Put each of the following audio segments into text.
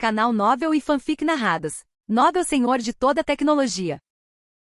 Canal Nobel e Fanfic Narradas. Nobel Senhor de toda a tecnologia.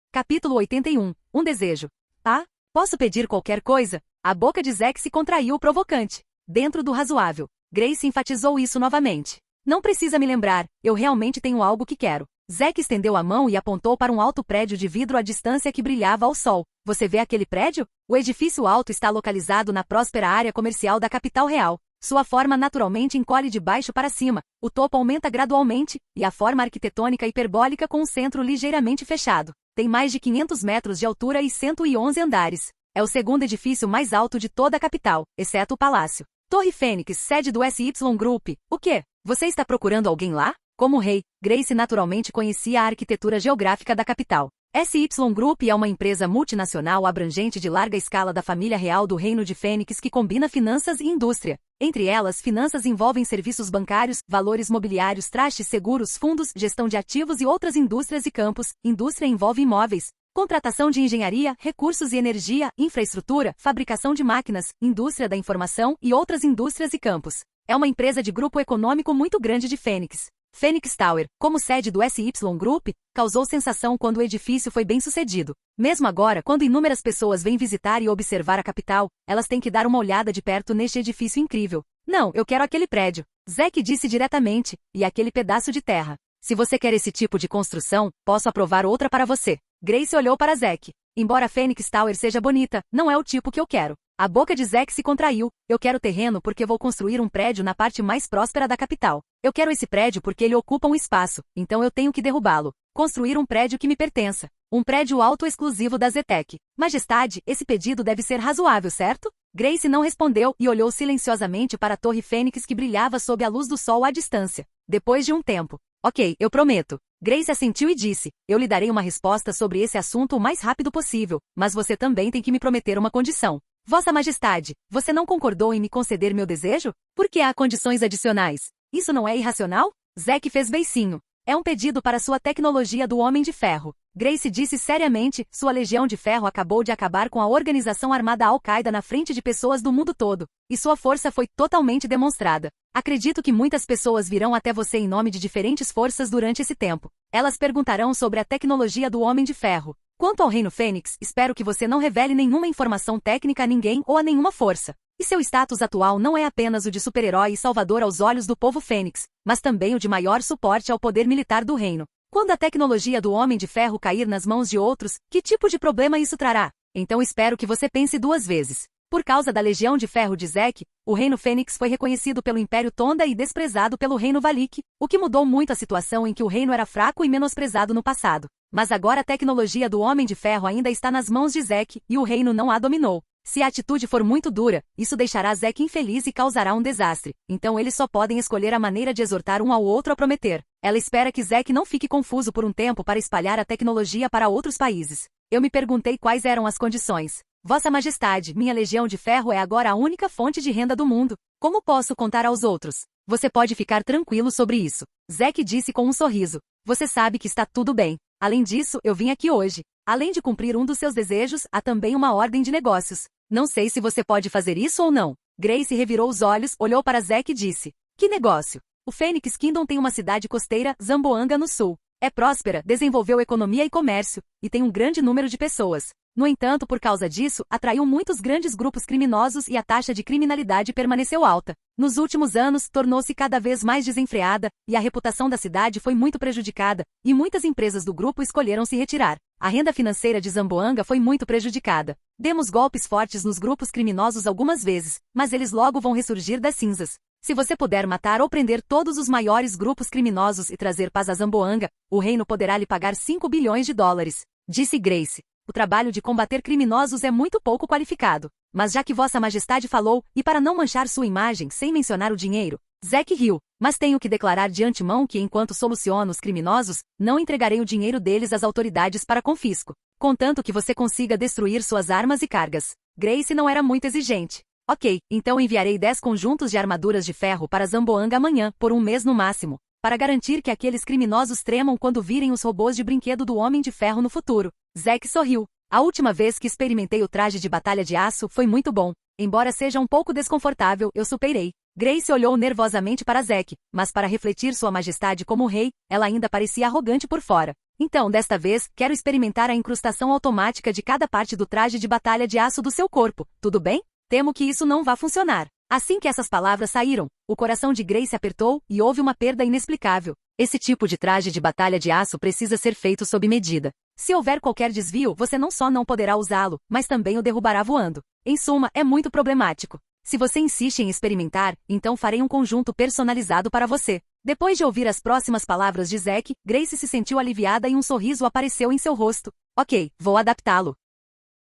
Capítulo 81. Um desejo. Ah, posso pedir qualquer coisa? A boca de Zack se contraiu provocante. Dentro do razoável. Grace enfatizou isso novamente. Não precisa me lembrar, eu realmente tenho algo que quero. Zack estendeu a mão e apontou para um alto prédio de vidro à distância que brilhava ao sol. Você vê aquele prédio? O edifício alto está localizado na próspera área comercial da capital real. Sua forma naturalmente encolhe de baixo para cima, o topo aumenta gradualmente, e a forma arquitetônica hiperbólica com um centro ligeiramente fechado. Tem mais de 500 metros de altura e 111 andares. É o segundo edifício mais alto de toda a capital, exceto o palácio. Torre Fênix, sede do SY Group. O quê? Você está procurando alguém lá? Como rei, Grace naturalmente conhecia a arquitetura geográfica da capital. SY Group é uma empresa multinacional abrangente de larga escala da família real do Reino de Fênix que combina finanças e indústria. Entre elas, finanças envolvem serviços bancários, valores mobiliários, trastes, seguros, fundos, gestão de ativos e outras indústrias e campos. Indústria envolve imóveis, contratação de engenharia, recursos e energia, infraestrutura, fabricação de máquinas, indústria da informação e outras indústrias e campos. É uma empresa de grupo econômico muito grande de Fênix. Phoenix Tower, como sede do SY Group, causou sensação quando o edifício foi bem sucedido. Mesmo agora, quando inúmeras pessoas vêm visitar e observar a capital, elas têm que dar uma olhada de perto neste edifício incrível. Não, eu quero aquele prédio. Zack disse diretamente, e aquele pedaço de terra. Se você quer esse tipo de construção, posso aprovar outra para você. Grace olhou para Zack. Embora Phoenix Tower seja bonita, não é o tipo que eu quero. A boca de Zack se contraiu. Eu quero terreno porque vou construir um prédio na parte mais próspera da capital. Eu quero esse prédio porque ele ocupa um espaço, então eu tenho que derrubá-lo. Construir um prédio que me pertença. Um prédio alto exclusivo da Zetec. Majestade, esse pedido deve ser razoável, certo? Grace não respondeu e olhou silenciosamente para a Torre Fênix que brilhava sob a luz do sol à distância. Depois de um tempo. Ok, eu prometo. Grace assentiu e disse, eu lhe darei uma resposta sobre esse assunto o mais rápido possível, mas você também tem que me prometer uma condição. Vossa Majestade, você não concordou em me conceder meu desejo? Por que há condições adicionais? Isso não é irracional? Zack fez beicinho. É um pedido para sua tecnologia do Homem de Ferro. Grace disse seriamente, sua Legião de Ferro acabou de acabar com a organização armada Al-Qaeda na frente de pessoas do mundo todo, e sua força foi totalmente demonstrada. Acredito que muitas pessoas virão até você em nome de diferentes forças durante esse tempo. Elas perguntarão sobre a tecnologia do Homem de Ferro. Quanto ao Reino Fênix, espero que você não revele nenhuma informação técnica a ninguém ou a nenhuma força. E seu status atual não é apenas o de super-herói e salvador aos olhos do povo Fênix, mas também o de maior suporte ao poder militar do reino. Quando a tecnologia do Homem de Ferro cair nas mãos de outros, que tipo de problema isso trará? Então espero que você pense duas vezes. Por causa da Legião de Ferro de Zack, o Reino Fênix foi reconhecido pelo Império Tonda e desprezado pelo Reino Valik, o que mudou muito a situação em que o reino era fraco e menosprezado no passado. Mas agora a tecnologia do Homem de Ferro ainda está nas mãos de Zack, e o reino não a dominou. Se a atitude for muito dura, isso deixará Zack infeliz e causará um desastre. Então eles só podem escolher a maneira de exortar um ao outro a prometer. Ela espera que Zack não fique confuso por um tempo para espalhar a tecnologia para outros países. Eu me perguntei quais eram as condições. Vossa Majestade, minha Legião de Ferro é agora a única fonte de renda do mundo. Como posso contar aos outros? Você pode ficar tranquilo sobre isso. Zack disse com um sorriso. Você sabe que está tudo bem. Além disso, eu vim aqui hoje. Além de cumprir um dos seus desejos, há também uma ordem de negócios. Não sei se você pode fazer isso ou não. Grace revirou os olhos, olhou para Zack e disse. Que negócio? O Phoenix Kingdom tem uma cidade costeira, Zamboanga no sul. É próspera, desenvolveu economia e comércio, e tem um grande número de pessoas. No entanto, por causa disso, atraiu muitos grandes grupos criminosos e a taxa de criminalidade permaneceu alta. Nos últimos anos, tornou-se cada vez mais desenfreada, e a reputação da cidade foi muito prejudicada, e muitas empresas do grupo escolheram se retirar. A renda financeira de Zamboanga foi muito prejudicada. Demos golpes fortes nos grupos criminosos algumas vezes, mas eles logo vão ressurgir das cinzas. Se você puder matar ou prender todos os maiores grupos criminosos e trazer paz a Zamboanga, o reino poderá lhe pagar 5 bilhões de dólares, disse Grace. O trabalho de combater criminosos é muito pouco qualificado. Mas já que Vossa Majestade falou, e para não manchar sua imagem sem mencionar o dinheiro, Zack riu. Mas tenho que declarar de antemão que enquanto soluciono os criminosos, não entregarei o dinheiro deles às autoridades para confisco. Contanto que você consiga destruir suas armas e cargas. Grace não era muito exigente. Ok, então enviarei 10 conjuntos de armaduras de ferro para Zamboanga amanhã, por um mês no máximo, para garantir que aqueles criminosos tremam quando virem os robôs de brinquedo do Homem de Ferro no futuro. Zack sorriu. A última vez que experimentei o traje de batalha de aço foi muito bom. Embora seja um pouco desconfortável, eu superei. Grace olhou nervosamente para Zack, mas para refletir sua majestade como rei, ela ainda parecia arrogante por fora. Então, desta vez, quero experimentar a incrustação automática de cada parte do traje de batalha de aço do seu corpo, tudo bem? Temo que isso não vá funcionar. Assim que essas palavras saíram, o coração de Grace apertou e houve uma perda inexplicável. Esse tipo de traje de batalha de aço precisa ser feito sob medida. Se houver qualquer desvio, você não só não poderá usá-lo, mas também o derrubará voando. Em suma, é muito problemático. Se você insiste em experimentar, então farei um conjunto personalizado para você. Depois de ouvir as próximas palavras de Zack, Grace se sentiu aliviada e um sorriso apareceu em seu rosto. Ok, vou adaptá-lo.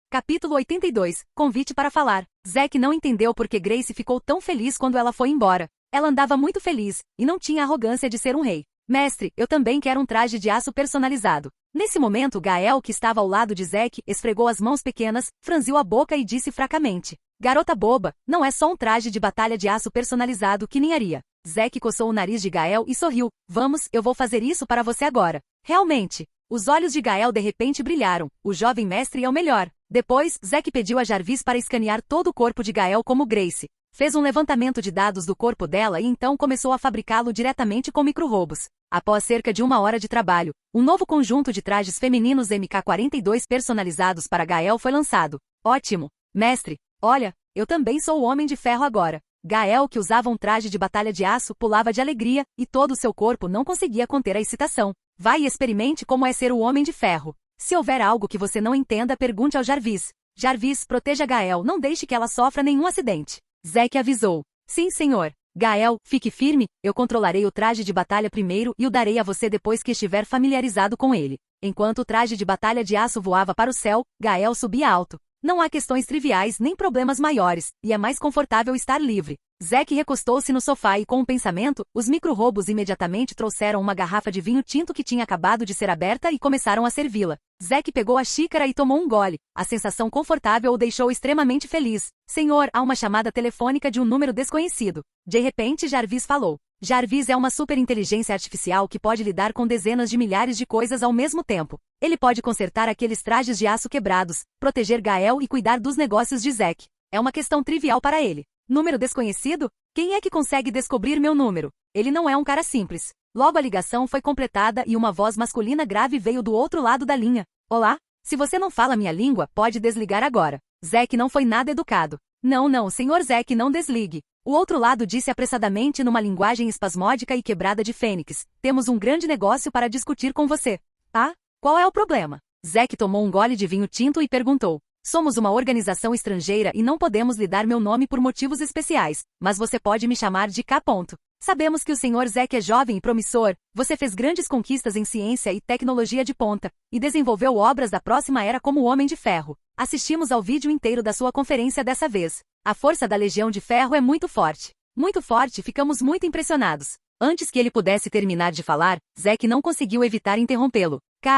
Capítulo 82. Convite para falar. Zack não entendeu por que Grace ficou tão feliz quando ela foi embora. Ela andava muito feliz, e não tinha a arrogância de ser um rei. Mestre, eu também quero um traje de aço personalizado. Nesse momento, Gael, que estava ao lado de Zack, esfregou as mãos pequenas, franziu a boca e disse fracamente: Garota boba, não é só um traje de batalha de aço personalizado que ninharia. Zack coçou o nariz de Gael e sorriu. Vamos, eu vou fazer isso para você agora. Realmente. Os olhos de Gael de repente brilharam. O jovem mestre é o melhor. Depois, Zack pediu a Jarvis para escanear todo o corpo de Gael como Grace. Fez um levantamento de dados do corpo dela e então começou a fabricá-lo diretamente com micro-robos. Após cerca de 1 hora de trabalho, um novo conjunto de trajes femininos MK42 personalizados para Gael foi lançado. Ótimo! Mestre, olha, eu também sou o Homem de Ferro agora. Gael, que usava um traje de batalha de aço, pulava de alegria, e todo o seu corpo não conseguia conter a excitação. Vai e experimente como é ser o Homem de Ferro. Se houver algo que você não entenda, pergunte ao Jarvis. Jarvis, proteja Gael, não deixe que ela sofra nenhum acidente. Zack avisou. Sim, senhor. Gael, fique firme, eu controlarei o traje de batalha primeiro e o darei a você depois que estiver familiarizado com ele. Enquanto o traje de batalha de aço voava para o céu, Gael subia alto. Não há questões triviais nem problemas maiores, e é mais confortável estar livre. Zack recostou-se no sofá e com um pensamento, os micro-robos imediatamente trouxeram uma garrafa de vinho tinto que tinha acabado de ser aberta e começaram a servi-la. Zack pegou a xícara e tomou um gole. A sensação confortável o deixou extremamente feliz. Senhor, há uma chamada telefônica de um número desconhecido. De repente, Jarvis falou. Jarvis é uma superinteligência artificial que pode lidar com dezenas de milhares de coisas ao mesmo tempo. Ele pode consertar aqueles trajes de aço quebrados, proteger Gael e cuidar dos negócios de Zack. É uma questão trivial para ele. Número desconhecido? Quem é que consegue descobrir meu número? Ele não é um cara simples. Logo a ligação foi completada e uma voz masculina grave veio do outro lado da linha. Olá? Se você não fala minha língua, pode desligar agora. Zack não foi nada educado. Não, senhor Zack, não desligue. O outro lado disse apressadamente numa linguagem espasmódica e quebrada de fênix. Temos um grande negócio para discutir com você. Ah? Qual é o problema? Zack tomou um gole de vinho tinto e perguntou. Somos uma organização estrangeira e não podemos lhe dar meu nome por motivos especiais, mas você pode me chamar de K. Sabemos que o Sr. Zack é jovem e promissor, você fez grandes conquistas em ciência e tecnologia de ponta, e desenvolveu obras da próxima era como o Homem de Ferro. Assistimos ao vídeo inteiro da sua conferência dessa vez. A força da Legião de Ferro é muito forte. Muito forte, ficamos muito impressionados. Antes que ele pudesse terminar de falar, Zack não conseguiu evitar interrompê-lo.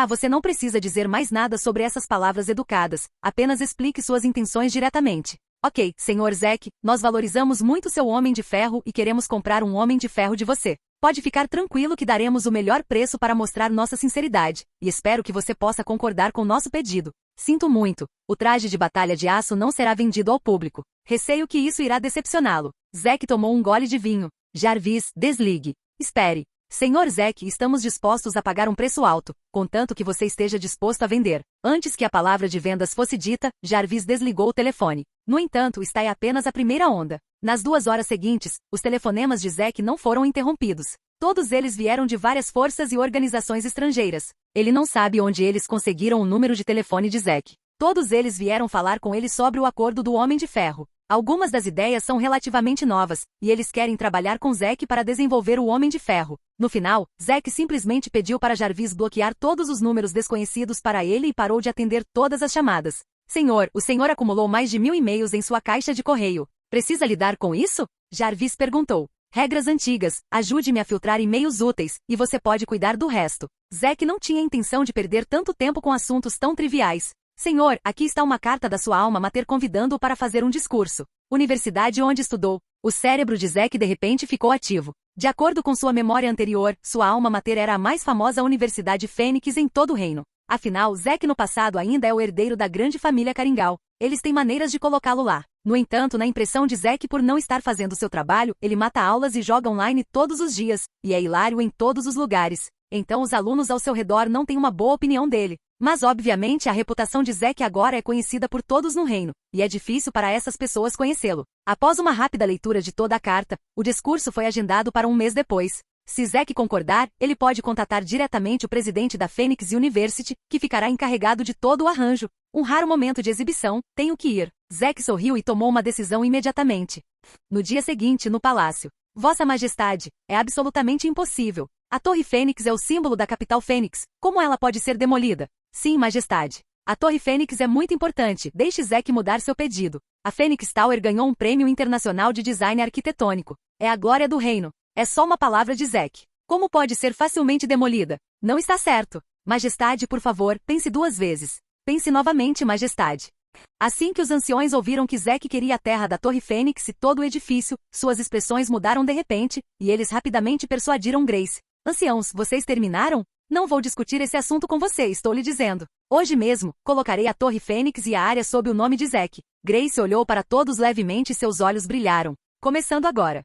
Você não precisa dizer mais nada sobre essas palavras educadas, apenas explique suas intenções diretamente. Ok, Sr. Zack, nós valorizamos muito seu Homem de Ferro e queremos comprar um Homem de Ferro de você. Pode ficar tranquilo que daremos o melhor preço para mostrar nossa sinceridade, e espero que você possa concordar com nosso pedido. Sinto muito, o traje de batalha de aço não será vendido ao público. Receio que isso irá decepcioná-lo. Zack tomou um gole de vinho. Jarvis, desligue. Espere. Senhor Zack, estamos dispostos a pagar um preço alto, contanto que você esteja disposto a vender. Antes que a palavra de vendas fosse dita, Jarvis desligou o telefone. No entanto, está é apenas a primeira onda. Nas 2 horas seguintes, os telefonemas de Zack não foram interrompidos. Todos eles vieram de várias forças e organizações estrangeiras. Ele não sabe onde eles conseguiram o número de telefone de Zack. Todos eles vieram falar com ele sobre o acordo do Homem de Ferro. Algumas das ideias são relativamente novas, e eles querem trabalhar com Zack para desenvolver o Homem de Ferro. No final, Zack simplesmente pediu para Jarvis bloquear todos os números desconhecidos para ele e parou de atender todas as chamadas. Senhor, o senhor acumulou mais de 1000 e-mails em sua caixa de correio. Precisa lidar com isso? Jarvis perguntou. Regras antigas, ajude-me a filtrar e-mails úteis, e você pode cuidar do resto. Zack não tinha intenção de perder tanto tempo com assuntos tão triviais. Senhor, aqui está uma carta da sua alma mater convidando-o para fazer um discurso. Universidade onde estudou. O cérebro de Zack de repente ficou ativo. De acordo com sua memória anterior, sua alma mater era a mais famosa Universidade Fênix em todo o reino. Afinal, Zack no passado ainda é o herdeiro da grande família Caringal. Eles têm maneiras de colocá-lo lá. No entanto, na impressão de Zack por não estar fazendo seu trabalho, ele mata aulas e joga online todos os dias, e é hilário em todos os lugares. Então os alunos ao seu redor não têm uma boa opinião dele. Mas obviamente a reputação de Zack agora é conhecida por todos no reino, e é difícil para essas pessoas conhecê-lo. Após uma rápida leitura de toda a carta, o discurso foi agendado para um mês depois. Se Zack concordar, ele pode contatar diretamente o presidente da Phoenix University, que ficará encarregado de todo o arranjo. Um raro momento de exibição, tenho que ir. Zack sorriu e tomou uma decisão imediatamente. No dia seguinte, no palácio. Vossa Majestade, é absolutamente impossível. A Torre Fênix é o símbolo da capital Fênix. Como ela pode ser demolida? Sim, Majestade. A Torre Fênix é muito importante. Deixe Zack mudar seu pedido. A Phoenix Tower ganhou um prêmio internacional de design arquitetônico. É a glória do reino. É só uma palavra de Zack. Como pode ser facilmente demolida? Não está certo. Majestade, por favor, pense 2 vezes. Pense novamente, Majestade. Assim que os anciões ouviram que Zack queria a terra da Torre Fênix e todo o edifício, suas expressões mudaram de repente, e eles rapidamente persuadiram Grace. Anciãos, vocês terminaram? Não vou discutir esse assunto com você, estou lhe dizendo. Hoje mesmo, colocarei a Torre Fênix e a área sob o nome de Zack. Grace olhou para todos levemente e seus olhos brilharam. Começando agora.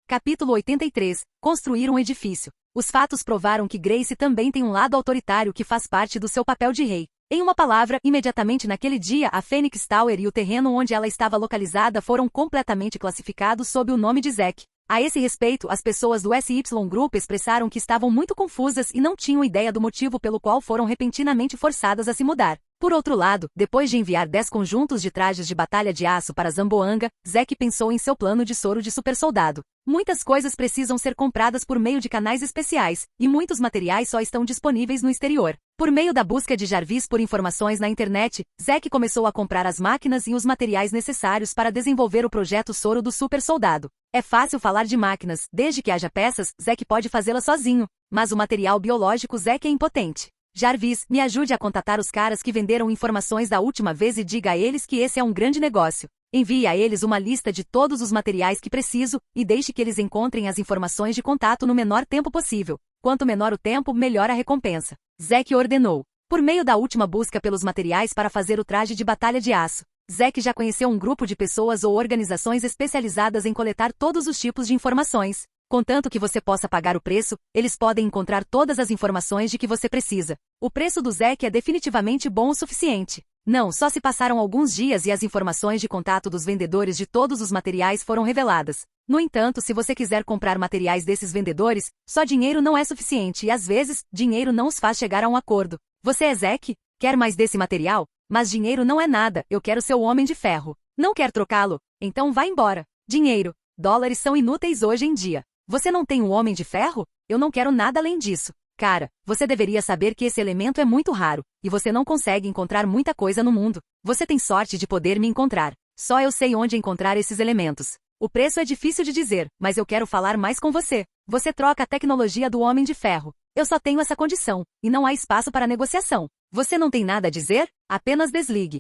Capítulo 83. Construir um edifício. Os fatos provaram que Grace também tem um lado autoritário que faz parte do seu papel de rei. Em uma palavra, imediatamente naquele dia a Phoenix Tower e o terreno onde ela estava localizada foram completamente classificados sob o nome de Zack. A esse respeito, as pessoas do SY Group expressaram que estavam muito confusas e não tinham ideia do motivo pelo qual foram repentinamente forçadas a se mudar. Por outro lado, depois de enviar 10 conjuntos de trajes de batalha de aço para Zamboanga, Zack pensou em seu plano de soro de supersoldado. Muitas coisas precisam ser compradas por meio de canais especiais, e muitos materiais só estão disponíveis no exterior. Por meio da busca de Jarvis por informações na internet, Zack começou a comprar as máquinas e os materiais necessários para desenvolver o projeto soro do supersoldado. É fácil falar de máquinas, desde que haja peças, Zack pode fazê-las sozinho, mas o material biológico Zack é impotente. Jarvis, me ajude a contatar os caras que venderam informações da última vez e diga a eles que esse é um grande negócio. Envie a eles uma lista de todos os materiais que preciso, e deixe que eles encontrem as informações de contato no menor tempo possível. Quanto menor o tempo, melhor a recompensa. Zack ordenou. Por meio da última busca pelos materiais para fazer o traje de batalha de aço, Zack já conheceu um grupo de pessoas ou organizações especializadas em coletar todos os tipos de informações. Contanto que você possa pagar o preço, eles podem encontrar todas as informações de que você precisa. O preço do Zack é definitivamente bom o suficiente. Não, só se passaram alguns dias e as informações de contato dos vendedores de todos os materiais foram reveladas. No entanto, se você quiser comprar materiais desses vendedores, só dinheiro não é suficiente e às vezes, dinheiro não os faz chegar a um acordo. Você é Zack? Quer mais desse material? Mas dinheiro não é nada, eu quero seu homem de ferro. Não quer trocá-lo? Então vá embora. Dinheiro. Dólares são inúteis hoje em dia. Você não tem um homem de ferro? Eu não quero nada além disso. Cara, você deveria saber que esse elemento é muito raro, e você não consegue encontrar muita coisa no mundo. Você tem sorte de poder me encontrar. Só eu sei onde encontrar esses elementos. O preço é difícil de dizer, mas eu quero falar mais com você. Você troca a tecnologia do homem de ferro. Eu só tenho essa condição, e não há espaço para negociação. Você não tem nada a dizer? Apenas desligue.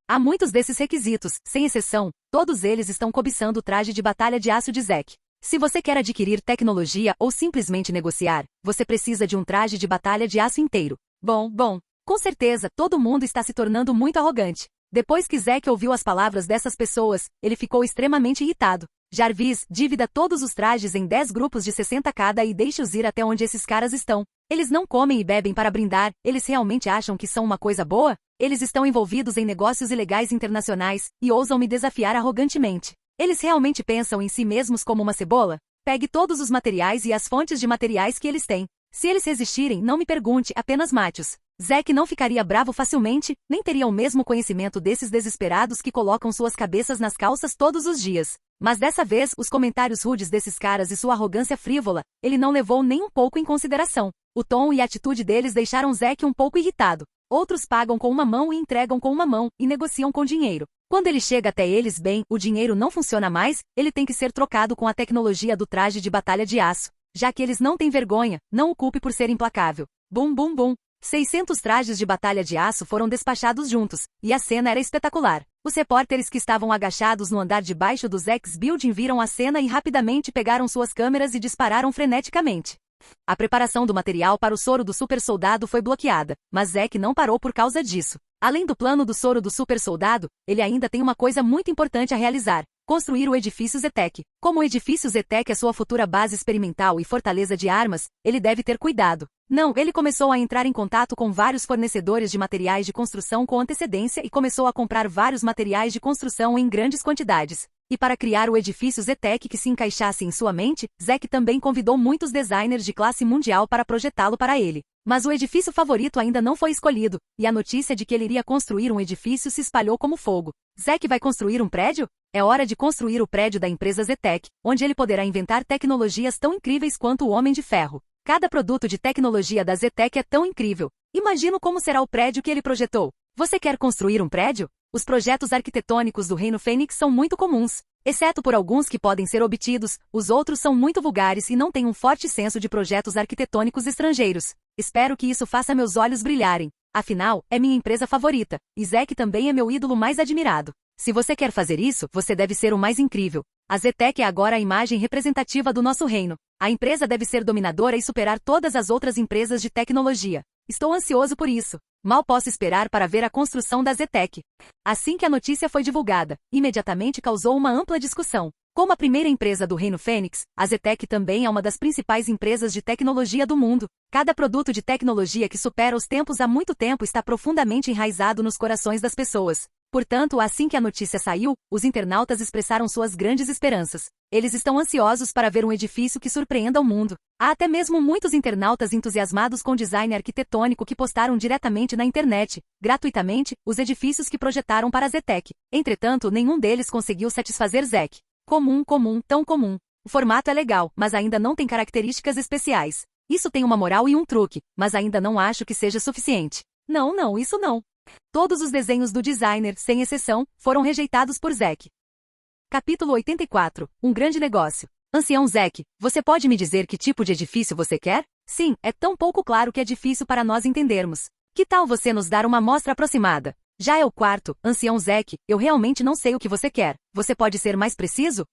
Há muitos desses requisitos, sem exceção, todos eles estão cobiçando o traje de batalha de aço de Zack. Se você quer adquirir tecnologia ou simplesmente negociar, você precisa de um traje de batalha de aço inteiro. Bom, com certeza todo mundo está se tornando muito arrogante. Depois que Zack ouviu as palavras dessas pessoas, ele ficou extremamente irritado. Jarvis, divida todos os trajes em 10 grupos de 60 cada e deixe-os ir até onde esses caras estão. Eles não comem e bebem para brindar, eles realmente acham que são uma coisa boa? Eles estão envolvidos em negócios ilegais internacionais, e ousam me desafiar arrogantemente. Eles realmente pensam em si mesmos como uma cebola? Pegue todos os materiais e as fontes de materiais que eles têm. Se eles resistirem, não me pergunte, apenas mate-os. Zack não ficaria bravo facilmente, nem teria o mesmo conhecimento desses desesperados que colocam suas cabeças nas calças todos os dias. Mas dessa vez, os comentários rudes desses caras e sua arrogância frívola, ele não levou nem um pouco em consideração. O tom e a atitude deles deixaram Zack um pouco irritado. Outros pagam com uma mão e entregam com uma mão, e negociam com dinheiro. Quando ele chega até eles, bem, o dinheiro não funciona mais, ele tem que ser trocado com a tecnologia do traje de batalha de aço. Já que eles não têm vergonha, não o culpe por ser implacável. Bum bum bum. 600 trajes de batalha de aço foram despachados juntos, e a cena era espetacular. Os repórteres que estavam agachados no andar de baixo do Zack's Building viram a cena e rapidamente pegaram suas câmeras e dispararam freneticamente. A preparação do material para o soro do super soldado foi bloqueada, mas Zack não parou por causa disso. Além do plano do soro do super soldado, ele ainda tem uma coisa muito importante a realizar: construir o edifício Zetec. Como o edifício Zetec é sua futura base experimental e fortaleza de armas, ele deve ter cuidado. Não, ele começou a entrar em contato com vários fornecedores de materiais de construção com antecedência e começou a comprar vários materiais de construção em grandes quantidades. E para criar o edifício Zetec que se encaixasse em sua mente, Zack também convidou muitos designers de classe mundial para projetá-lo para ele. Mas o edifício favorito ainda não foi escolhido, e a notícia de que ele iria construir um edifício se espalhou como fogo. Zack vai construir um prédio? É hora de construir o prédio da empresa Zetec, onde ele poderá inventar tecnologias tão incríveis quanto o Homem de Ferro. Cada produto de tecnologia da Zetec é tão incrível. Imagino como será o prédio que ele projetou. Você quer construir um prédio? Os projetos arquitetônicos do Reino Fênix são muito comuns. Exceto por alguns que podem ser obtidos, os outros são muito vulgares e não têm um forte senso de projetos arquitetônicos estrangeiros. Espero que isso faça meus olhos brilharem. Afinal, é minha empresa favorita, e Zack também é meu ídolo mais admirado. Se você quer fazer isso, você deve ser o mais incrível. A Zetec é agora a imagem representativa do nosso reino. A empresa deve ser dominadora e superar todas as outras empresas de tecnologia. Estou ansioso por isso. Mal posso esperar para ver a construção da Zetec. Assim que a notícia foi divulgada, imediatamente causou uma ampla discussão. Como a primeira empresa do Reino Fênix, a Zetec também é uma das principais empresas de tecnologia do mundo. Cada produto de tecnologia que supera os tempos há muito tempo está profundamente enraizado nos corações das pessoas. Portanto, assim que a notícia saiu, os internautas expressaram suas grandes esperanças. Eles estão ansiosos para ver um edifício que surpreenda o mundo. Há até mesmo muitos internautas entusiasmados com design arquitetônico que postaram diretamente na internet, gratuitamente, os edifícios que projetaram para a Zetec. Entretanto, nenhum deles conseguiu satisfazer Zack. Comum, tão comum. O formato é legal, mas ainda não tem características especiais. Isso tem uma moral e um truque, mas ainda não acho que seja suficiente. Não, isso não. Todos os desenhos do designer, sem exceção, foram rejeitados por Zack. Capítulo 84. Um grande negócio. Ancião Zack, você pode me dizer que tipo de edifício você quer? Sim, é tão pouco claro que é difícil para nós entendermos. Que tal você nos dar uma amostra aproximada? Já é o quarto, Ancião Zack, eu realmente não sei o que você quer. Você pode ser mais preciso?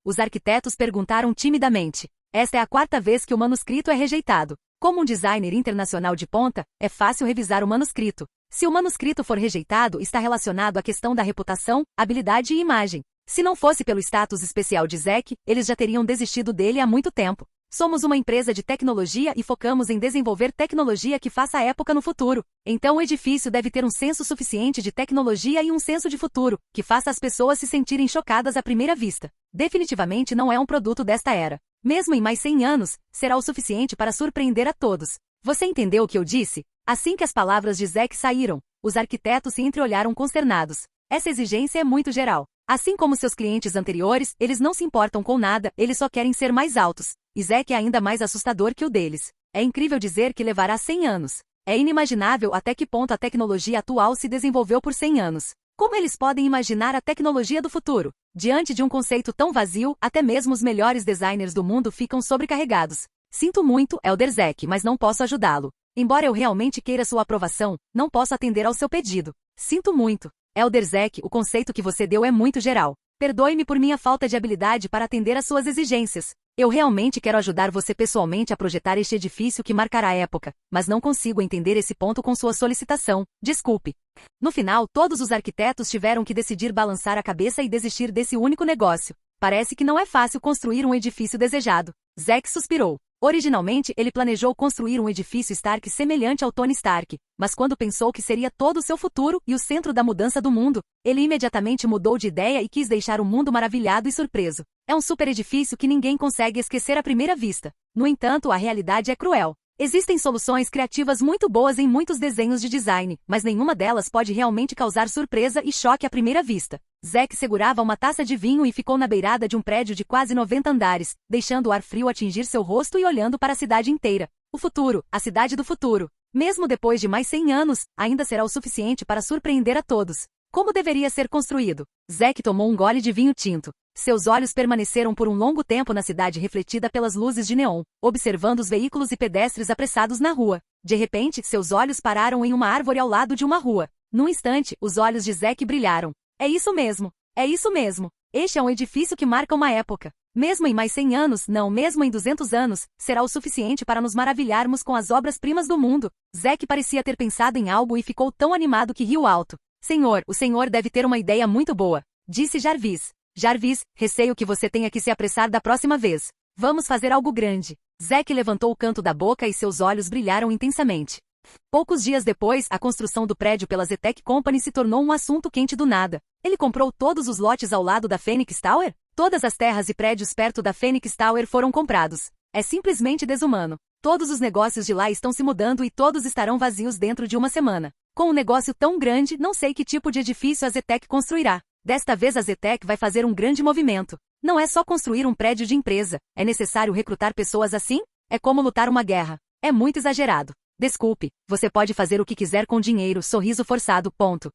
Os arquitetos perguntaram timidamente. Esta é a quarta vez que o manuscrito é rejeitado. Como um designer internacional de ponta, é fácil revisar o manuscrito. Se o manuscrito for rejeitado, está relacionado à questão da reputação, habilidade e imagem. Se não fosse pelo status especial de Zack, eles já teriam desistido dele há muito tempo. Somos uma empresa de tecnologia e focamos em desenvolver tecnologia que faça época no futuro. Então o edifício deve ter um senso suficiente de tecnologia e um senso de futuro, que faça as pessoas se sentirem chocadas à primeira vista. Definitivamente não é um produto desta era. Mesmo em mais 100 anos, será o suficiente para surpreender a todos. Você entendeu o que eu disse? Assim que as palavras de Zack saíram, os arquitetos se entreolharam consternados. Essa exigência é muito geral. Assim como seus clientes anteriores, eles não se importam com nada, eles só querem ser mais altos. E Zack é ainda mais assustador que o deles. É incrível dizer que levará 100 anos. É inimaginável até que ponto a tecnologia atual se desenvolveu por 100 anos. Como eles podem imaginar a tecnologia do futuro? Diante de um conceito tão vazio, até mesmo os melhores designers do mundo ficam sobrecarregados. Sinto muito, Elder Zack, mas não posso ajudá-lo. Embora eu realmente queira sua aprovação, não posso atender ao seu pedido. Sinto muito. Elder Zack, o conceito que você deu é muito geral. Perdoe-me por minha falta de habilidade para atender às suas exigências. Eu realmente quero ajudar você pessoalmente a projetar este edifício que marcará a época, mas não consigo entender esse ponto com sua solicitação. Desculpe. No final, todos os arquitetos tiveram que decidir balançar a cabeça e desistir desse único negócio. Parece que não é fácil construir um edifício desejado. Zack suspirou. Originalmente, ele planejou construir um edifício Stark semelhante ao Tony Stark, mas quando pensou que seria todo o seu futuro e o centro da mudança do mundo, ele imediatamente mudou de ideia e quis deixar o mundo maravilhado e surpreso. É um super edifício que ninguém consegue esquecer à primeira vista. No entanto, a realidade é cruel. Existem soluções criativas muito boas em muitos desenhos de design, mas nenhuma delas pode realmente causar surpresa e choque à primeira vista. Zack segurava uma taça de vinho e ficou na beirada de um prédio de quase 90 andares, deixando o ar frio atingir seu rosto e olhando para a cidade inteira. O futuro, a cidade do futuro. Mesmo depois de mais 100 anos, ainda será o suficiente para surpreender a todos. Como deveria ser construído? Zack tomou um gole de vinho tinto. Seus olhos permaneceram por um longo tempo na cidade refletida pelas luzes de neon, observando os veículos e pedestres apressados na rua. De repente, seus olhos pararam em uma árvore ao lado de uma rua. Num instante, os olhos de Zack brilharam. É isso mesmo. É isso mesmo. Este é um edifício que marca uma época. Mesmo em mais 100 anos, não, mesmo em 200 anos, será o suficiente para nos maravilharmos com as obras-primas do mundo. Zack parecia ter pensado em algo e ficou tão animado que riu alto. Senhor, o senhor deve ter uma ideia muito boa, disse Jarvis. Jarvis, receio que você tenha que se apressar da próxima vez. Vamos fazer algo grande. Zack levantou o canto da boca e seus olhos brilharam intensamente. Poucos dias depois, a construção do prédio pela Zetec Company se tornou um assunto quente do nada. Ele comprou todos os lotes ao lado da Phoenix Tower? Todas as terras e prédios perto da Phoenix Tower foram comprados. É simplesmente desumano. Todos os negócios de lá estão se mudando e todos estarão vazios dentro de uma semana. Com um negócio tão grande, não sei que tipo de edifício a Zetec construirá. Desta vez a Zetec vai fazer um grande movimento. Não é só construir um prédio de empresa. É necessário recrutar pessoas assim? É como lutar uma guerra. É muito exagerado. Desculpe, você pode fazer o que quiser com dinheiro, sorriso forçado, ponto.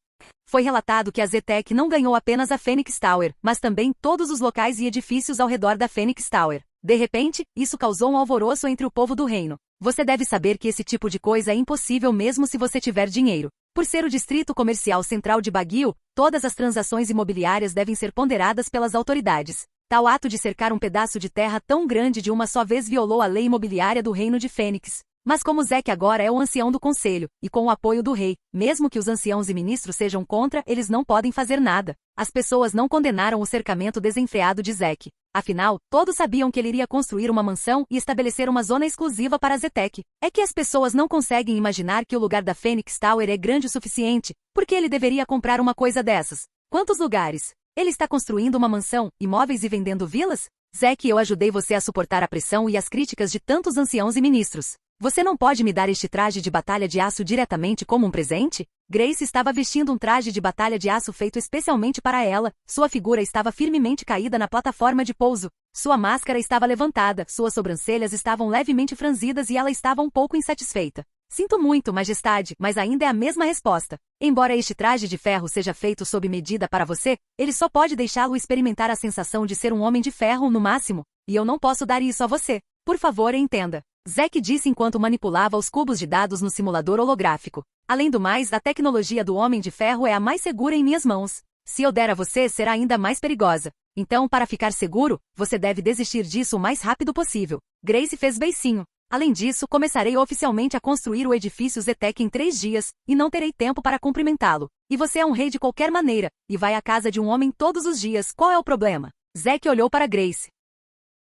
Foi relatado que a Zetec não ganhou apenas a Phoenix Tower, mas também todos os locais e edifícios ao redor da Phoenix Tower. De repente, isso causou um alvoroço entre o povo do reino. Você deve saber que esse tipo de coisa é impossível mesmo se você tiver dinheiro. Por ser o distrito comercial central de Baguio, todas as transações imobiliárias devem ser ponderadas pelas autoridades. Tal ato de cercar um pedaço de terra tão grande de uma só vez violou a lei imobiliária do reino de Fênix. Mas como Zack agora é o ancião do conselho, e com o apoio do rei, mesmo que os anciãos e ministros sejam contra, eles não podem fazer nada. As pessoas não condenaram o cercamento desenfreado de Zack. Afinal, todos sabiam que ele iria construir uma mansão e estabelecer uma zona exclusiva para a Zetec. É que as pessoas não conseguem imaginar que o lugar da Phoenix Tower é grande o suficiente, porque ele deveria comprar uma coisa dessas. Quantos lugares? Ele está construindo uma mansão, imóveis e vendendo vilas? Zack, eu ajudei você a suportar a pressão e as críticas de tantos anciãos e ministros. Você não pode me dar este traje de batalha de aço diretamente como um presente? Grace estava vestindo um traje de batalha de aço feito especialmente para ela, sua figura estava firmemente caída na plataforma de pouso, sua máscara estava levantada, suas sobrancelhas estavam levemente franzidas e ela estava um pouco insatisfeita. Sinto muito, majestade, mas ainda é a mesma resposta. Embora este traje de ferro seja feito sob medida para você, ele só pode deixá-lo experimentar a sensação de ser um homem de ferro no máximo, e eu não posso dar isso a você. Por favor, entenda. Zack disse enquanto manipulava os cubos de dados no simulador holográfico. Além do mais, a tecnologia do Homem de Ferro é a mais segura em minhas mãos. Se eu der a você, será ainda mais perigosa. Então, para ficar seguro, você deve desistir disso o mais rápido possível. Grace fez beicinho. Além disso, começarei oficialmente a construir o edifício Zetec em 3 dias, e não terei tempo para cumprimentá-lo. E você é um rei de qualquer maneira, e vai à casa de um homem todos os dias, qual é o problema? Zack olhou para Grace.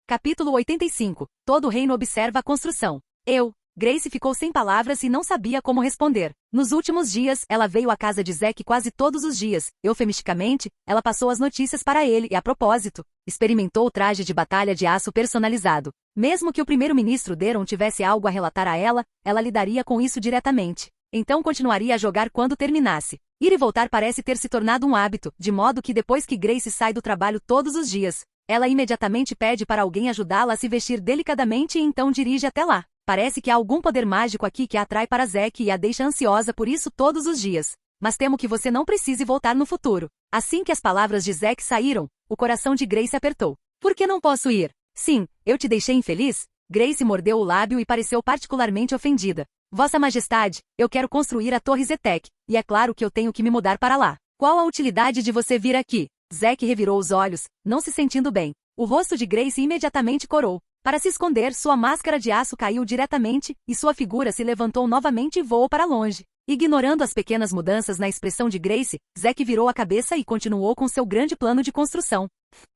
Capítulo 85. Todo o reino observa a construção. Grace ficou sem palavras e não sabia como responder. Nos últimos dias, ela veio à casa de Zack quase todos os dias. Eufemisticamente, ela passou as notícias para ele e, a propósito, experimentou o traje de batalha de aço personalizado. Mesmo que o primeiro-ministro Deron tivesse algo a relatar a ela, ela lidaria com isso diretamente. Então continuaria a jogar quando terminasse. Ir e voltar parece ter se tornado um hábito, de modo que depois que Grace sai do trabalho todos os dias, ela imediatamente pede para alguém ajudá-la a se vestir delicadamente e então dirige até lá. Parece que há algum poder mágico aqui que a atrai para Zack e a deixa ansiosa por isso todos os dias. Mas temo que você não precise voltar no futuro. Assim que as palavras de Zack saíram, o coração de Grace apertou. Por que não posso ir? Sim, eu te deixei infeliz? Grace mordeu o lábio e pareceu particularmente ofendida. Vossa Majestade, eu quero construir a Torre Zetec, e é claro que eu tenho que me mudar para lá. Qual a utilidade de você vir aqui? Zack revirou os olhos, não se sentindo bem. O rosto de Grace imediatamente corou. Para se esconder, sua máscara de aço caiu diretamente, e sua figura se levantou novamente e voou para longe. Ignorando as pequenas mudanças na expressão de Grace, Zack virou a cabeça e continuou com seu grande plano de construção.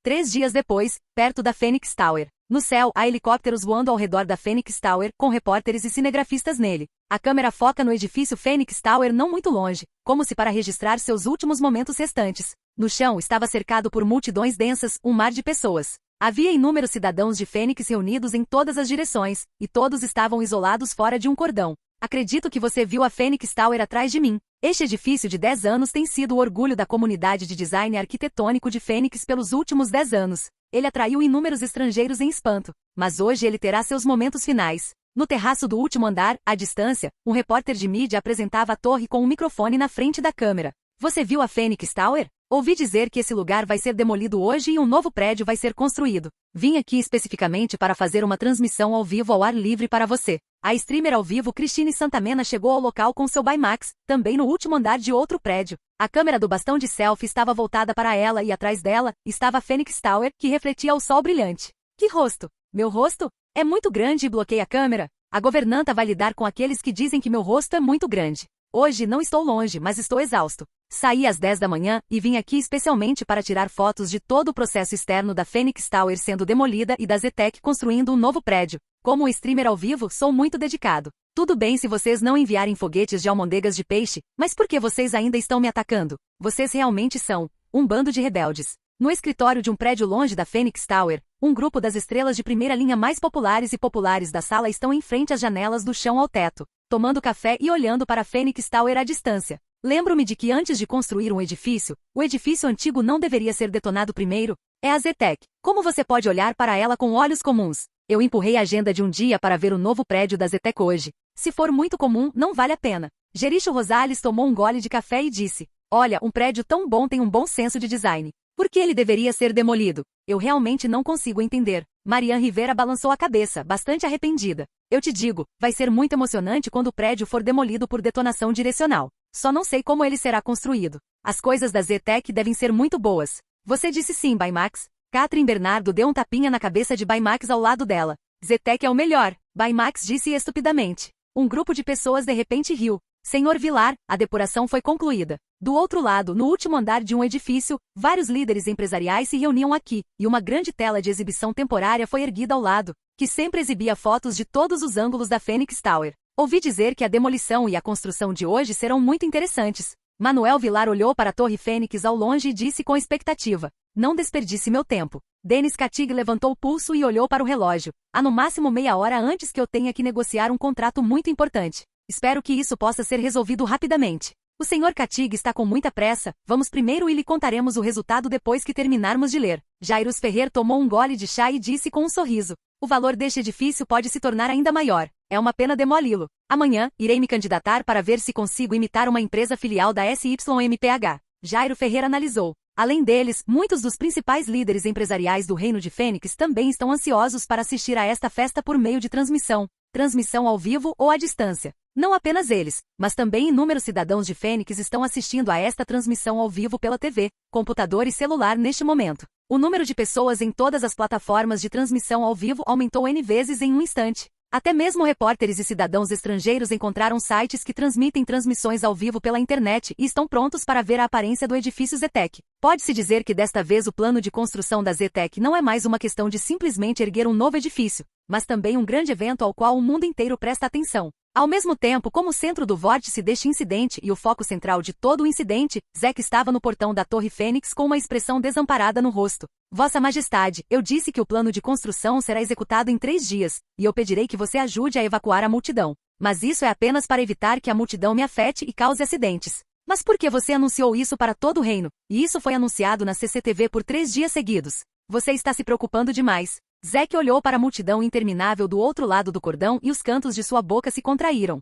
3 dias depois, perto da Phoenix Tower. No céu, há helicópteros voando ao redor da Phoenix Tower, com repórteres e cinegrafistas nele. A câmera foca no edifício Phoenix Tower não muito longe, como se para registrar seus últimos momentos restantes. No chão estava cercado por multidões densas, um mar de pessoas. Havia inúmeros cidadãos de Fênix reunidos em todas as direções, e todos estavam isolados fora de um cordão. Acredito que você viu a Phoenix Tower atrás de mim. Este edifício de 10 anos tem sido o orgulho da comunidade de design arquitetônico de Fênix pelos últimos 10 anos. Ele atraiu inúmeros estrangeiros em espanto, mas hoje ele terá seus momentos finais. No terraço do último andar, à distância, um repórter de mídia apresentava a torre com um microfone na frente da câmera. Você viu a Phoenix Tower? Ouvi dizer que esse lugar vai ser demolido hoje e um novo prédio vai ser construído. Vim aqui especificamente para fazer uma transmissão ao vivo ao ar livre para você. A streamer ao vivo Christine Santamena chegou ao local com seu Bimax, também no último andar de outro prédio. A câmera do bastão de selfie estava voltada para ela e atrás dela estava a Phoenix Tower, que refletia o sol brilhante. Que rosto? Meu rosto? É muito grande e bloqueia a câmera? A governanta vai lidar com aqueles que dizem que meu rosto é muito grande. Hoje não estou longe, mas estou exausto. Saí às 10 da manhã e vim aqui especialmente para tirar fotos de todo o processo externo da Phoenix Tower sendo demolida e da Zetec construindo um novo prédio. Como streamer ao vivo, sou muito dedicado. Tudo bem se vocês não enviarem foguetes de almôndegas de peixe, mas por que vocês ainda estão me atacando? Vocês realmente são um bando de rebeldes. No escritório de um prédio longe da Phoenix Tower, um grupo das estrelas de primeira linha mais populares da sala estão em frente às janelas do chão ao teto, tomando café e olhando para a Phoenix Tower à distância. Lembro-me de que antes de construir um edifício, o edifício antigo não deveria ser detonado primeiro. É a Zetec. Como você pode olhar para ela com olhos comuns? Eu empurrei a agenda de um dia para ver o novo prédio da Zetec hoje. Se for muito comum, não vale a pena. Jericho Rosales tomou um gole de café e disse: olha, um prédio tão bom tem um bom senso de design. Por que ele deveria ser demolido? Eu realmente não consigo entender. Marian Rivera balançou a cabeça, bastante arrependida. Eu te digo, vai ser muito emocionante quando o prédio for demolido por detonação direcional. Só não sei como ele será construído. As coisas da Zetec devem ser muito boas. Você disse sim, Baymax. Catherine Bernardo deu um tapinha na cabeça de Baymax ao lado dela. Zetec é o melhor, Baymax disse estupidamente. Um grupo de pessoas de repente riu. Senhor Vilar, a depuração foi concluída. Do outro lado, no último andar de um edifício, vários líderes empresariais se reuniam aqui, e uma grande tela de exibição temporária foi erguida ao lado, que sempre exibia fotos de todos os ângulos da Phoenix Tower. Ouvi dizer que a demolição e a construção de hoje serão muito interessantes. Manuel Vilar olhou para a Torre Fênix ao longe e disse com expectativa: não desperdice meu tempo. Denis Catig levantou o pulso e olhou para o relógio. Há no máximo meia hora antes que eu tenha que negociar um contrato muito importante. Espero que isso possa ser resolvido rapidamente. O Sr. Catig está com muita pressa, vamos primeiro e lhe contaremos o resultado depois que terminarmos de ler. Jairus Ferrer tomou um gole de chá e disse com um sorriso: o valor deste edifício pode se tornar ainda maior. É uma pena demoli-lo. Amanhã, irei me candidatar para ver se consigo imitar uma empresa filial da SYMPH. Jairo Ferrer analisou. Além deles, muitos dos principais líderes empresariais do Reino de Fênix também estão ansiosos para assistir a esta festa por meio de transmissão ao vivo ou à distância. Não apenas eles, mas também inúmeros cidadãos de Fênix estão assistindo a esta transmissão ao vivo pela TV, computador e celular neste momento. O número de pessoas em todas as plataformas de transmissão ao vivo aumentou N vezes em um instante. Até mesmo repórteres e cidadãos estrangeiros encontraram sites que transmitem transmissões ao vivo pela internet e estão prontos para ver a aparência do edifício Zetec. Pode-se dizer que desta vez o plano de construção da Zetec não é mais uma questão de simplesmente erguer um novo edifício, mas também um grande evento ao qual o mundo inteiro presta atenção. Ao mesmo tempo, como centro do vórtice deste incidente e o foco central de todo o incidente, Zek estava no portão da Torre Fênix com uma expressão desamparada no rosto. Vossa Majestade, eu disse que o plano de construção será executado em 3 dias, e eu pedirei que você ajude a evacuar a multidão. Mas isso é apenas para evitar que a multidão me afete e cause acidentes. Mas por que você anunciou isso para todo o reino? E isso foi anunciado na CCTV por 3 dias seguidos. Você está se preocupando demais. Zek olhou para a multidão interminável do outro lado do cordão e os cantos de sua boca se contraíram.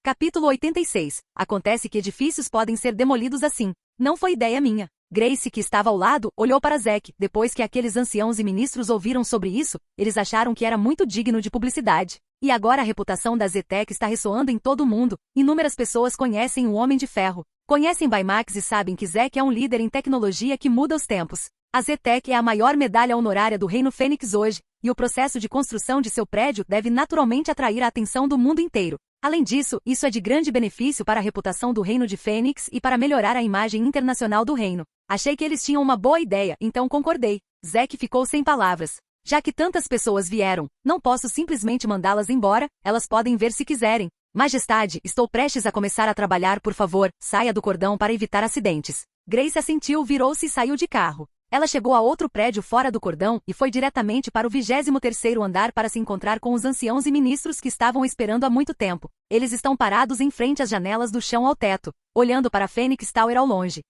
Capítulo 86. Acontece que edifícios podem ser demolidos assim. Não foi ideia minha. Grace, que estava ao lado, olhou para Zek. Depois que aqueles anciãos e ministros ouviram sobre isso, eles acharam que era muito digno de publicidade. E agora a reputação da Zetec está ressoando em todo o mundo. Inúmeras pessoas conhecem o Homem de Ferro. Conhecem Baymax e sabem que Zek é um líder em tecnologia que muda os tempos. A Zetec é a maior medalha honorária do Reino Fênix hoje, e o processo de construção de seu prédio deve naturalmente atrair a atenção do mundo inteiro. Além disso, isso é de grande benefício para a reputação do Reino de Fênix e para melhorar a imagem internacional do reino. Achei que eles tinham uma boa ideia, então concordei. Zek ficou sem palavras. Já que tantas pessoas vieram, não posso simplesmente mandá-las embora, elas podem ver se quiserem. Majestade, estou prestes a começar a trabalhar, por favor, saia do cordão para evitar acidentes. Grace assentiu, virou-se e saiu de carro. Ela chegou a outro prédio fora do cordão e foi diretamente para o 23º andar para se encontrar com os anciãos e ministros que estavam esperando há muito tempo. Eles estão parados em frente às janelas do chão ao teto, olhando para a Phoenix Tower ao longe.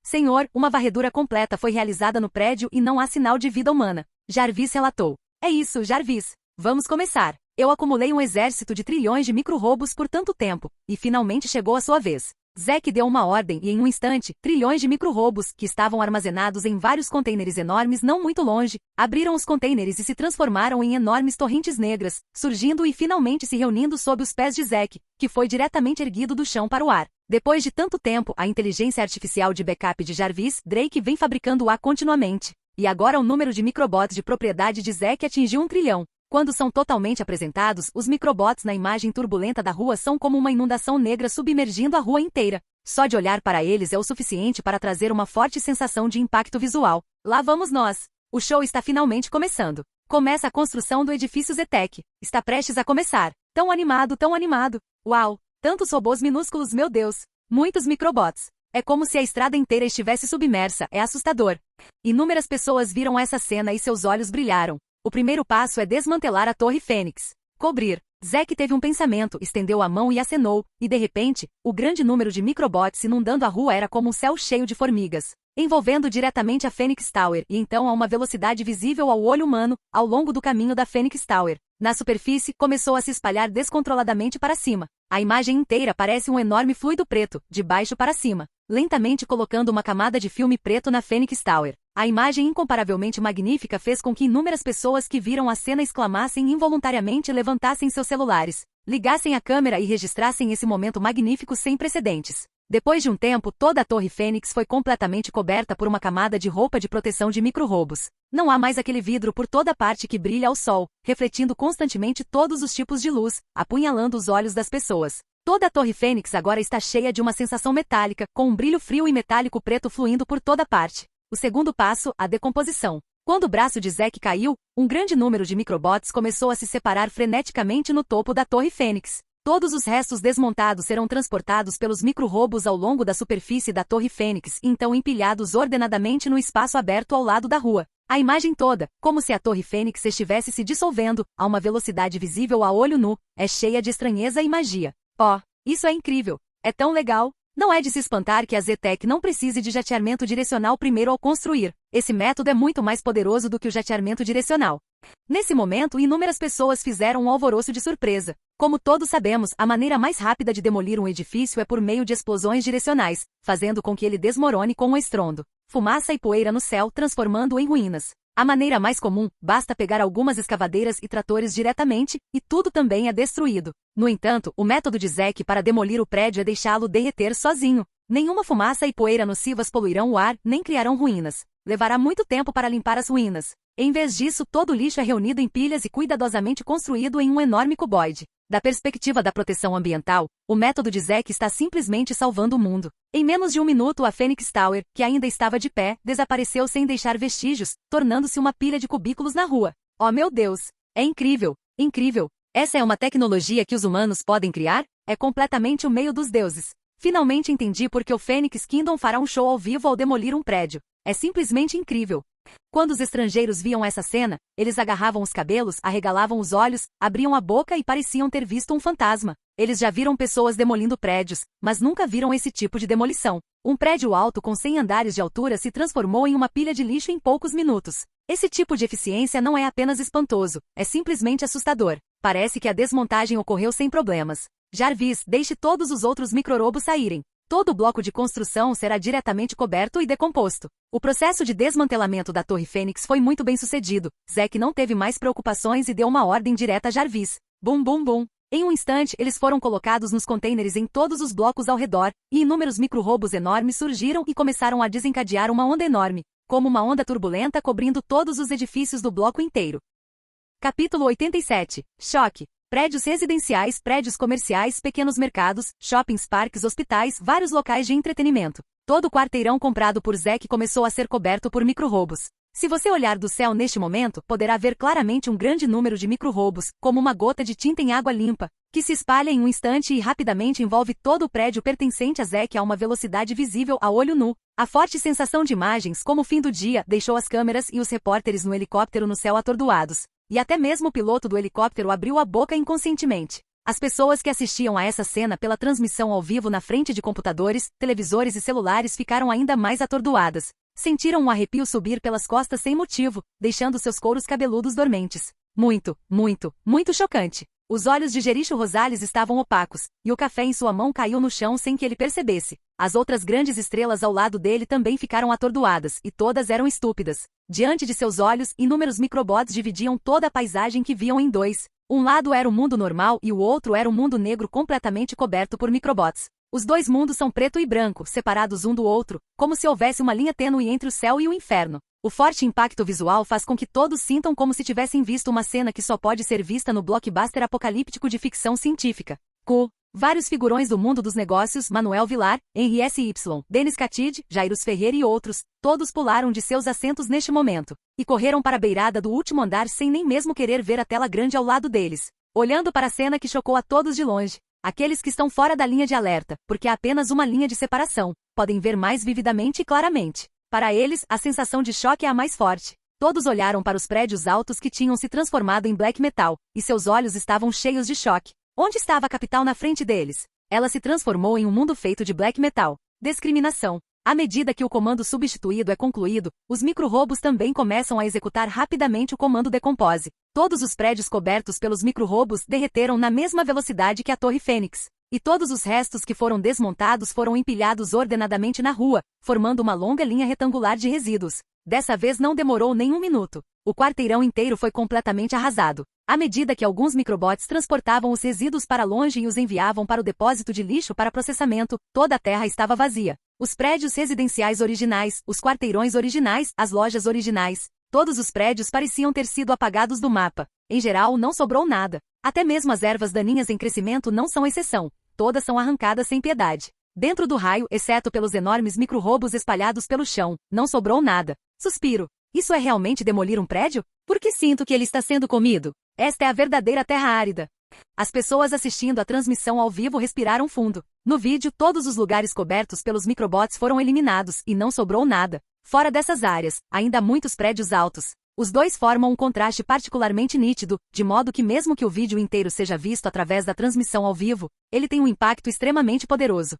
Senhor, uma varredura completa foi realizada no prédio e não há sinal de vida humana. Jarvis relatou. É isso, Jarvis. Vamos começar. Eu acumulei um exército de trilhões de micro-robos por tanto tempo, e finalmente chegou a sua vez. Zek deu uma ordem e em um instante, trilhões de micro-robos, que estavam armazenados em vários contêineres enormes não muito longe, abriram os contêineres e se transformaram em enormes torrentes negras, surgindo e finalmente se reunindo sob os pés de Zek, que foi diretamente erguido do chão para o ar. Depois de tanto tempo, a inteligência artificial de backup de Jarvis, Drake vem fabricando-a continuamente. E agora o número de microbots de propriedade de Zack atingiu 1 trilhão. Quando são totalmente apresentados, os microbots na imagem turbulenta da rua são como uma inundação negra submergindo a rua inteira. Só de olhar para eles é o suficiente para trazer uma forte sensação de impacto visual. Lá vamos nós! O show está finalmente começando. Começa a construção do edifício Zetec. Está prestes a começar. Tão animado, tão animado. Uau! Tantos robôs minúsculos, meu Deus! Muitos microbots. É como se a estrada inteira estivesse submersa, é assustador. Inúmeras pessoas viram essa cena e seus olhos brilharam. O primeiro passo é desmantelar a Torre Fênix. Cobrir. Zack teve um pensamento, estendeu a mão e acenou, e de repente, o grande número de microbots inundando a rua era como um céu cheio de formigas, envolvendo diretamente a Phoenix Tower e então a uma velocidade visível ao olho humano, ao longo do caminho da Phoenix Tower. Na superfície, começou a se espalhar descontroladamente para cima. A imagem inteira parece um enorme fluido preto, de baixo para cima, lentamente colocando uma camada de filme preto na Phoenix Tower. A imagem incomparavelmente magnífica fez com que inúmeras pessoas que viram a cena exclamassem involuntariamente e levantassem seus celulares, ligassem a câmera e registrassem esse momento magnífico sem precedentes. Depois de um tempo, toda a Torre Fênix foi completamente coberta por uma camada de roupa de proteção de micro-robos. Não há mais aquele vidro por toda parte que brilha ao sol, refletindo constantemente todos os tipos de luz, apunhalando os olhos das pessoas. Toda a Torre Fênix agora está cheia de uma sensação metálica, com um brilho frio e metálico preto fluindo por toda parte. O segundo passo, a decomposição. Quando o braço de Zack caiu, um grande número de microbots começou a se separar freneticamente no topo da Torre Fênix. Todos os restos desmontados serão transportados pelos micro-robos ao longo da superfície da Torre Fênix e então empilhados ordenadamente no espaço aberto ao lado da rua. A imagem toda, como se a Torre Fênix estivesse se dissolvendo, a uma velocidade visível a olho nu, é cheia de estranheza e magia. Oh, isso é incrível! É tão legal! Não é de se espantar que a Zetec não precise de jateamento direcional primeiro ao construir. Esse método é muito mais poderoso do que o jateamento direcional. Nesse momento, inúmeras pessoas fizeram um alvoroço de surpresa. Como todos sabemos, a maneira mais rápida de demolir um edifício é por meio de explosões direcionais, fazendo com que ele desmorone com um estrondo. Fumaça e poeira no céu, transformando-o em ruínas. A maneira mais comum, basta pegar algumas escavadeiras e tratores diretamente, e tudo também é destruído. No entanto, o método de Zack para demolir o prédio é deixá-lo derreter sozinho. Nenhuma fumaça e poeira nocivas poluirão o ar, nem criarão ruínas. Levará muito tempo para limpar as ruínas. Em vez disso, todo o lixo é reunido em pilhas e cuidadosamente construído em um enorme cuboide. Da perspectiva da proteção ambiental, o método de Zack está simplesmente salvando o mundo. Em menos de um minuto, a Phoenix Tower, que ainda estava de pé, desapareceu sem deixar vestígios, tornando-se uma pilha de cubículos na rua. Oh meu Deus! É incrível! Incrível! Essa é uma tecnologia que os humanos podem criar? É completamente o meio dos deuses. Finalmente entendi por que o Phoenix Kingdom fará um show ao vivo ao demolir um prédio. É simplesmente incrível. Quando os estrangeiros viam essa cena, eles agarravam os cabelos, arregalavam os olhos, abriam a boca e pareciam ter visto um fantasma. Eles já viram pessoas demolindo prédios, mas nunca viram esse tipo de demolição. Um prédio alto com 100 andares de altura se transformou em uma pilha de lixo em poucos minutos. Esse tipo de eficiência não é apenas espantoso, é simplesmente assustador. Parece que a desmontagem ocorreu sem problemas. Jarvis, deixe todos os outros microrobos saírem. Todo o bloco de construção será diretamente coberto e decomposto. O processo de desmantelamento da Torre Fênix foi muito bem sucedido. Zack não teve mais preocupações e deu uma ordem direta a Jarvis. Bum bum bum. Em um instante, eles foram colocados nos contêineres em todos os blocos ao redor, e inúmeros micro-robos enormes surgiram e começaram a desencadear uma onda enorme, como uma onda turbulenta cobrindo todos os edifícios do bloco inteiro. Capítulo 87. Choque. Prédios residenciais, prédios comerciais, pequenos mercados, shoppings, parques, hospitais, vários locais de entretenimento. Todo o quarteirão comprado por Zack começou a ser coberto por micro-robos. Se você olhar do céu neste momento, poderá ver claramente um grande número de micro-robos, como uma gota de tinta em água limpa, que se espalha em um instante e rapidamente envolve todo o prédio pertencente a Zack a uma velocidade visível a olho nu. A forte sensação de imagens, como o fim do dia, deixou as câmeras e os repórteres no helicóptero no céu atordoados. E até mesmo o piloto do helicóptero abriu a boca inconscientemente. As pessoas que assistiam a essa cena pela transmissão ao vivo na frente de computadores, televisores e celulares ficaram ainda mais atordoadas. Sentiram um arrepio subir pelas costas sem motivo, deixando seus couros cabeludos dormentes. Muito, muito, muito chocante. Os olhos de Jericho Rosales estavam opacos, e o café em sua mão caiu no chão sem que ele percebesse. As outras grandes estrelas ao lado dele também ficaram atordoadas, e todas eram estúpidas. Diante de seus olhos, inúmeros microbots dividiam toda a paisagem que viam em dois. Um lado era o mundo normal e o outro era o mundo negro completamente coberto por microbots. Os dois mundos são preto e branco, separados um do outro, como se houvesse uma linha tênue entre o céu e o inferno. O forte impacto visual faz com que todos sintam como se tivessem visto uma cena que só pode ser vista no blockbuster apocalíptico de ficção científica. Vários figurões do mundo dos negócios, Manuel Vilar, Henry S.Y., Denis Catide, Jairus Ferreira e outros, todos pularam de seus assentos neste momento, e correram para a beirada do último andar sem nem mesmo querer ver a tela grande ao lado deles, olhando para a cena que chocou a todos de longe. Aqueles que estão fora da linha de alerta, porque há apenas uma linha de separação, podem ver mais vividamente e claramente. Para eles, a sensação de choque é a mais forte. Todos olharam para os prédios altos que tinham se transformado em black metal, e seus olhos estavam cheios de choque. Onde estava a capital na frente deles? Ela se transformou em um mundo feito de black metal. Discriminação. À medida que o comando substituído é concluído, os micro-robos também começam a executar rapidamente o comando Decompose. Todos os prédios cobertos pelos micro-robos derreteram na mesma velocidade que a Torre Fênix. E todos os restos que foram desmontados foram empilhados ordenadamente na rua, formando uma longa linha retangular de resíduos. Dessa vez não demorou nem um minuto. O quarteirão inteiro foi completamente arrasado. À medida que alguns microbots transportavam os resíduos para longe e os enviavam para o depósito de lixo para processamento, toda a terra estava vazia. Os prédios residenciais originais, os quarteirões originais, as lojas originais, todos os prédios pareciam ter sido apagados do mapa. Em geral, não sobrou nada. Até mesmo as ervas daninhas em crescimento não são exceção. Todas são arrancadas sem piedade. Dentro do raio, exceto pelos enormes micro-robos espalhados pelo chão, não sobrou nada. Suspiro. Isso é realmente demolir um prédio? Porque sinto que ele está sendo comido. Esta é a verdadeira terra árida. As pessoas assistindo à transmissão ao vivo respiraram fundo. No vídeo, todos os lugares cobertos pelos microbots foram eliminados, e não sobrou nada. Fora dessas áreas, ainda há muitos prédios altos. Os dois formam um contraste particularmente nítido, de modo que mesmo que o vídeo inteiro seja visto através da transmissão ao vivo, ele tem um impacto extremamente poderoso.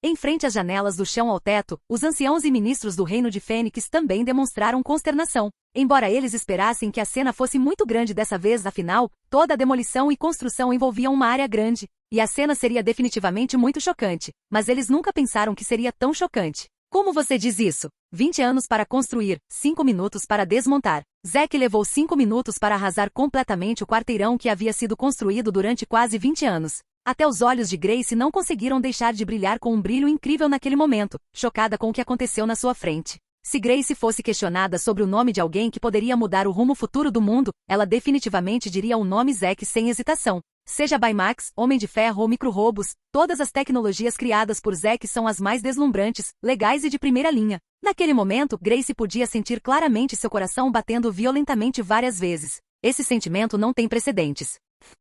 Em frente às janelas do chão ao teto, os anciãos e ministros do Reino de Fênix também demonstraram consternação. Embora eles esperassem que a cena fosse muito grande dessa vez, afinal, toda a demolição e construção envolviam uma área grande, e a cena seria definitivamente muito chocante, mas eles nunca pensaram que seria tão chocante. Como você diz isso? 20 anos para construir, 5 minutos para desmontar. Zack levou 5 minutos para arrasar completamente o quarteirão que havia sido construído durante quase 20 anos. Até os olhos de Grace não conseguiram deixar de brilhar com um brilho incrível naquele momento, chocada com o que aconteceu na sua frente. Se Grace fosse questionada sobre o nome de alguém que poderia mudar o rumo futuro do mundo, ela definitivamente diria o nome Zack sem hesitação. Seja Baymax, Homem de Ferro ou micro-robos, todas as tecnologias criadas por Zack são as mais deslumbrantes, legais e de primeira linha. Naquele momento, Grace podia sentir claramente seu coração batendo violentamente várias vezes. Esse sentimento não tem precedentes.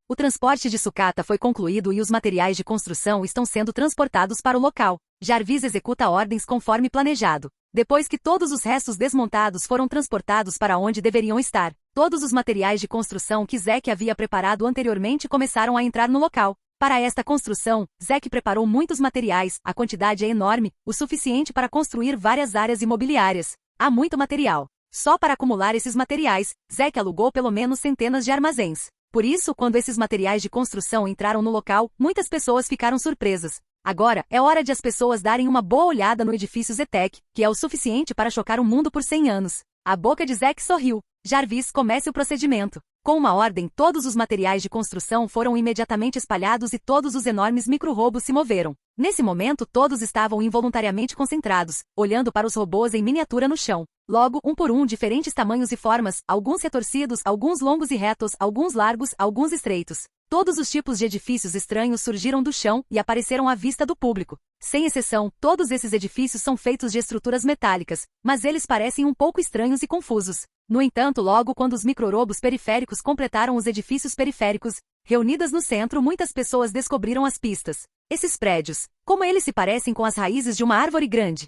O transporte de sucata foi concluído e os materiais de construção estão sendo transportados para o local. Jarvis executa ordens conforme planejado. Depois que todos os restos desmontados foram transportados para onde deveriam estar, todos os materiais de construção que Zack havia preparado anteriormente começaram a entrar no local. Para esta construção, Zack preparou muitos materiais, a quantidade é enorme, o suficiente para construir várias áreas imobiliárias. Há muito material. Só para acumular esses materiais, Zack alugou pelo menos centenas de armazéns. Por isso, quando esses materiais de construção entraram no local, muitas pessoas ficaram surpresas. Agora, é hora de as pessoas darem uma boa olhada no edifício Zetec, que é o suficiente para chocar o mundo por 100 anos. A boca de Zack sorriu. Jarvis, comece o procedimento. Com uma ordem, todos os materiais de construção foram imediatamente espalhados e todos os enormes micro-robos se moveram. Nesse momento, todos estavam involuntariamente concentrados, olhando para os robôs em miniatura no chão. Logo, um por um, diferentes tamanhos e formas, alguns retorcidos, alguns longos e retos, alguns largos, alguns estreitos. Todos os tipos de edifícios estranhos surgiram do chão e apareceram à vista do público. Sem exceção, todos esses edifícios são feitos de estruturas metálicas, mas eles parecem um pouco estranhos e confusos. No entanto, logo quando os microrobos periféricos completaram os edifícios periféricos, reunidas no centro, muitas pessoas descobriram as pistas. Esses prédios, como eles se parecem com as raízes de uma árvore grande.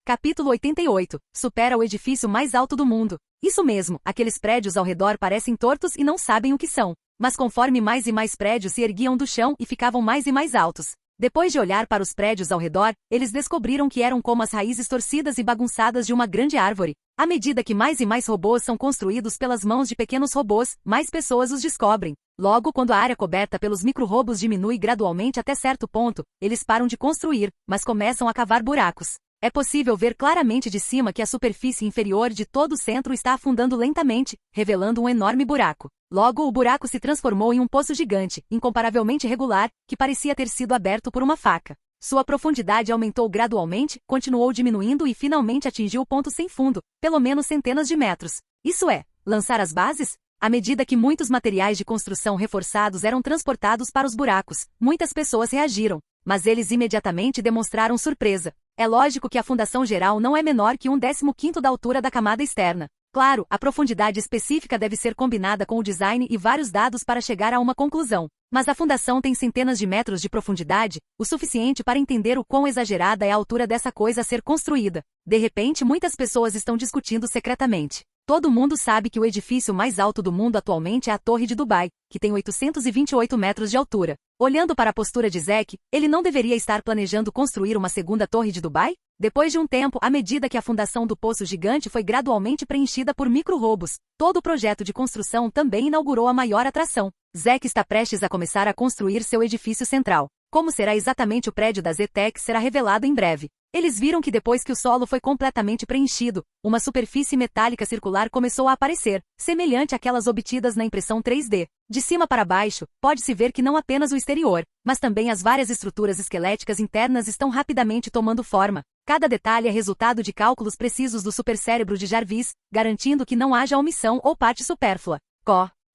Capítulo 88. Supera o edifício mais alto do mundo. Isso mesmo, aqueles prédios ao redor parecem tortos e não sabem o que são. Mas conforme mais e mais prédios se erguiam do chão e ficavam mais e mais altos. Depois de olhar para os prédios ao redor, eles descobriram que eram como as raízes torcidas e bagunçadas de uma grande árvore. À medida que mais e mais robôs são construídos pelas mãos de pequenos robôs, mais pessoas os descobrem. Logo, quando a área coberta pelos micro-robos diminui gradualmente até certo ponto, eles param de construir, mas começam a cavar buracos. É possível ver claramente de cima que a superfície inferior de todo o centro está afundando lentamente, revelando um enorme buraco. Logo, o buraco se transformou em um poço gigante, incomparavelmente regular, que parecia ter sido aberto por uma faca. Sua profundidade aumentou gradualmente, continuou diminuindo e finalmente atingiu o ponto sem fundo, pelo menos centenas de metros. Isso é, lançar as bases? À medida que muitos materiais de construção reforçados eram transportados para os buracos, muitas pessoas reagiram, mas eles imediatamente demonstraram surpresa. É lógico que a fundação geral não é menor que 1/15 da altura da camada externa. Claro, a profundidade específica deve ser combinada com o design e vários dados para chegar a uma conclusão. Mas a fundação tem centenas de metros de profundidade, o suficiente para entender o quão exagerada é a altura dessa coisa a ser construída. De repente, muitas pessoas estão discutindo secretamente. Todo mundo sabe que o edifício mais alto do mundo atualmente é a Torre de Dubai, que tem 828 metros de altura. Olhando para a postura de Zack, ele não deveria estar planejando construir uma segunda Torre de Dubai? Depois de um tempo, à medida que a fundação do poço gigante foi gradualmente preenchida por micro-robos, todo o projeto de construção também inaugurou a maior atração. Zack está prestes a começar a construir seu edifício central. Como será exatamente o prédio da ZTEC será revelado em breve. Eles viram que depois que o solo foi completamente preenchido, uma superfície metálica circular começou a aparecer, semelhante àquelas obtidas na impressão 3D. De cima para baixo, pode-se ver que não apenas o exterior, mas também as várias estruturas esqueléticas internas estão rapidamente tomando forma. Cada detalhe é resultado de cálculos precisos do supercérebro de Jarvis, garantindo que não haja omissão ou parte supérflua.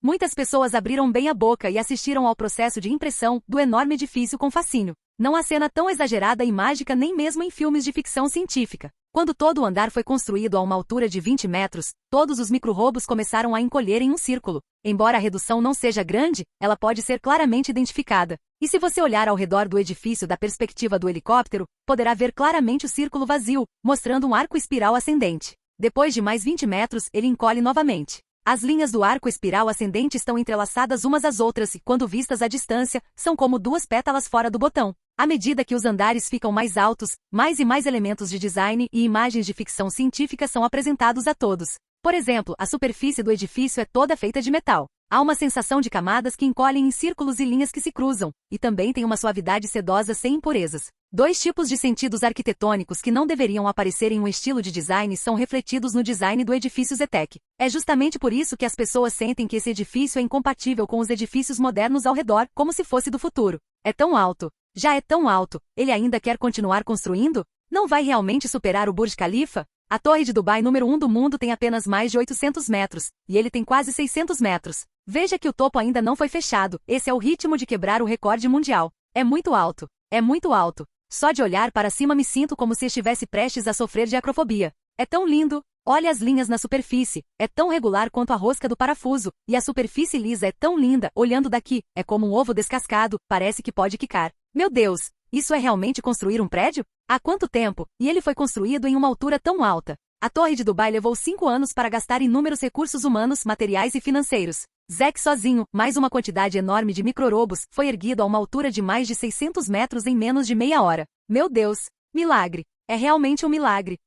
Muitas pessoas abriram bem a boca e assistiram ao processo de impressão do enorme edifício com fascínio. Não há cena tão exagerada e mágica nem mesmo em filmes de ficção científica. Quando todo o andar foi construído a uma altura de 20 metros, todos os micro-robos começaram a encolher em um círculo. Embora a redução não seja grande, ela pode ser claramente identificada. E se você olhar ao redor do edifício da perspectiva do helicóptero, poderá ver claramente o círculo vazio, mostrando um arco espiral ascendente. Depois de mais 20 metros, ele encolhe novamente. As linhas do arco espiral ascendente estão entrelaçadas umas às outras e, quando vistas à distância, são como duas pétalas fora do botão. À medida que os andares ficam mais altos, mais e mais elementos de design e imagens de ficção científica são apresentados a todos. Por exemplo, a superfície do edifício é toda feita de metal. Há uma sensação de camadas que encolhem em círculos e linhas que se cruzam, e também tem uma suavidade sedosa sem impurezas. Dois tipos de sentidos arquitetônicos que não deveriam aparecer em um estilo de design são refletidos no design do edifício ZTEC. É justamente por isso que as pessoas sentem que esse edifício é incompatível com os edifícios modernos ao redor, como se fosse do futuro. É tão alto. Já é tão alto. Ele ainda quer continuar construindo? Não vai realmente superar o Burj Khalifa? A Torre de Dubai número 1 do mundo tem apenas mais de 800 metros, e ele tem quase 600 metros. Veja que o topo ainda não foi fechado. Esse é o ritmo de quebrar o recorde mundial. É muito alto. É muito alto. Só de olhar para cima me sinto como se estivesse prestes a sofrer de acrofobia. É tão lindo. Olha as linhas na superfície. É tão regular quanto a rosca do parafuso. E a superfície lisa é tão linda. Olhando daqui, é como um ovo descascado. Parece que pode quicar. Meu Deus! Isso é realmente construir um prédio? Há quanto tempo? E ele foi construído em uma altura tão alta. A Torre de Dubai levou 5 anos para gastar inúmeros recursos humanos, materiais e financeiros. Zack sozinho, mais uma quantidade enorme de microrobos, foi erguido a uma altura de mais de 600 metros em menos de meia hora. Meu Deus! Milagre! É realmente um milagre.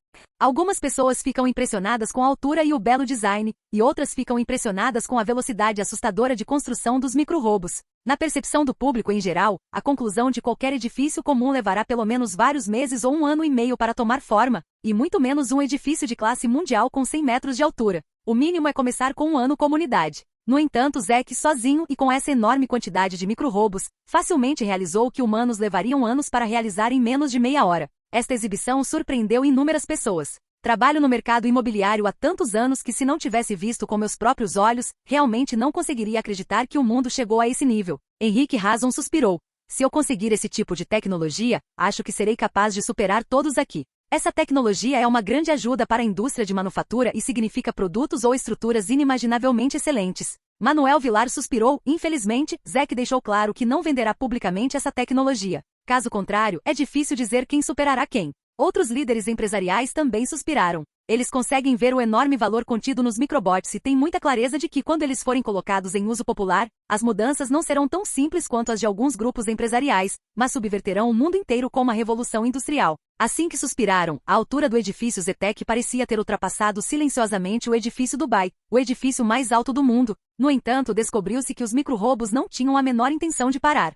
Algumas pessoas ficam impressionadas com a altura e o belo design, e outras ficam impressionadas com a velocidade assustadora de construção dos micro-robos. Na percepção do público em geral, a conclusão de qualquer edifício comum levará pelo menos vários meses ou 1 ano e meio para tomar forma, e muito menos um edifício de classe mundial com 100 metros de altura. O mínimo é começar com 1 ano comunidade. No entanto, Zack sozinho e com essa enorme quantidade de micro-robos, facilmente realizou o que humanos levariam anos para realizar em menos de meia hora. Esta exibição surpreendeu inúmeras pessoas. Trabalho no mercado imobiliário há tantos anos que, se não tivesse visto com meus próprios olhos, realmente não conseguiria acreditar que o mundo chegou a esse nível. Henrique Razon suspirou. Se eu conseguir esse tipo de tecnologia, acho que serei capaz de superar todos aqui. Essa tecnologia é uma grande ajuda para a indústria de manufatura e significa produtos ou estruturas inimaginavelmente excelentes. Manuel Vilar suspirou. Infelizmente, Zack deixou claro que não venderá publicamente essa tecnologia. Caso contrário, é difícil dizer quem superará quem. Outros líderes empresariais também suspiraram. Eles conseguem ver o enorme valor contido nos microbots e têm muita clareza de que, quando eles forem colocados em uso popular, as mudanças não serão tão simples quanto as de alguns grupos empresariais, mas subverterão o mundo inteiro com uma revolução industrial. Assim que suspiraram, a altura do edifício ZTEC parecia ter ultrapassado silenciosamente o edifício Dubai, o edifício mais alto do mundo. No entanto, descobriu-se que os micro-robos não tinham a menor intenção de parar.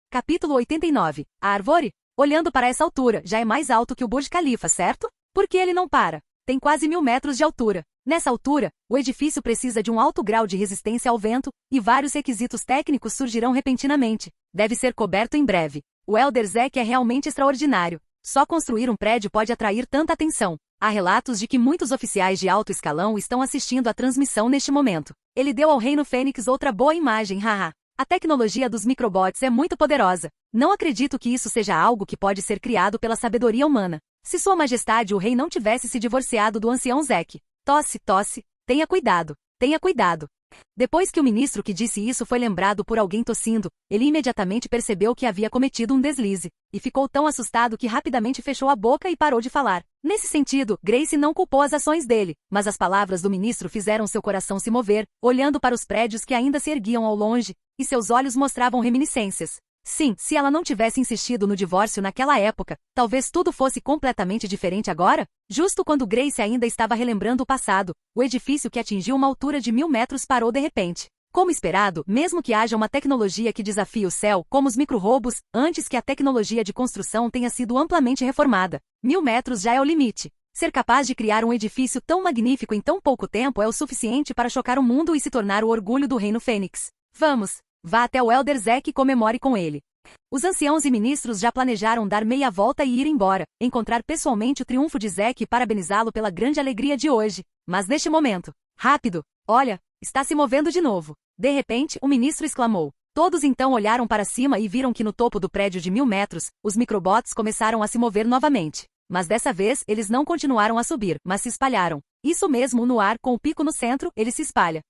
Capítulo 89. A árvore? Olhando para essa altura, já é mais alto que o Burj Khalifa, certo? Por que ele não para? Tem quase 1000 metros de altura. Nessa altura, o edifício precisa de um alto grau de resistência ao vento, e vários requisitos técnicos surgirão repentinamente. Deve ser coberto em breve. o Elder Zack é realmente extraordinário. Só construir um prédio pode atrair tanta atenção. Há relatos de que muitos oficiais de alto escalão estão assistindo à transmissão neste momento. Ele deu ao Reino Fênix outra boa imagem, haha. A tecnologia dos microbots é muito poderosa. Não acredito que isso seja algo que pode ser criado pela sabedoria humana. Se Sua Majestade o Rei não tivesse se divorciado do ancião Zack. Tosse, tosse. Tenha cuidado. Tenha cuidado. Depois que o ministro que disse isso foi lembrado por alguém tossindo, ele imediatamente percebeu que havia cometido um deslize, e ficou tão assustado que rapidamente fechou a boca e parou de falar. Nesse sentido, Grace não culpou as ações dele, mas as palavras do ministro fizeram seu coração se mover, olhando para os prédios que ainda se erguiam ao longe, e seus olhos mostravam reminiscências. Sim, se ela não tivesse insistido no divórcio naquela época, talvez tudo fosse completamente diferente agora? Justo quando Grace ainda estava relembrando o passado, o edifício que atingiu uma altura de 1000 metros parou de repente. Como esperado, mesmo que haja uma tecnologia que desafie o céu, como os micro-robos, antes que a tecnologia de construção tenha sido amplamente reformada, 1000 metros já é o limite. Ser capaz de criar um edifício tão magnífico em tão pouco tempo é o suficiente para chocar o mundo e se tornar o orgulho do Reino Fênix. Vamos! Vá até o Elder Zack e comemore com ele. Os anciãos e ministros já planejaram dar meia volta e ir embora, encontrar pessoalmente o triunfo de Zack e parabenizá-lo pela grande alegria de hoje. Mas neste momento, rápido, olha, está se movendo de novo. De repente, o ministro exclamou. Todos então olharam para cima e viram que no topo do prédio de 1000 metros, os microbots começaram a se mover novamente. Mas dessa vez, eles não continuaram a subir, mas se espalharam. Isso mesmo, no ar, com o pico no centro, ele se espalha.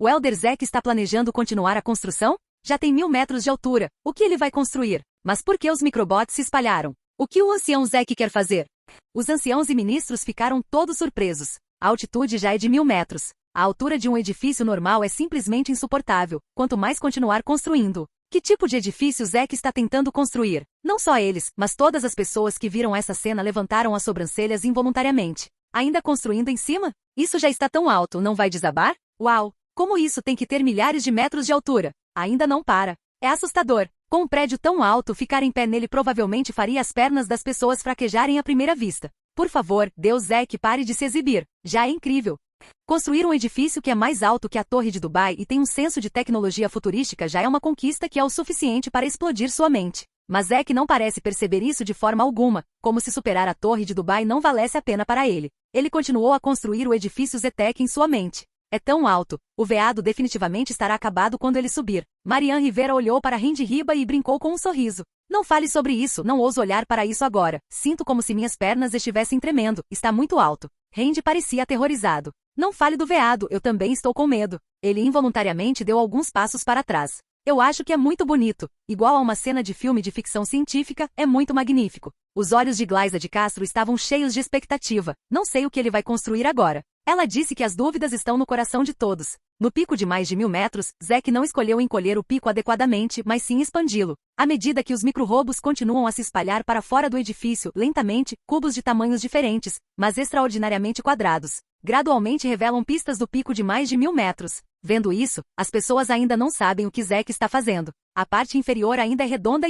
O Elder Zack está planejando continuar a construção? Já tem 1000 metros de altura. O que ele vai construir? Mas por que os microbots se espalharam? O que o ancião Zack quer fazer? Os anciãos e ministros ficaram todos surpresos. A altitude já é de 1000 metros. A altura de um edifício normal é simplesmente insuportável, quanto mais continuar construindo. Que tipo de edifício Zack está tentando construir? Não só eles, mas todas as pessoas que viram essa cena levantaram as sobrancelhas involuntariamente. Ainda construindo em cima? Isso já está tão alto, não vai desabar? Uau! Como isso tem que ter milhares de metros de altura? Ainda não para. É assustador. Com um prédio tão alto, ficar em pé nele provavelmente faria as pernas das pessoas fraquejarem à primeira vista. Por favor, Deus Zack, pare de se exibir. Já é incrível. Construir um edifício que é mais alto que a Torre de Dubai e tem um senso de tecnologia futurística já é uma conquista que é o suficiente para explodir sua mente. Mas Zack não parece perceber isso de forma alguma, como se superar a Torre de Dubai não valesse a pena para ele. Ele continuou a construir o edifício Zetec em sua mente. É tão alto, o veado definitivamente estará acabado quando ele subir. Marian Rivera olhou para Randy Riba e brincou com um sorriso. Não fale sobre isso, não ouso olhar para isso agora. Sinto como se minhas pernas estivessem tremendo, está muito alto. Randy parecia aterrorizado. Não fale do veado, eu também estou com medo. Ele involuntariamente deu alguns passos para trás. Eu acho que é muito bonito. Igual a uma cena de filme de ficção científica, é muito magnífico. Os olhos de Glyza de Castro estavam cheios de expectativa. Não sei o que ele vai construir agora. Ela disse que as dúvidas estão no coração de todos. No pico de mais de 1000 metros, Zack não escolheu encolher o pico adequadamente, mas sim expandi-lo. À medida que os micro-robos continuam a se espalhar para fora do edifício, lentamente, cubos de tamanhos diferentes, mas extraordinariamente quadrados, gradualmente revelam pistas do pico de mais de 1000 metros. Vendo isso, as pessoas ainda não sabem o que Zack está fazendo. A parte inferior ainda é redonda,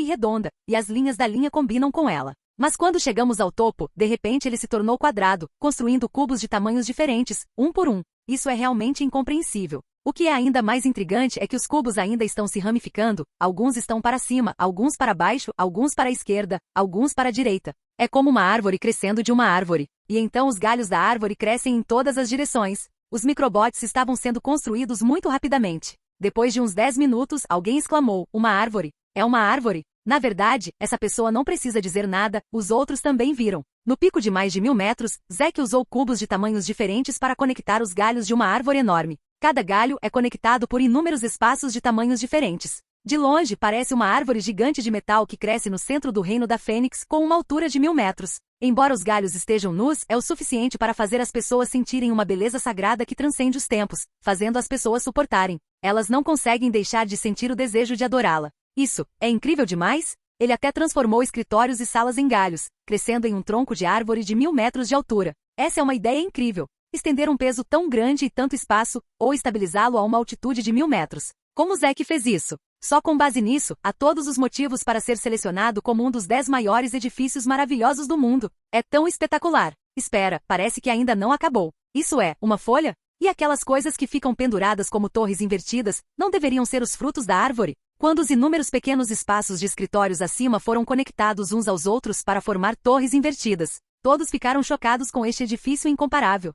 e as linhas da linha combinam com ela. Mas quando chegamos ao topo, de repente ele se tornou quadrado, construindo cubos de tamanhos diferentes, um por um. Isso é realmente incompreensível. O que é ainda mais intrigante é que os cubos ainda estão se ramificando, alguns estão para cima, alguns para baixo, alguns para a esquerda, alguns para a direita. É como uma árvore crescendo de uma árvore. E então os galhos da árvore crescem em todas as direções. Os microbots estavam sendo construídos muito rapidamente. Depois de uns 10 minutos, alguém exclamou, uma árvore. É uma árvore? Na verdade, essa pessoa não precisa dizer nada, os outros também viram. No pico de mais de 1000 metros, Zack usou cubos de tamanhos diferentes para conectar os galhos de uma árvore enorme. Cada galho é conectado por inúmeros espaços de tamanhos diferentes. De longe, parece uma árvore gigante de metal que cresce no centro do reino da Fênix com uma altura de 1000 metros. Embora os galhos estejam nus, é o suficiente para fazer as pessoas sentirem uma beleza sagrada que transcende os tempos, fazendo as pessoas suportarem. Elas não conseguem deixar de sentir o desejo de adorá-la. Isso é incrível demais? Ele até transformou escritórios e salas em galhos, crescendo em um tronco de árvore de 1000 metros de altura. Essa é uma ideia incrível. Estender um peso tão grande e tanto espaço, ou estabilizá-lo a uma altitude de 1000 metros. Como Zack fez isso? Só com base nisso, há todos os motivos para ser selecionado como um dos 10 maiores edifícios maravilhosos do mundo. É tão espetacular. Espera, parece que ainda não acabou. Isso é, uma folha? E aquelas coisas que ficam penduradas como torres invertidas, não deveriam ser os frutos da árvore? Quando os inúmeros pequenos espaços de escritórios acima foram conectados uns aos outros para formar torres invertidas, todos ficaram chocados com este edifício incomparável.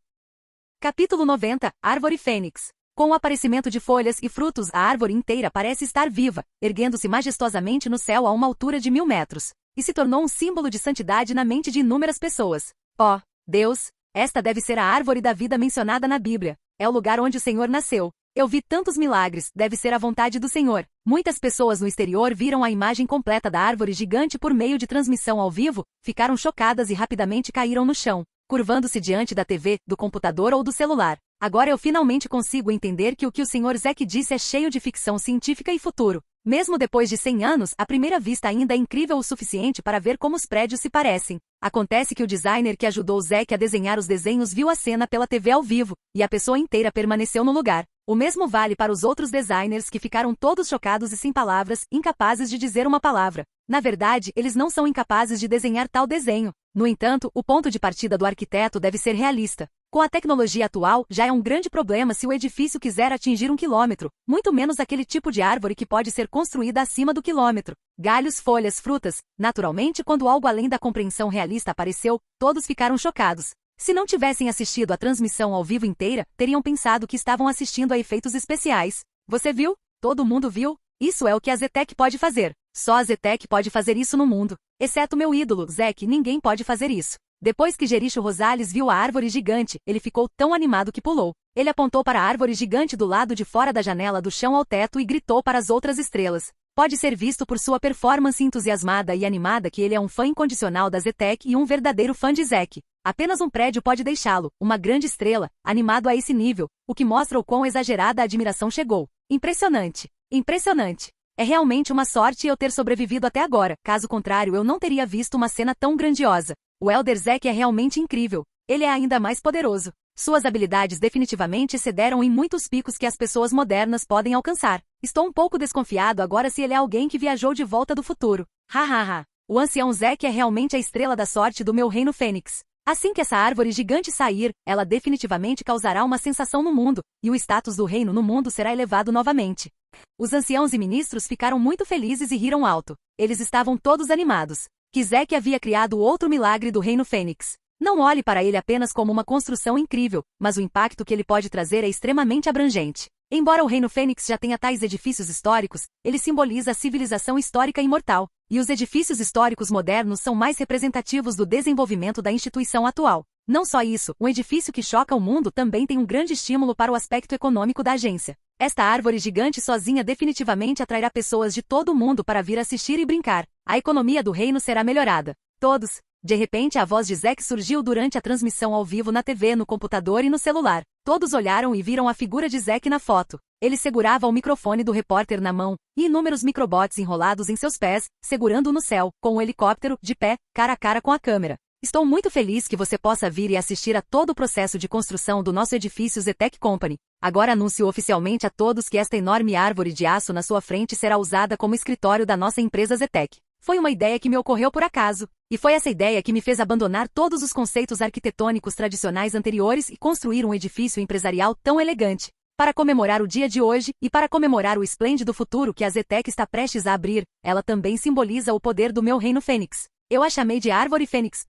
Capítulo 90 – Árvore Fênix. Com o aparecimento de folhas e frutos, a árvore inteira parece estar viva, erguendo-se majestosamente no céu a uma altura de 1000 metros, e se tornou um símbolo de santidade na mente de inúmeras pessoas. Oh, Deus! Esta deve ser a árvore da vida mencionada na Bíblia. É o lugar onde o Senhor nasceu. Eu vi tantos milagres, deve ser a vontade do Senhor. Muitas pessoas no exterior viram a imagem completa da árvore gigante por meio de transmissão ao vivo, ficaram chocadas e rapidamente caíram no chão, curvando-se diante da TV, do computador ou do celular. Agora eu finalmente consigo entender que o Sr. Zek disse é cheio de ficção científica e futuro. Mesmo depois de 100 anos, à primeira vista ainda é incrível o suficiente para ver como os prédios se parecem. Acontece que o designer que ajudou Zek a desenhar os desenhos viu a cena pela TV ao vivo, e a pessoa inteira permaneceu no lugar. O mesmo vale para os outros designers que ficaram todos chocados e sem palavras, incapazes de dizer uma palavra. Na verdade, eles não são incapazes de desenhar tal desenho. No entanto, o ponto de partida do arquiteto deve ser realista. Com a tecnologia atual, já é um grande problema se o edifício quiser atingir 1 quilômetro, muito menos aquele tipo de árvore que pode ser construída acima do quilômetro. Galhos, folhas, frutas. Naturalmente, quando algo além da compreensão realista apareceu, todos ficaram chocados. Se não tivessem assistido a transmissão ao vivo inteira, teriam pensado que estavam assistindo a efeitos especiais. Você viu? Todo mundo viu? Isso é o que a Zetec pode fazer. Só a Zetec pode fazer isso no mundo. Exceto meu ídolo, Zek, ninguém pode fazer isso. Depois que Jericho Rosales viu a árvore gigante, ele ficou tão animado que pulou. Ele apontou para a árvore gigante do lado de fora da janela do chão ao teto e gritou para as outras estrelas. Pode ser visto por sua performance entusiasmada e animada que ele é um fã incondicional da Zetec e um verdadeiro fã de Zek. Apenas um prédio pode deixá-lo, uma grande estrela, animado a esse nível, o que mostra o quão exagerada a admiração chegou. Impressionante! Impressionante! É realmente uma sorte eu ter sobrevivido até agora, caso contrário eu não teria visto uma cena tão grandiosa. O Elder Zek é realmente incrível. Ele é ainda mais poderoso. Suas habilidades definitivamente excederam em muitos picos que as pessoas modernas podem alcançar. Estou um pouco desconfiado agora se ele é alguém que viajou de volta do futuro. Hahaha. O ancião Zek é realmente a estrela da sorte do meu reino Fênix. Assim que essa árvore gigante sair, ela definitivamente causará uma sensação no mundo, e o status do reino no mundo será elevado novamente. Os anciãos e ministros ficaram muito felizes e riram alto. Eles estavam todos animados. Que Zek havia criado outro milagre do reino Fênix. Não olhe para ele apenas como uma construção incrível, mas o impacto que ele pode trazer é extremamente abrangente. Embora o reino Fênix já tenha tais edifícios históricos, ele simboliza a civilização histórica imortal, e os edifícios históricos modernos são mais representativos do desenvolvimento da instituição atual. Não só isso, um edifício que choca o mundo também tem um grande estímulo para o aspecto econômico da agência. Esta árvore gigante sozinha definitivamente atrairá pessoas de todo o mundo para vir assistir e brincar. A economia do reino será melhorada. Todos. De repente a voz de Zek surgiu durante a transmissão ao vivo na TV, no computador e no celular. Todos olharam e viram a figura de Zek na foto. Ele segurava o microfone do repórter na mão, e inúmeros microbots enrolados em seus pés, segurando-o no céu, com o helicóptero, de pé, cara a cara com a câmera. Estou muito feliz que você possa vir e assistir a todo o processo de construção do nosso edifício Zetec Company. Agora anuncio oficialmente a todos que esta enorme árvore de aço na sua frente será usada como escritório da nossa empresa Zetec. Foi uma ideia que me ocorreu por acaso, e foi essa ideia que me fez abandonar todos os conceitos arquitetônicos tradicionais anteriores e construir um edifício empresarial tão elegante. Para comemorar o dia de hoje, e para comemorar o esplêndido futuro que a Zetec está prestes a abrir, ela também simboliza o poder do meu reino Fênix. Eu a chamei de Árvore Fênix.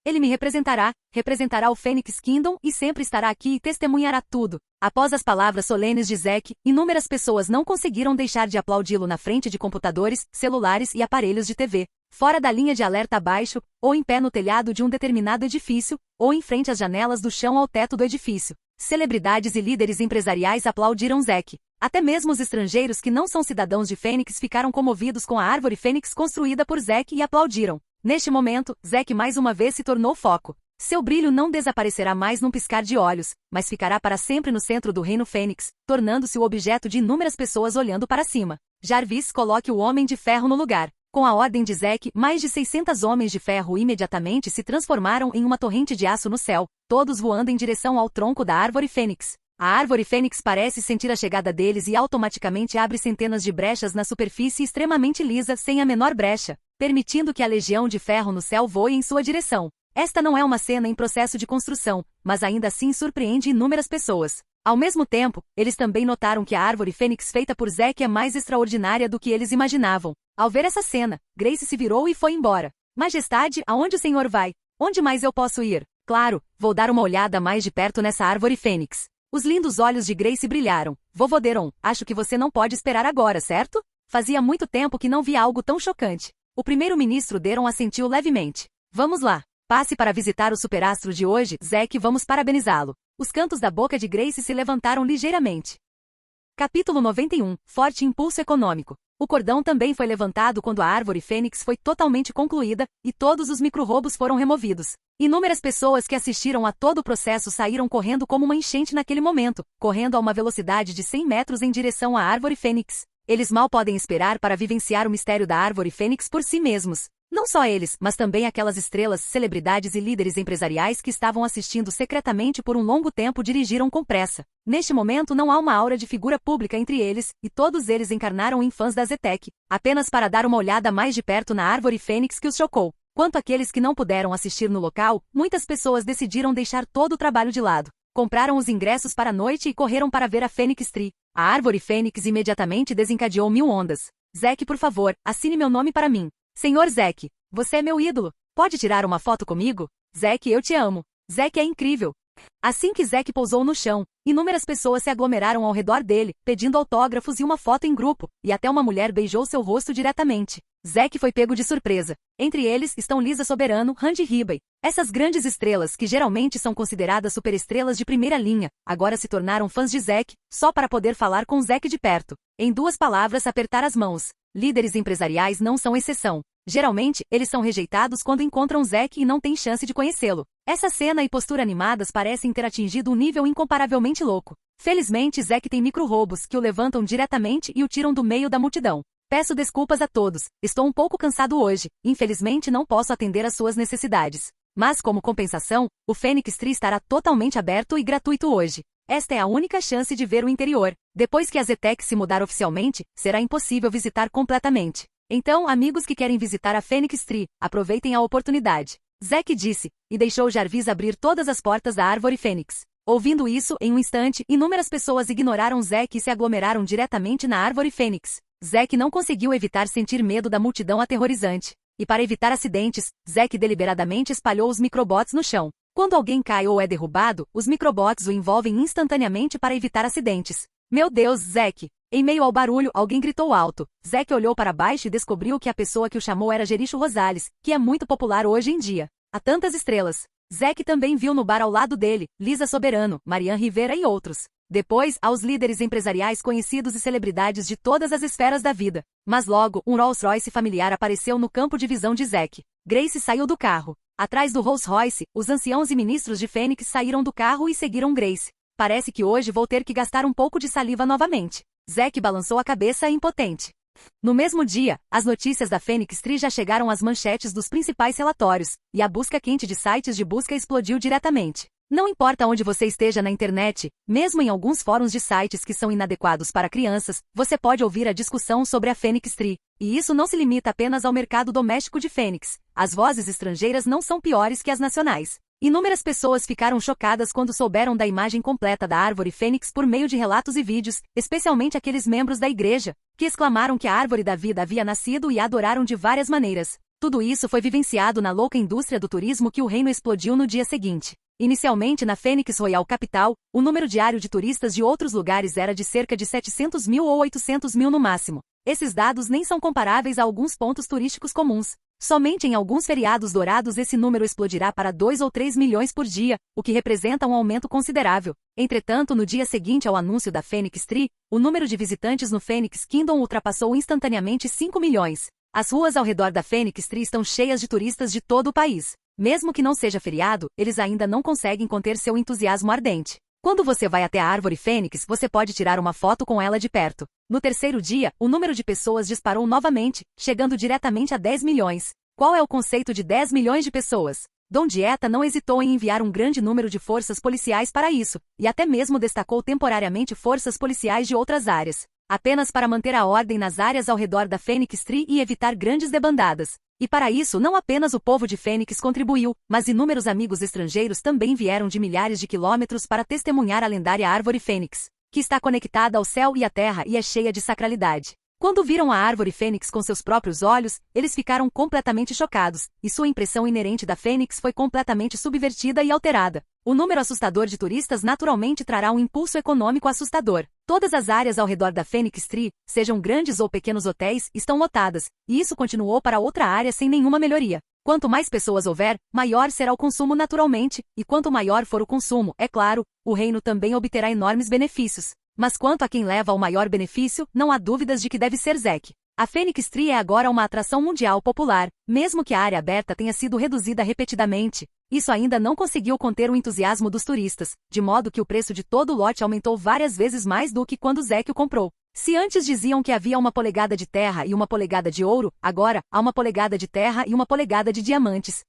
Ele me representará o Fênix Kingdom e sempre estará aqui e testemunhará tudo. Após as palavras solenes de Zek, inúmeras pessoas não conseguiram deixar de aplaudi-lo na frente de computadores, celulares e aparelhos de TV, fora da linha de alerta abaixo, ou em pé no telhado de um determinado edifício, ou em frente às janelas do chão ao teto do edifício. Celebridades e líderes empresariais aplaudiram Zek. Até mesmo os estrangeiros que não são cidadãos de Fênix ficaram comovidos com a árvore Fênix construída por Zek e aplaudiram. Neste momento, Zek mais uma vez se tornou foco. Seu brilho não desaparecerá mais num piscar de olhos, mas ficará para sempre no centro do reino Fênix, tornando-se o objeto de inúmeras pessoas olhando para cima. Jarvis, coloque o Homem de Ferro no lugar. Com a ordem de Zek, mais de 600 homens de ferro imediatamente se transformaram em uma torrente de aço no céu, todos voando em direção ao tronco da árvore Fênix. A árvore Fênix parece sentir a chegada deles e automaticamente abre centenas de brechas na superfície extremamente lisa sem a menor brecha, permitindo que a legião de ferro no céu voe em sua direção. Esta não é uma cena em processo de construção, mas ainda assim surpreende inúmeras pessoas. Ao mesmo tempo, eles também notaram que a árvore fênix feita por Zack é mais extraordinária do que eles imaginavam. Ao ver essa cena, Grace se virou e foi embora. Majestade, aonde o senhor vai? Onde mais eu posso ir? Claro, vou dar uma olhada mais de perto nessa árvore fênix. Os lindos olhos de Grace brilharam. Vovô Deron, acho que você não pode esperar agora, certo? Fazia muito tempo que não via algo tão chocante. O primeiro-ministro Deron assentiu levemente. Vamos lá. Passe para visitar o superastro de hoje, Zack, e vamos parabenizá-lo. Os cantos da boca de Grace se levantaram ligeiramente. Capítulo 91. Forte impulso econômico. O cordão também foi levantado quando a árvore fênix foi totalmente concluída, e todos os micro-robos foram removidos. Inúmeras pessoas que assistiram a todo o processo saíram correndo como uma enchente naquele momento, correndo a uma velocidade de 100 metros em direção à árvore fênix. Eles mal podem esperar para vivenciar o mistério da árvore fênix por si mesmos. Não só eles, mas também aquelas estrelas, celebridades e líderes empresariais que estavam assistindo secretamente por um longo tempo dirigiram com pressa. Neste momento não há uma aura de figura pública entre eles, e todos eles encarnaram em fãs da Zetec, apenas para dar uma olhada mais de perto na árvore fênix que os chocou. Quanto àqueles que não puderam assistir no local, muitas pessoas decidiram deixar todo o trabalho de lado. Compraram os ingressos para a noite e correram para ver a Fênix Tree. A árvore fênix imediatamente desencadeou 1000 ondas. Zack, por favor, assine meu nome para mim. Senhor Zack, você é meu ídolo. Pode tirar uma foto comigo? Zack, eu te amo. Zack é incrível. Assim que Zack pousou no chão, inúmeras pessoas se aglomeraram ao redor dele, pedindo autógrafos e uma foto em grupo, e até uma mulher beijou seu rosto diretamente. Zack foi pego de surpresa. Entre eles estão Lisa Soberano, Randy Ribey. Essas grandes estrelas, que geralmente são consideradas superestrelas de primeira linha, agora se tornaram fãs de Zack, só para poder falar com Zack de perto. Em duas palavras, apertar as mãos. Líderes empresariais não são exceção. Geralmente, eles são rejeitados quando encontram Zack e não têm chance de conhecê-lo. Essa cena e postura animadas parecem ter atingido um nível incomparavelmente louco. Felizmente, Zack tem micro-robos que o levantam diretamente e o tiram do meio da multidão. Peço desculpas a todos, estou um pouco cansado hoje, infelizmente não posso atender às suas necessidades. Mas como compensação, o Fênix Tree estará totalmente aberto e gratuito hoje. Esta é a única chance de ver o interior. Depois que a Zetec se mudar oficialmente, será impossível visitar completamente. Então, amigos que querem visitar a Fênix Tree, aproveitem a oportunidade. Zack disse, e deixou Jarvis abrir todas as portas da árvore Fênix. Ouvindo isso, em um instante, inúmeras pessoas ignoraram Zack e se aglomeraram diretamente na árvore Fênix. Zack não conseguiu evitar sentir medo da multidão aterrorizante. E para evitar acidentes, Zack deliberadamente espalhou os microbots no chão. Quando alguém cai ou é derrubado, os microbots o envolvem instantaneamente para evitar acidentes. Meu Deus, Zack! Em meio ao barulho, alguém gritou alto. Zack olhou para baixo e descobriu que a pessoa que o chamou era Jericho Rosales, que é muito popular hoje em dia. Há tantas estrelas. Zack também viu no bar ao lado dele, Lisa Soberano, Marian Rivera e outros. Depois, aos líderes empresariais conhecidos e celebridades de todas as esferas da vida. Mas logo, um Rolls-Royce familiar apareceu no campo de visão de Zack. Grace saiu do carro. Atrás do Rolls-Royce, os anciãos e ministros de Fênix saíram do carro e seguiram Grace. Parece que hoje vou ter que gastar um pouco de saliva novamente. Zack balançou a cabeça impotente. No mesmo dia, as notícias da Fênix Tree já chegaram às manchetes dos principais relatórios, e a busca quente de sites de busca explodiu diretamente. Não importa onde você esteja na internet, mesmo em alguns fóruns de sites que são inadequados para crianças, você pode ouvir a discussão sobre a Fênix Tree. E isso não se limita apenas ao mercado doméstico de Fênix. As vozes estrangeiras não são piores que as nacionais. Inúmeras pessoas ficaram chocadas quando souberam da imagem completa da árvore Fênix por meio de relatos e vídeos, especialmente aqueles membros da igreja, que exclamaram que a árvore da vida havia nascido e a adoraram de várias maneiras. Tudo isso foi vivenciado na louca indústria do turismo que o reino explodiu no dia seguinte. Inicialmente na Fênix Royal Capital, o número diário de turistas de outros lugares era de cerca de 700 mil ou 800 mil no máximo. Esses dados nem são comparáveis a alguns pontos turísticos comuns. Somente em alguns feriados dourados esse número explodirá para 2 ou 3 milhões por dia, o que representa um aumento considerável. Entretanto, no dia seguinte ao anúncio da Fênix Tree, o número de visitantes no Phoenix Kingdom ultrapassou instantaneamente 5 milhões. As ruas ao redor da Fênix Tree estão cheias de turistas de todo o país. Mesmo que não seja feriado, eles ainda não conseguem conter seu entusiasmo ardente. Quando você vai até a árvore Fênix, você pode tirar uma foto com ela de perto. No terceiro dia, o número de pessoas disparou novamente, chegando diretamente a 10 milhões. Qual é o conceito de 10 milhões de pessoas? Dom Dieta não hesitou em enviar um grande número de forças policiais para isso, e até mesmo destacou temporariamente forças policiais de outras áreas, apenas para manter a ordem nas áreas ao redor da Fênix Tree e evitar grandes debandadas. E para isso não apenas o povo de Fênix contribuiu, mas inúmeros amigos estrangeiros também vieram de milhares de quilômetros para testemunhar a lendária árvore Fênix, que está conectada ao céu e à terra e é cheia de sacralidade. Quando viram a árvore Fênix com seus próprios olhos, eles ficaram completamente chocados, e sua impressão inerente da Fênix foi completamente subvertida e alterada. O número assustador de turistas naturalmente trará um impulso econômico assustador. Todas as áreas ao redor da Phoenix Tree, sejam grandes ou pequenos hotéis, estão lotadas, e isso continuou para outra área sem nenhuma melhoria. Quanto mais pessoas houver, maior será o consumo naturalmente, e quanto maior for o consumo, é claro, o reino também obterá enormes benefícios. Mas quanto a quem leva ao maior benefício, não há dúvidas de que deve ser Zack. A Phoenix Tree é agora uma atração mundial popular, mesmo que a área aberta tenha sido reduzida repetidamente. Isso ainda não conseguiu conter o entusiasmo dos turistas, de modo que o preço de todo o lote aumentou várias vezes mais do que quando Zack o comprou. Se antes diziam que havia 1 polegada de terra e 1 polegada de ouro, agora há 1 polegada de terra e 1 polegada de diamantes.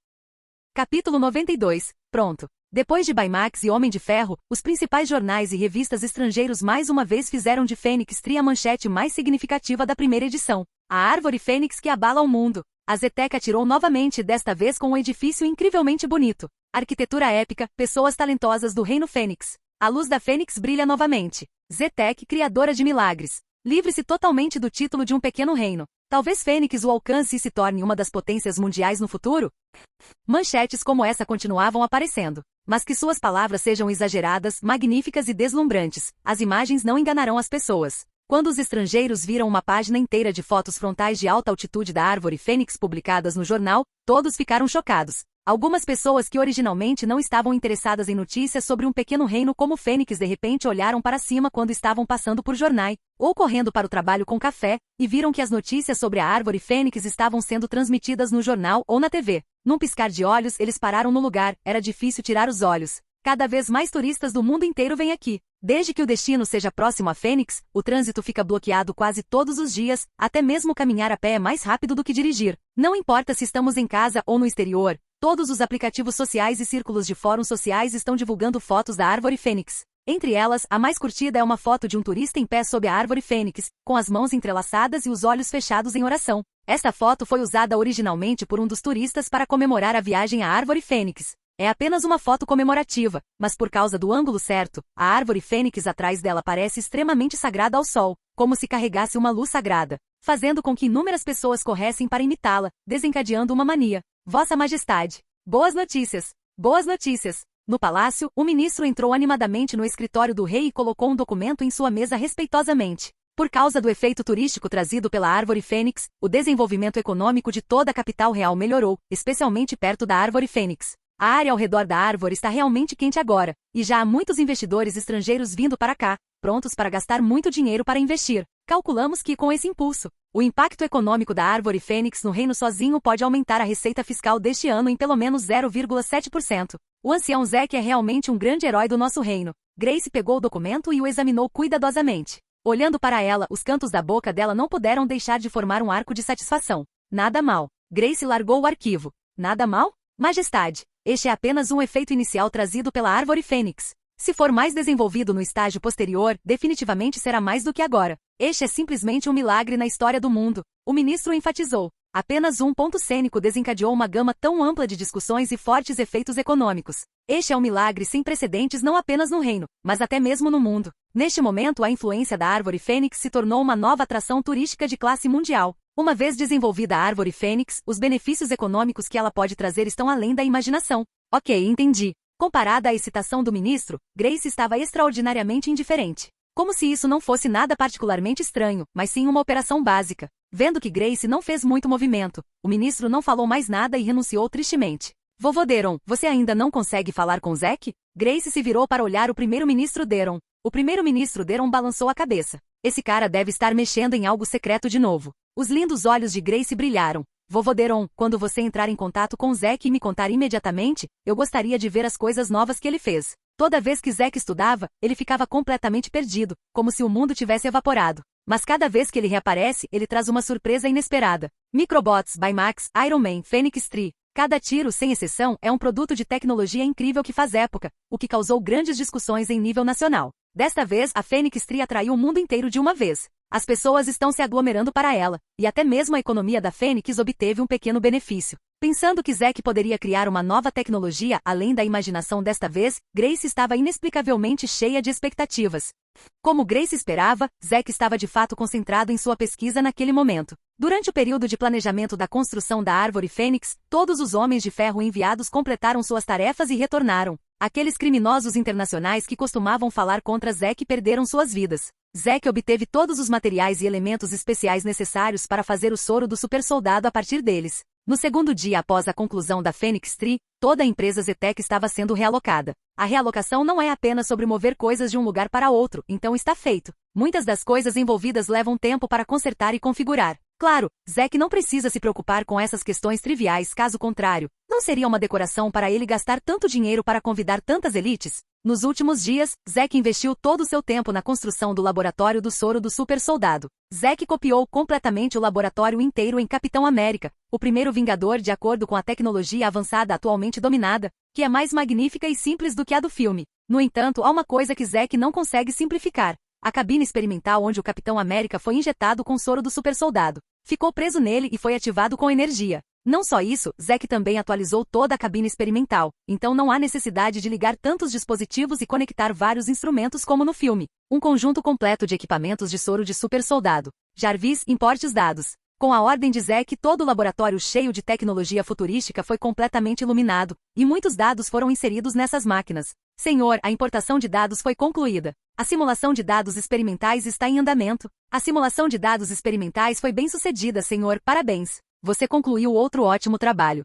Capítulo 92. Pronto. Depois de Baymax e Homem de Ferro, os principais jornais e revistas estrangeiros mais uma vez fizeram de Phoenix Tree a manchete mais significativa da primeira edição. A árvore Fênix que abala o mundo. A Zetec atirou novamente, desta vez com um edifício incrivelmente bonito. Arquitetura épica, pessoas talentosas do Reino Fênix. A luz da Fênix brilha novamente. Zetec, criadora de milagres. Livre-se totalmente do título de um pequeno reino. Talvez Fênix o alcance e se torne uma das potências mundiais no futuro? Manchetes como essa continuavam aparecendo. Mas que suas palavras sejam exageradas, magníficas e deslumbrantes, as imagens não enganarão as pessoas. Quando os estrangeiros viram uma página inteira de fotos frontais de alta altitude da árvore Fênix publicadas no jornal, todos ficaram chocados. Algumas pessoas que originalmente não estavam interessadas em notícias sobre um pequeno reino como Fênix de repente olharam para cima quando estavam passando por jornais, ou correndo para o trabalho com café, e viram que as notícias sobre a árvore Fênix estavam sendo transmitidas no jornal ou na TV. Num piscar de olhos, eles pararam no lugar, era difícil tirar os olhos. Cada vez mais turistas do mundo inteiro vêm aqui. Desde que o destino seja próximo a Fênix, o trânsito fica bloqueado quase todos os dias, até mesmo caminhar a pé é mais rápido do que dirigir. Não importa se estamos em casa ou no exterior, todos os aplicativos sociais e círculos de fóruns sociais estão divulgando fotos da árvore Fênix. Entre elas, a mais curtida é uma foto de um turista em pé sob a árvore Fênix, com as mãos entrelaçadas e os olhos fechados em oração. Esta foto foi usada originalmente por um dos turistas para comemorar a viagem à árvore Fênix. É apenas uma foto comemorativa, mas por causa do ângulo certo, a árvore Fênix atrás dela parece extremamente sagrada ao sol, como se carregasse uma luz sagrada, fazendo com que inúmeras pessoas corressem para imitá-la, desencadeando uma mania. Vossa Majestade. Boas notícias. Boas notícias. No palácio, o ministro entrou animadamente no escritório do rei e colocou um documento em sua mesa respeitosamente. Por causa do efeito turístico trazido pela árvore Fênix, o desenvolvimento econômico de toda a capital real melhorou, especialmente perto da árvore Fênix. A área ao redor da árvore está realmente quente agora, e já há muitos investidores estrangeiros vindo para cá, prontos para gastar muito dinheiro para investir. Calculamos que, com esse impulso, o impacto econômico da árvore Fênix no reino sozinho pode aumentar a receita fiscal deste ano em pelo menos 0,7%. O ancião Zack é realmente um grande herói do nosso reino. Grace pegou o documento e o examinou cuidadosamente. Olhando para ela, os cantos da boca dela não puderam deixar de formar um arco de satisfação. Nada mal. Grace largou o arquivo. Nada mal? Majestade, este é apenas um efeito inicial trazido pela árvore Fênix. Se for mais desenvolvido no estágio posterior, definitivamente será mais do que agora. Este é simplesmente um milagre na história do mundo. O ministro enfatizou. Apenas um ponto cênico desencadeou uma gama tão ampla de discussões e fortes efeitos econômicos. Este é um milagre sem precedentes não apenas no reino, mas até mesmo no mundo. Neste momento, a influência da árvore Fênix se tornou uma nova atração turística de classe mundial. Uma vez desenvolvida a árvore Fênix, os benefícios econômicos que ela pode trazer estão além da imaginação. Ok, entendi. Comparada à excitação do ministro, Grace estava extraordinariamente indiferente. Como se isso não fosse nada particularmente estranho, mas sim uma operação básica. Vendo que Grace não fez muito movimento, o ministro não falou mais nada e renunciou tristemente. Vovô Deron, você ainda não consegue falar com Zack? Grace se virou para olhar o primeiro-ministro Deron. O primeiro-ministro Deron balançou a cabeça. Esse cara deve estar mexendo em algo secreto de novo. Os lindos olhos de Grace brilharam. Vovô Deron, quando você entrar em contato com Zack e me contar imediatamente, eu gostaria de ver as coisas novas que ele fez. Toda vez que Zack estudava, ele ficava completamente perdido, como se o mundo tivesse evaporado. Mas cada vez que ele reaparece, ele traz uma surpresa inesperada. Microbots, Baymax, Iron Man, Phoenix Tree. Cada tiro, sem exceção, é um produto de tecnologia incrível que faz época, o que causou grandes discussões em nível nacional. Desta vez, a Fênix 3 atraiu o mundo inteiro de uma vez. As pessoas estão se aglomerando para ela, e até mesmo a economia da Fênix obteve um pequeno benefício. Pensando que Zack poderia criar uma nova tecnologia além da imaginação desta vez, Grace estava inexplicavelmente cheia de expectativas. Como Grace esperava, Zack estava de fato concentrado em sua pesquisa naquele momento. Durante o período de planejamento da construção da Árvore Fênix, todos os Homens de Ferro enviados completaram suas tarefas e retornaram. Aqueles criminosos internacionais que costumavam falar contra Zack perderam suas vidas. Zack obteve todos os materiais e elementos especiais necessários para fazer o soro do supersoldado a partir deles. No segundo dia após a conclusão da Fênix 3, toda a empresa Zetec estava sendo realocada. A realocação não é apenas sobre mover coisas de um lugar para outro, então está feito. Muitas das coisas envolvidas levam tempo para consertar e configurar. Claro, Zack não precisa se preocupar com essas questões triviais, caso contrário, não seria uma decoração para ele gastar tanto dinheiro para convidar tantas elites? Nos últimos dias, Zack investiu todo o seu tempo na construção do laboratório do soro do supersoldado. Zack copiou completamente o laboratório inteiro em Capitão América, o primeiro Vingador de acordo com a tecnologia avançada atualmente dominada, que é mais magnífica e simples do que a do filme. No entanto, há uma coisa que Zack não consegue simplificar. A cabine experimental onde o Capitão América foi injetado com soro do supersoldado. Ficou preso nele e foi ativado com energia. Não só isso, Zack também atualizou toda a cabine experimental, então não há necessidade de ligar tantos dispositivos e conectar vários instrumentos como no filme. Um conjunto completo de equipamentos de soro de supersoldado. Jarvis, importe os dados. Com a ordem de Zack, todo o laboratório cheio de tecnologia futurística foi completamente iluminado, e muitos dados foram inseridos nessas máquinas. Senhor, a importação de dados foi concluída. A simulação de dados experimentais está em andamento. A simulação de dados experimentais foi bem sucedida, senhor, parabéns. Você concluiu outro ótimo trabalho.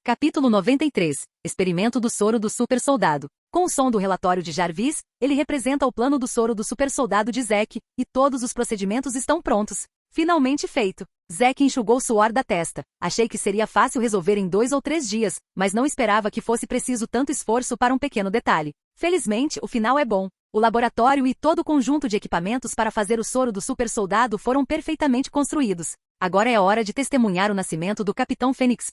Capítulo 93. Experimento do soro do supersoldado. Com o som do relatório de Jarvis, ele representa o plano do soro do supersoldado de Zack, e todos os procedimentos estão prontos. Finalmente feito. Zack enxugou suor da testa. Achei que seria fácil resolver em 2 ou 3 dias, mas não esperava que fosse preciso tanto esforço para um pequeno detalhe. Felizmente, o final é bom. O laboratório e todo o conjunto de equipamentos para fazer o soro do supersoldado foram perfeitamente construídos. Agora é hora de testemunhar o nascimento do Capitão Fênix.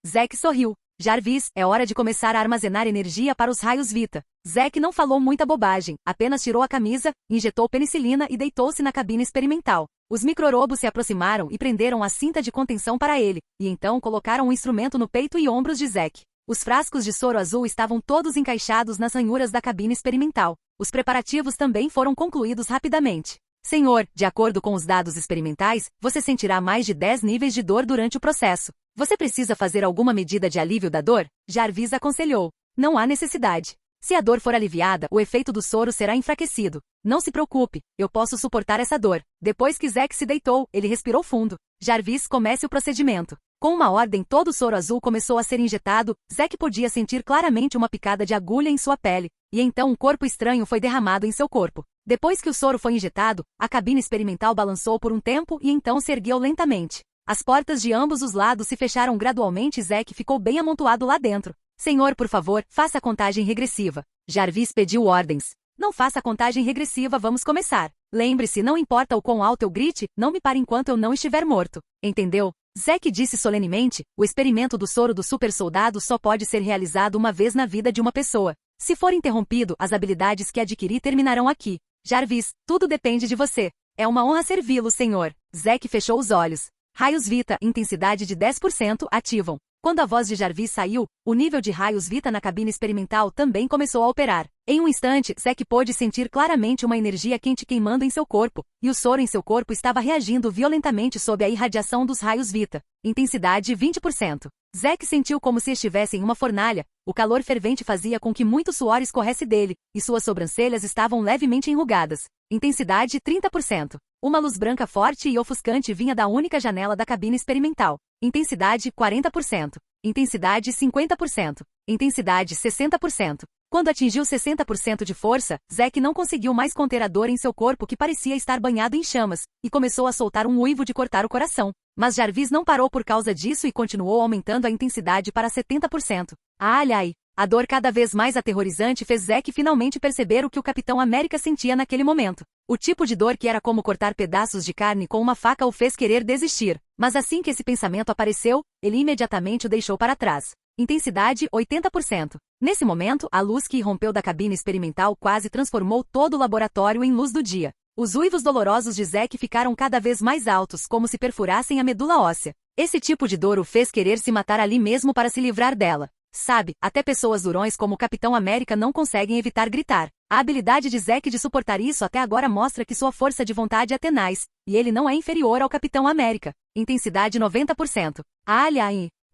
Zack sorriu. Jarvis, é hora de começar a armazenar energia para os raios Vita. Zack não falou muita bobagem, apenas tirou a camisa, injetou penicilina e deitou-se na cabine experimental. Os microrobos se aproximaram e prenderam a cinta de contenção para ele, e então colocaram um instrumento no peito e ombros de Zack. Os frascos de soro azul estavam todos encaixados nas ranhuras da cabine experimental. Os preparativos também foram concluídos rapidamente. Senhor, de acordo com os dados experimentais, você sentirá mais de 10 níveis de dor durante o processo. Você precisa fazer alguma medida de alívio da dor? Jarvis aconselhou. Não há necessidade. Se a dor for aliviada, o efeito do soro será enfraquecido. Não se preocupe, eu posso suportar essa dor. Depois que Zack se deitou, ele respirou fundo. Jarvis, comece o procedimento. Com uma ordem, todo o soro azul começou a ser injetado. Zack podia sentir claramente uma picada de agulha em sua pele, e então um corpo estranho foi derramado em seu corpo. Depois que o soro foi injetado, a cabine experimental balançou por um tempo e então se ergueu lentamente. As portas de ambos os lados se fecharam gradualmente e Zack ficou bem amontoado lá dentro. Senhor, por favor, faça a contagem regressiva. Jarvis pediu ordens. Não faça a contagem regressiva, vamos começar. Lembre-se, não importa o quão alto eu grite, não me pare enquanto eu não estiver morto. Entendeu? Zack disse solenemente, o experimento do soro do supersoldado só pode ser realizado uma vez na vida de uma pessoa. Se for interrompido, as habilidades que adquiri terminarão aqui. Jarvis, tudo depende de você. É uma honra servi-lo, senhor. Zack fechou os olhos. Raios Vita, intensidade de 10%, ativam. Quando a voz de Jarvis saiu, o nível de raios Vita na cabine experimental também começou a operar. Em um instante, Zack pôde sentir claramente uma energia quente queimando em seu corpo, e o soro em seu corpo estava reagindo violentamente sob a irradiação dos raios Vita. Intensidade 20%. Zack sentiu como se estivesse em uma fornalha. O calor fervente fazia com que muito suor escorresse dele, e suas sobrancelhas estavam levemente enrugadas. Intensidade 30%. Uma luz branca forte e ofuscante vinha da única janela da cabine experimental. Intensidade 40%. Intensidade 50%. Intensidade 60%. Quando atingiu 60% de força, Zack não conseguiu mais conter a dor em seu corpo que parecia estar banhado em chamas, e começou a soltar um uivo de cortar o coração. Mas Jarvis não parou por causa disso e continuou aumentando a intensidade para 70%. Ai ai! A dor cada vez mais aterrorizante fez Zack finalmente perceber o que o Capitão América sentia naquele momento. O tipo de dor que era como cortar pedaços de carne com uma faca o fez querer desistir. Mas assim que esse pensamento apareceu, ele imediatamente o deixou para trás. Intensidade 80%. Nesse momento, a luz que irrompeu da cabine experimental quase transformou todo o laboratório em luz do dia. Os uivos dolorosos de Zack ficaram cada vez mais altos, como se perfurassem a medula óssea. Esse tipo de dor o fez querer se matar ali mesmo para se livrar dela. Sabe, até pessoas durões como o Capitão América não conseguem evitar gritar. A habilidade de Zack de suportar isso até agora mostra que sua força de vontade é tenaz, e ele não é inferior ao Capitão América. Intensidade 90%.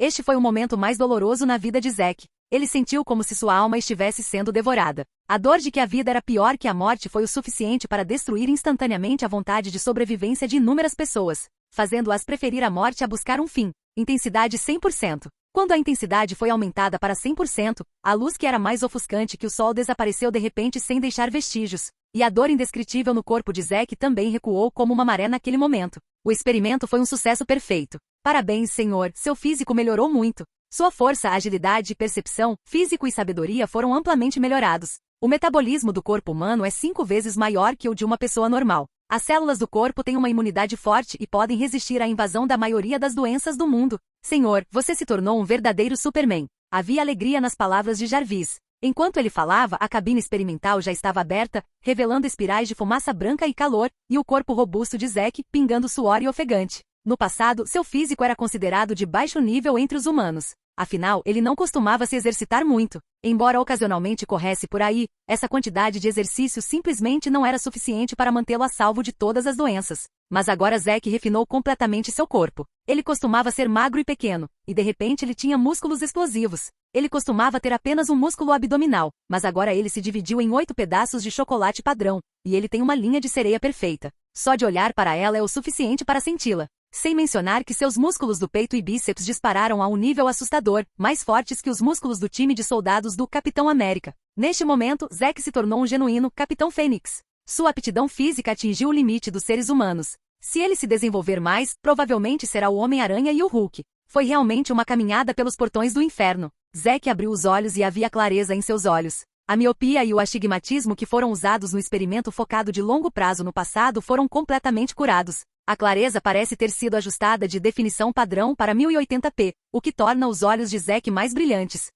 Este foi o momento mais doloroso na vida de Zack. Ele sentiu como se sua alma estivesse sendo devorada. A dor de que a vida era pior que a morte foi o suficiente para destruir instantaneamente a vontade de sobrevivência de inúmeras pessoas, fazendo-as preferir a morte a buscar um fim. Intensidade 100%. Quando a intensidade foi aumentada para 100%, a luz que era mais ofuscante que o sol desapareceu de repente sem deixar vestígios, e a dor indescritível no corpo de Zack também recuou como uma maré naquele momento. O experimento foi um sucesso perfeito. Parabéns, senhor, seu físico melhorou muito. Sua força, agilidade, percepção, físico e sabedoria foram amplamente melhorados. O metabolismo do corpo humano é 5 vezes maior que o de uma pessoa normal. As células do corpo têm uma imunidade forte e podem resistir à invasão da maioria das doenças do mundo. Senhor, você se tornou um verdadeiro Superman. Havia alegria nas palavras de Jarvis. Enquanto ele falava, a cabine experimental já estava aberta, revelando espirais de fumaça branca e calor, e o corpo robusto de Zack pingando suor e ofegante. No passado, seu físico era considerado de baixo nível entre os humanos. Afinal, ele não costumava se exercitar muito. Embora ocasionalmente corresse por aí, essa quantidade de exercício simplesmente não era suficiente para mantê-lo a salvo de todas as doenças. Mas agora Zack refinou completamente seu corpo. Ele costumava ser magro e pequeno, e de repente ele tinha músculos explosivos. Ele costumava ter apenas um músculo abdominal, mas agora ele se dividiu em 8 pedaços de chocolate padrão, e ele tem uma linha de sereia perfeita. Só de olhar para ela é o suficiente para senti-la. Sem mencionar que seus músculos do peito e bíceps dispararam a um nível assustador, mais fortes que os músculos do time de soldados do Capitão América. Neste momento, Zack se tornou um genuíno Capitão Fênix. Sua aptidão física atingiu o limite dos seres humanos. Se ele se desenvolver mais, provavelmente será o Homem-Aranha e o Hulk. Foi realmente uma caminhada pelos portões do inferno. Zack abriu os olhos e havia clareza em seus olhos. A miopia e o astigmatismo que foram usados no experimento focado de longo prazo no passado foram completamente curados. A clareza parece ter sido ajustada de definição padrão para 1080p, o que torna os olhos de Zack mais brilhantes.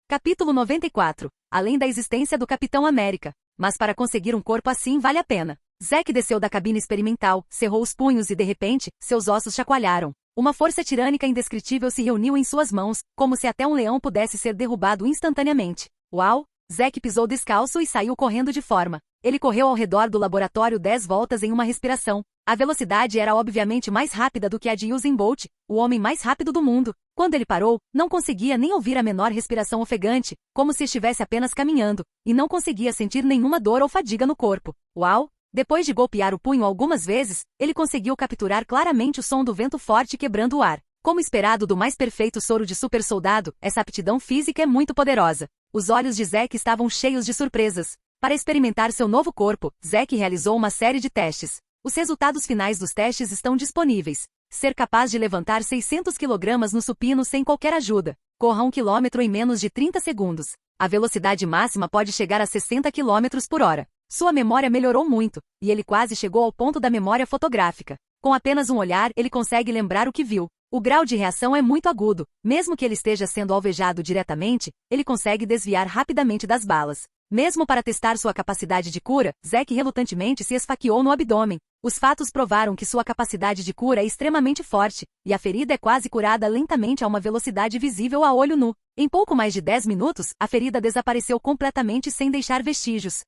Capítulo 94. Além da existência do Capitão América. Mas para conseguir um corpo assim vale a pena. Zack desceu da cabine experimental, cerrou os punhos e de repente, seus ossos chacoalharam. Uma força tirânica indescritível se reuniu em suas mãos, como se até um leão pudesse ser derrubado instantaneamente. Uau! Zack pisou descalço e saiu correndo de forma. Ele correu ao redor do laboratório 10 voltas em uma respiração. A velocidade era obviamente mais rápida do que a de Usain Bolt, o homem mais rápido do mundo. Quando ele parou, não conseguia nem ouvir a menor respiração ofegante, como se estivesse apenas caminhando, e não conseguia sentir nenhuma dor ou fadiga no corpo. Uau! Depois de golpear o punho algumas vezes, ele conseguiu capturar claramente o som do vento forte quebrando o ar. Como esperado do mais perfeito soro de super soldado, essa aptidão física é muito poderosa. Os olhos de Zack estavam cheios de surpresas. Para experimentar seu novo corpo, Zack realizou uma série de testes. Os resultados finais dos testes estão disponíveis. Ser capaz de levantar 600 kg no supino sem qualquer ajuda. Corra 1 km em menos de 30 segundos. A velocidade máxima pode chegar a 60 km por hora. Sua memória melhorou muito, e ele quase chegou ao ponto da memória fotográfica. Com apenas um olhar, ele consegue lembrar o que viu. O grau de reação é muito agudo. Mesmo que ele esteja sendo alvejado diretamente, ele consegue desviar rapidamente das balas. Mesmo para testar sua capacidade de cura, Zack relutantemente se esfaqueou no abdômen. Os fatos provaram que sua capacidade de cura é extremamente forte, e a ferida é quase curada lentamente a uma velocidade visível a olho nu. Em pouco mais de 10 minutos, a ferida desapareceu completamente sem deixar vestígios.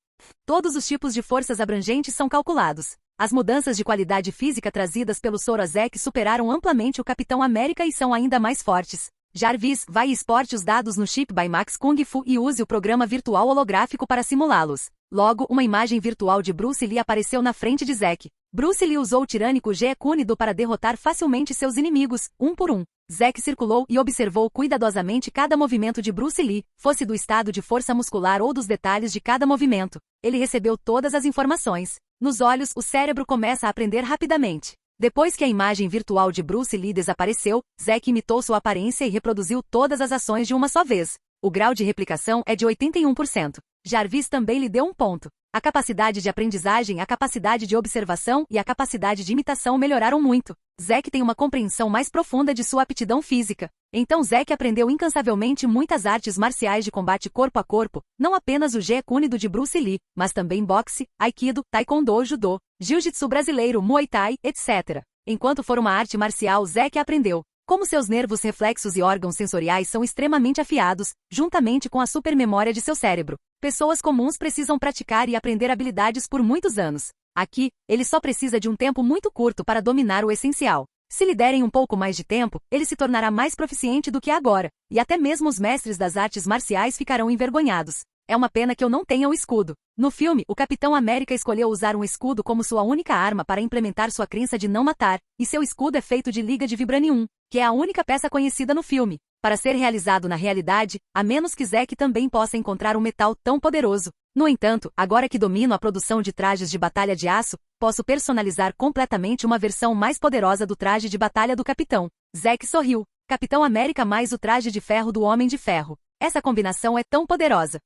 Todos os tipos de forças abrangentes são calculados. As mudanças de qualidade física trazidas pelo soro Zack superaram amplamente o Capitão América e são ainda mais fortes. Jarvis, vai e exporte os dados no chip by Max Kung Fu e use o programa virtual holográfico para simulá-los. Logo, uma imagem virtual de Bruce Lee apareceu na frente de Zack. Bruce Lee usou o tirânico Jeet Kune Do para derrotar facilmente seus inimigos, um por um. Zack circulou e observou cuidadosamente cada movimento de Bruce Lee, fosse do estado de força muscular ou dos detalhes de cada movimento. Ele recebeu todas as informações. Nos olhos, o cérebro começa a aprender rapidamente. Depois que a imagem virtual de Bruce Lee desapareceu, Zack imitou sua aparência e reproduziu todas as ações de uma só vez. O grau de replicação é de 81%. Jarvis também lhe deu um ponto. A capacidade de aprendizagem, a capacidade de observação e a capacidade de imitação melhoraram muito. Zack tem uma compreensão mais profunda de sua aptidão física. Então Zack aprendeu incansavelmente muitas artes marciais de combate corpo a corpo, não apenas o Jeet Kune do de Bruce Lee, mas também boxe, aikido, taekwondo, judô, jiu-jitsu brasileiro, muay thai, etc. Enquanto for uma arte marcial, Zack aprendeu como seus nervos reflexos e órgãos sensoriais são extremamente afiados, juntamente com a supermemória de seu cérebro. Pessoas comuns precisam praticar e aprender habilidades por muitos anos. Aqui, ele só precisa de um tempo muito curto para dominar o essencial. Se lhe derem um pouco mais de tempo, ele se tornará mais proficiente do que agora, e até mesmo os mestres das artes marciais ficarão envergonhados. É uma pena que eu não tenha o escudo. No filme, o Capitão América escolheu usar um escudo como sua única arma para implementar sua crença de não matar, e seu escudo é feito de liga de vibranium, que é a única peça conhecida no filme. Para ser realizado na realidade, a menos que Zack também possa encontrar um metal tão poderoso. No entanto, agora que domino a produção de trajes de batalha de aço, posso personalizar completamente uma versão mais poderosa do traje de batalha do Capitão. Zack sorriu. Capitão América mais o traje de ferro do Homem de Ferro. Essa combinação é tão poderosa.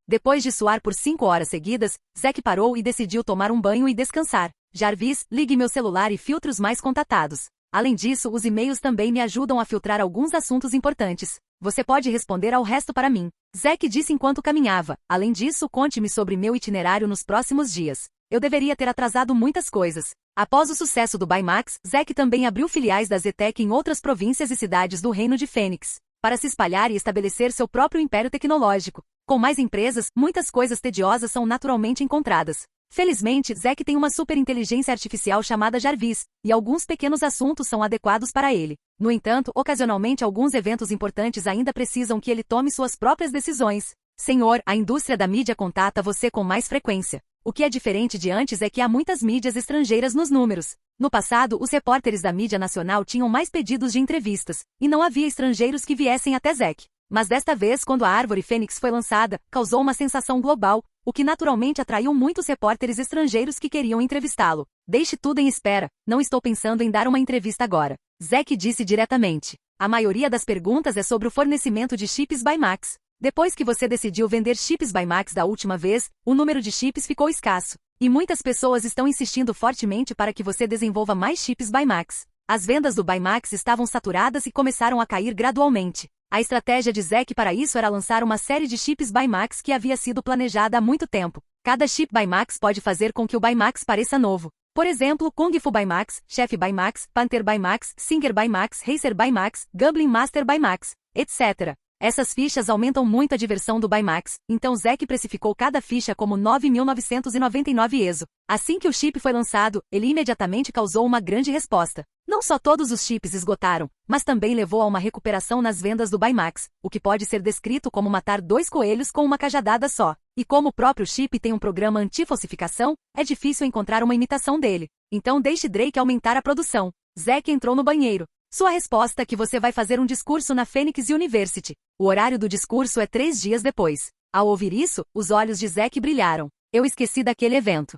Depois de suar por 5 horas seguidas, Zack parou e decidiu tomar um banho e descansar. Jarvis, ligue meu celular e filtre os mais contatados. Além disso, os e-mails também me ajudam a filtrar alguns assuntos importantes. Você pode responder ao resto para mim. Zack disse enquanto caminhava. Além disso, conte-me sobre meu itinerário nos próximos dias. Eu deveria ter atrasado muitas coisas. Após o sucesso do Baymax, Zack também abriu filiais da Zetec em outras províncias e cidades do Reino de Fênix, para se espalhar e estabelecer seu próprio império tecnológico. Com mais empresas, muitas coisas tediosas são naturalmente encontradas. Felizmente, Zack tem uma superinteligência artificial chamada Jarvis, e alguns pequenos assuntos são adequados para ele. No entanto, ocasionalmente alguns eventos importantes ainda precisam que ele tome suas próprias decisões. Senhor, a indústria da mídia contata você com mais frequência. O que é diferente de antes é que há muitas mídias estrangeiras nos números. No passado, os repórteres da mídia nacional tinham mais pedidos de entrevistas, e não havia estrangeiros que viessem até Zack. Mas desta vez, quando a Árvore Fênix foi lançada, causou uma sensação global, o que naturalmente atraiu muitos repórteres estrangeiros que queriam entrevistá-lo. Deixe tudo em espera, não estou pensando em dar uma entrevista agora. Zack disse diretamente. A maioria das perguntas é sobre o fornecimento de chips Baymax. Depois que você decidiu vender chips Baymax da última vez, o número de chips ficou escasso. E muitas pessoas estão insistindo fortemente para que você desenvolva mais chips Baymax. As vendas do Baymax estavam saturadas e começaram a cair gradualmente. A estratégia de Zack para isso era lançar uma série de chips Baymax que havia sido planejada há muito tempo. Cada chip Baymax pode fazer com que o Baymax pareça novo. Por exemplo, Kung Fu Baymax, Chef Baymax, Panther Baymax, Singer Baymax, Racer Baymax, Goblin Master Baymax, etc. Essas fichas aumentam muito a diversão do Baymax, então Zack precificou cada ficha como 9.999 ESO. Assim que o chip foi lançado, ele imediatamente causou uma grande resposta. Não só todos os chips esgotaram, mas também levou a uma recuperação nas vendas do Baymax, o que pode ser descrito como matar 2 coelhos com uma cajadada só. E como o próprio chip tem um programa anti-falsificação, é difícil encontrar uma imitação dele. Então deixe Drake aumentar a produção. Zack entrou no banheiro. Sua resposta é que você vai fazer um discurso na Phoenix University. O horário do discurso é 3 dias depois. Ao ouvir isso, os olhos de Zack brilharam. Eu esqueci daquele evento.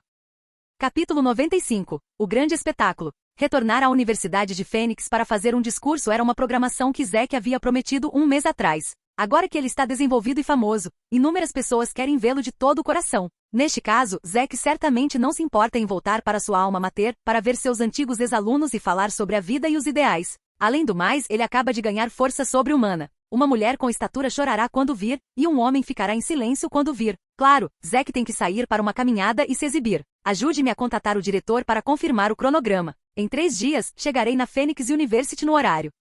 Capítulo 95. O grande espetáculo. Retornar à Universidade de Fênix para fazer um discurso era uma programação que Zack havia prometido um mês atrás. Agora que ele está desenvolvido e famoso, inúmeras pessoas querem vê-lo de todo o coração. Neste caso, Zack certamente não se importa em voltar para sua alma mater, para ver seus antigos ex-alunos e falar sobre a vida e os ideais. Além do mais, ele acaba de ganhar força sobre-humana. Uma mulher com estatura chorará quando vir, e um homem ficará em silêncio quando vir. Claro, Zack tem que sair para uma caminhada e se exibir. Ajude-me a contatar o diretor para confirmar o cronograma. Em 3 dias, chegarei na Phoenix University no horário.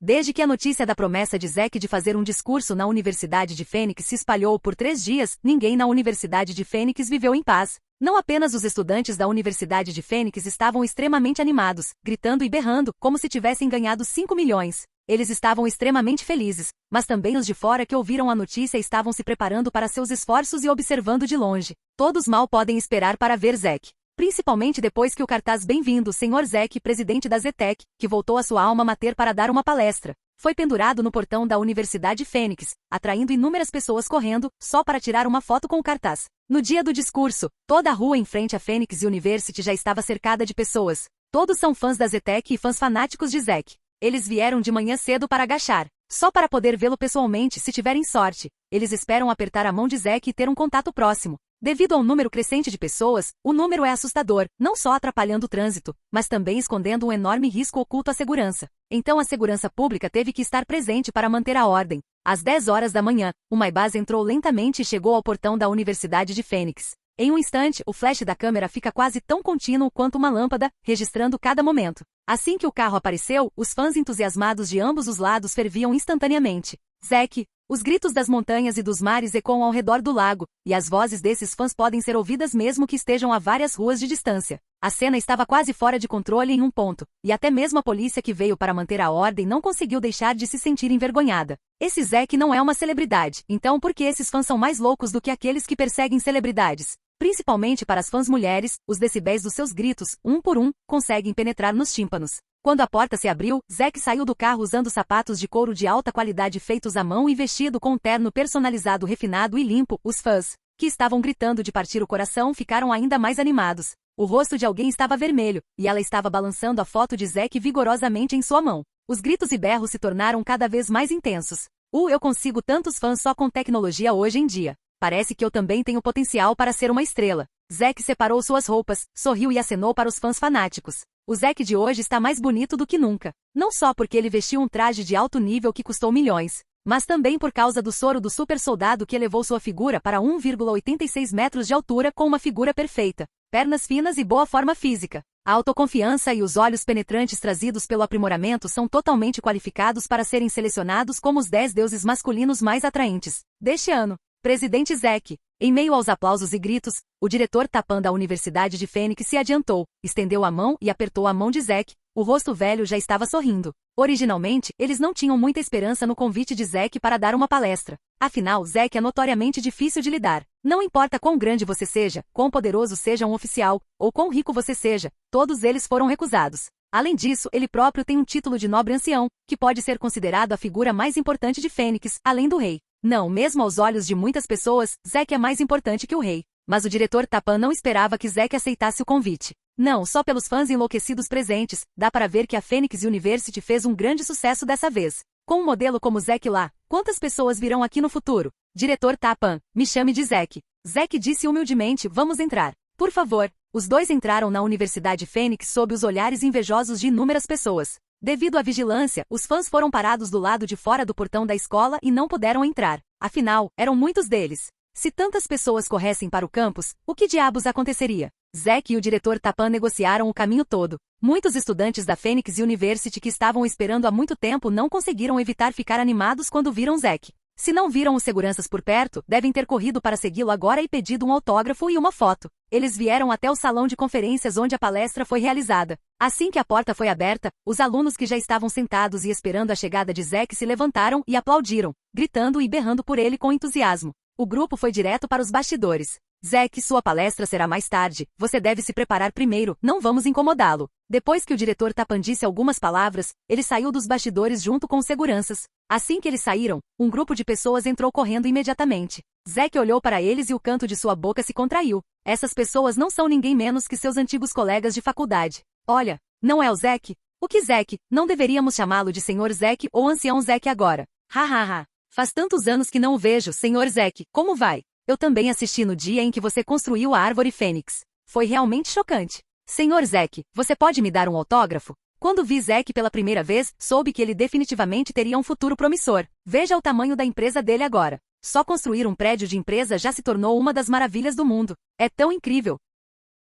Desde que a notícia da promessa de Zack de fazer um discurso na Universidade de Fênix se espalhou por 3 dias, ninguém na Universidade de Fênix viveu em paz. Não apenas os estudantes da Universidade de Fênix estavam extremamente animados, gritando e berrando, como se tivessem ganhado 5 milhões. Eles estavam extremamente felizes, mas também os de fora que ouviram a notícia estavam se preparando para seus esforços e observando de longe. Todos mal podem esperar para ver Zack. Principalmente depois que o cartaz Bem-vindo, Sr. Zack, presidente da Zetec, que voltou à sua alma mater para dar uma palestra, foi pendurado no portão da Universidade Fênix, atraindo inúmeras pessoas correndo, só para tirar uma foto com o cartaz. No dia do discurso, toda a rua em frente à Phoenix University já estava cercada de pessoas. Todos são fãs da Zetec e fãs fanáticos de Zack. Eles vieram de manhã cedo para agachar. só para poder vê-lo pessoalmente se tiverem sorte. Eles esperam apertar a mão de Zack e ter um contato próximo. Devido ao número crescente de pessoas, o número é assustador, não só atrapalhando o trânsito, mas também escondendo um enorme risco oculto à segurança. Então a segurança pública teve que estar presente para manter a ordem. Às 10 horas da manhã, o Maybach entrou lentamente e chegou ao portão da Universidade de Fênix. Em um instante, o flash da câmera fica quase tão contínuo quanto uma lâmpada, registrando cada momento. Assim que o carro apareceu, os fãs entusiasmados de ambos os lados ferviam instantaneamente. Zack! Os gritos das montanhas e dos mares ecoam ao redor do lago, e as vozes desses fãs podem ser ouvidas mesmo que estejam a várias ruas de distância. A cena estava quase fora de controle em um ponto, e até mesmo a polícia que veio para manter a ordem não conseguiu deixar de se sentir envergonhada. Esse Zack não é uma celebridade, então por que esses fãs são mais loucos do que aqueles que perseguem celebridades? Principalmente para as fãs mulheres, os decibéis dos seus gritos, um por um, conseguem penetrar nos tímpanos. Quando a porta se abriu, Zack saiu do carro usando sapatos de couro de alta qualidade feitos à mão e vestido com um terno personalizado refinado e limpo. Os fãs, que estavam gritando de partir o coração, ficaram ainda mais animados. O rosto de alguém estava vermelho, e ela estava balançando a foto de Zack vigorosamente em sua mão. Os gritos e berros se tornaram cada vez mais intensos. Eu consigo tantos fãs só com tecnologia hoje em dia. Parece que eu também tenho potencial para ser uma estrela. Zack separou suas roupas, sorriu e acenou para os fãs fanáticos. O Zack de hoje está mais bonito do que nunca. Não só porque ele vestiu um traje de alto nível que custou milhões, mas também por causa do soro do super soldado que elevou sua figura para 1,86 metros de altura com uma figura perfeita, pernas finas e boa forma física. A autoconfiança e os olhos penetrantes trazidos pelo aprimoramento são totalmente qualificados para serem selecionados como os 10 deuses masculinos mais atraentes deste ano. Presidente Zack. Em meio aos aplausos e gritos, o diretor Tapan da Universidade de Fênix se adiantou, estendeu a mão e apertou a mão de Zack. O rosto velho já estava sorrindo. Originalmente, eles não tinham muita esperança no convite de Zack para dar uma palestra. Afinal, Zack é notoriamente difícil de lidar. Não importa quão grande você seja, quão poderoso seja um oficial, ou quão rico você seja, todos eles foram recusados. Além disso, ele próprio tem um título de nobre ancião, que pode ser considerado a figura mais importante de Fênix, além do rei. Não, mesmo aos olhos de muitas pessoas, Zack é mais importante que o rei. Mas o diretor Tapan não esperava que Zack aceitasse o convite. Não, só pelos fãs enlouquecidos presentes, dá para ver que a Fênix University fez um grande sucesso dessa vez. Com um modelo como Zack lá, quantas pessoas virão aqui no futuro? Diretor Tapan, me chame de Zack. Zack disse humildemente, vamos entrar. Por favor. Os dois entraram na Universidade Fênix sob os olhares invejosos de inúmeras pessoas. Devido à vigilância, os fãs foram parados do lado de fora do portão da escola e não puderam entrar. Afinal, eram muitos deles. Se tantas pessoas corressem para o campus, o que diabos aconteceria? Zack e o diretor Tapan negociaram o caminho todo. Muitos estudantes da Fênix University que estavam esperando há muito tempo não conseguiram evitar ficar animados quando viram Zack. Se não viram os seguranças por perto, devem ter corrido para segui-lo agora e pedido um autógrafo e uma foto. Eles vieram até o salão de conferências onde a palestra foi realizada. Assim que a porta foi aberta, os alunos que já estavam sentados e esperando a chegada de Zack se levantaram e aplaudiram, gritando e berrando por ele com entusiasmo. O grupo foi direto para os bastidores. Zack, sua palestra será mais tarde, você deve se preparar primeiro, não vamos incomodá-lo. Depois que o diretor Tapan disse algumas palavras, ele saiu dos bastidores junto com os seguranças. Assim que eles saíram, um grupo de pessoas entrou correndo imediatamente. Zack olhou para eles e o canto de sua boca se contraiu. Essas pessoas não são ninguém menos que seus antigos colegas de faculdade. Olha, não é o Zack? O que Zack? Não deveríamos chamá-lo de Sr. Zack ou Ancião Zack agora. Hahaha. Faz tantos anos que não o vejo, Sr. Zack, como vai? Eu também assisti no dia em que você construiu a árvore Fênix. Foi realmente chocante. Sr. Zack, você pode me dar um autógrafo? Quando vi Zack pela primeira vez, soube que ele definitivamente teria um futuro promissor. Veja o tamanho da empresa dele agora. Só construir um prédio de empresa já se tornou uma das maravilhas do mundo. É tão incrível.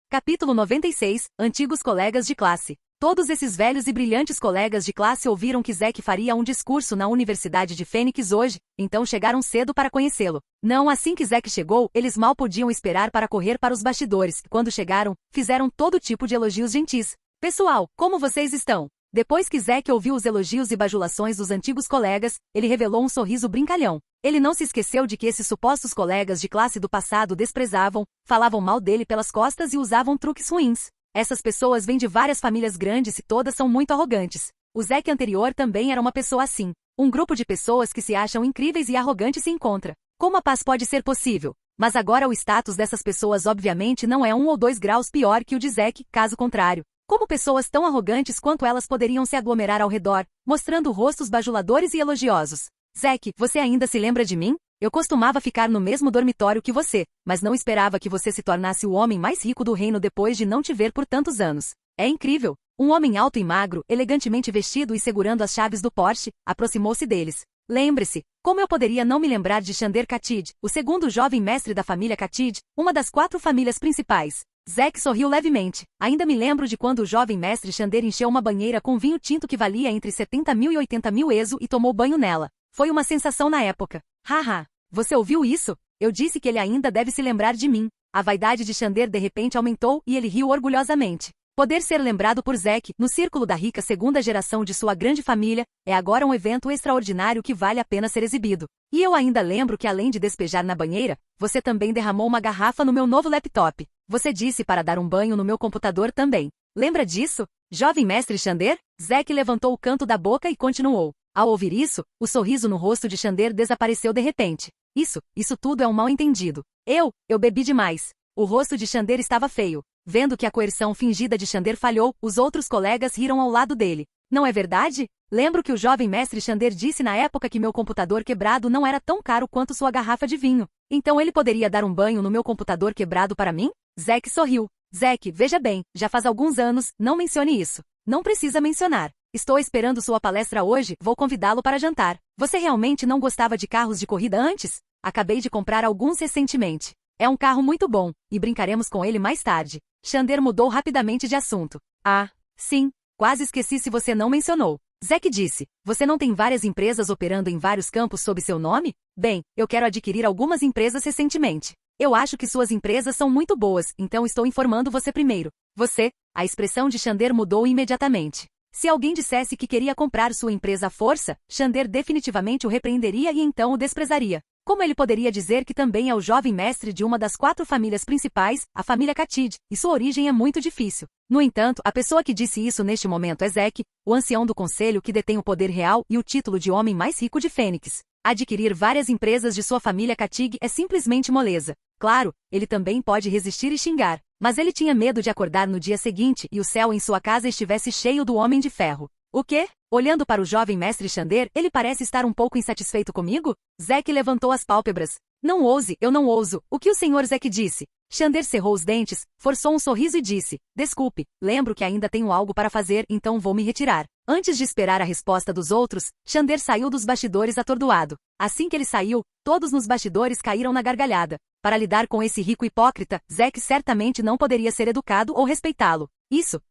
Capítulo 96. Antigos colegas de classe. Todos esses velhos e brilhantes colegas de classe ouviram que Zack faria um discurso na Universidade de Fênix hoje, então chegaram cedo para conhecê-lo. Não, assim que Zack chegou, eles mal podiam esperar para correr para os bastidores. Quando chegaram, fizeram todo tipo de elogios gentis. Pessoal, como vocês estão? Depois que Zack ouviu os elogios e bajulações dos antigos colegas, ele revelou um sorriso brincalhão. Ele não se esqueceu de que esses supostos colegas de classe do passado desprezavam, falavam mal dele pelas costas e usavam truques ruins. Essas pessoas vêm de várias famílias grandes e todas são muito arrogantes. O Zack anterior também era uma pessoa assim. Um grupo de pessoas que se acham incríveis e arrogantes se encontra. Como a paz pode ser possível? Mas agora o status dessas pessoas obviamente não é 1 ou 2 graus pior que o de Zack, caso contrário. Como pessoas tão arrogantes quanto elas poderiam se aglomerar ao redor, mostrando rostos bajuladores e elogiosos. Zack, você ainda se lembra de mim? Eu costumava ficar no mesmo dormitório que você, mas não esperava que você se tornasse o homem mais rico do reino depois de não te ver por tantos anos. É incrível. Um homem alto e magro, elegantemente vestido e segurando as chaves do Porsche, aproximou-se deles. Lembre-se, como eu poderia não me lembrar de Chander Khatid, o segundo jovem mestre da família Khatid, uma das 4 famílias principais. Zack sorriu levemente. Ainda me lembro de quando o jovem mestre Chander encheu uma banheira com vinho tinto que valia entre 70 mil e 80 mil ESO e tomou banho nela. Foi uma sensação na época. Haha. Você ouviu isso? Eu disse que ele ainda deve se lembrar de mim. A vaidade de Chander de repente aumentou e ele riu orgulhosamente. Poder ser lembrado por Zack, no círculo da rica segunda geração de sua grande família, é agora um evento extraordinário que vale a pena ser exibido. E eu ainda lembro que além de despejar na banheira, você também derramou uma garrafa no meu novo laptop. Você disse para dar um banho no meu computador também. Lembra disso? Jovem mestre Chander? Zack levantou o canto da boca e continuou. Ao ouvir isso, o sorriso no rosto de Chander desapareceu de repente. Isso tudo é um mal-entendido. Eu bebi demais. O rosto de Chander estava feio. Vendo que a coerção fingida de Chander falhou, os outros colegas riram ao lado dele. Não é verdade? Lembro que o jovem mestre Chander disse na época que meu computador quebrado não era tão caro quanto sua garrafa de vinho. Então ele poderia dar um banho no meu computador quebrado para mim? Zack sorriu. Zack, veja bem, já faz alguns anos, não mencione isso. Não precisa mencionar. Estou esperando sua palestra hoje, vou convidá-lo para jantar. Você realmente não gostava de carros de corrida antes? Acabei de comprar alguns recentemente. É um carro muito bom, e brincaremos com ele mais tarde. Chander mudou rapidamente de assunto. Ah, sim, quase esqueci se você não mencionou. Zack disse, você não tem várias empresas operando em vários campos sob seu nome? Bem, eu quero adquirir algumas empresas recentemente. Eu acho que suas empresas são muito boas, então estou informando você primeiro. Você, a expressão de Chander mudou imediatamente. Se alguém dissesse que queria comprar sua empresa à força, Chander definitivamente o repreenderia e então o desprezaria. Como ele poderia dizer que também é o jovem mestre de uma das 4 famílias principais, a família Khatid, e sua origem é muito difícil. No entanto, a pessoa que disse isso neste momento é Zack, o ancião do conselho que detém o poder real e o título de homem mais rico de Fênix. Adquirir várias empresas de sua família Khatid é simplesmente moleza. Claro, ele também pode resistir e xingar, mas ele tinha medo de acordar no dia seguinte e o céu em sua casa estivesse cheio do Homem de Ferro. O quê? Olhando para o jovem mestre Chander, ele parece estar um pouco insatisfeito comigo? Zack levantou as pálpebras. Não ouse, eu não ouso. O que o senhor Zack disse? Chander cerrou os dentes, forçou um sorriso e disse, desculpe, lembro que ainda tenho algo para fazer, então vou me retirar. Antes de esperar a resposta dos outros, Chander saiu dos bastidores atordoado. Assim que ele saiu, todos nos bastidores caíram na gargalhada. Para lidar com esse rico hipócrita, Zack certamente não poderia ser educado ou respeitá-lo.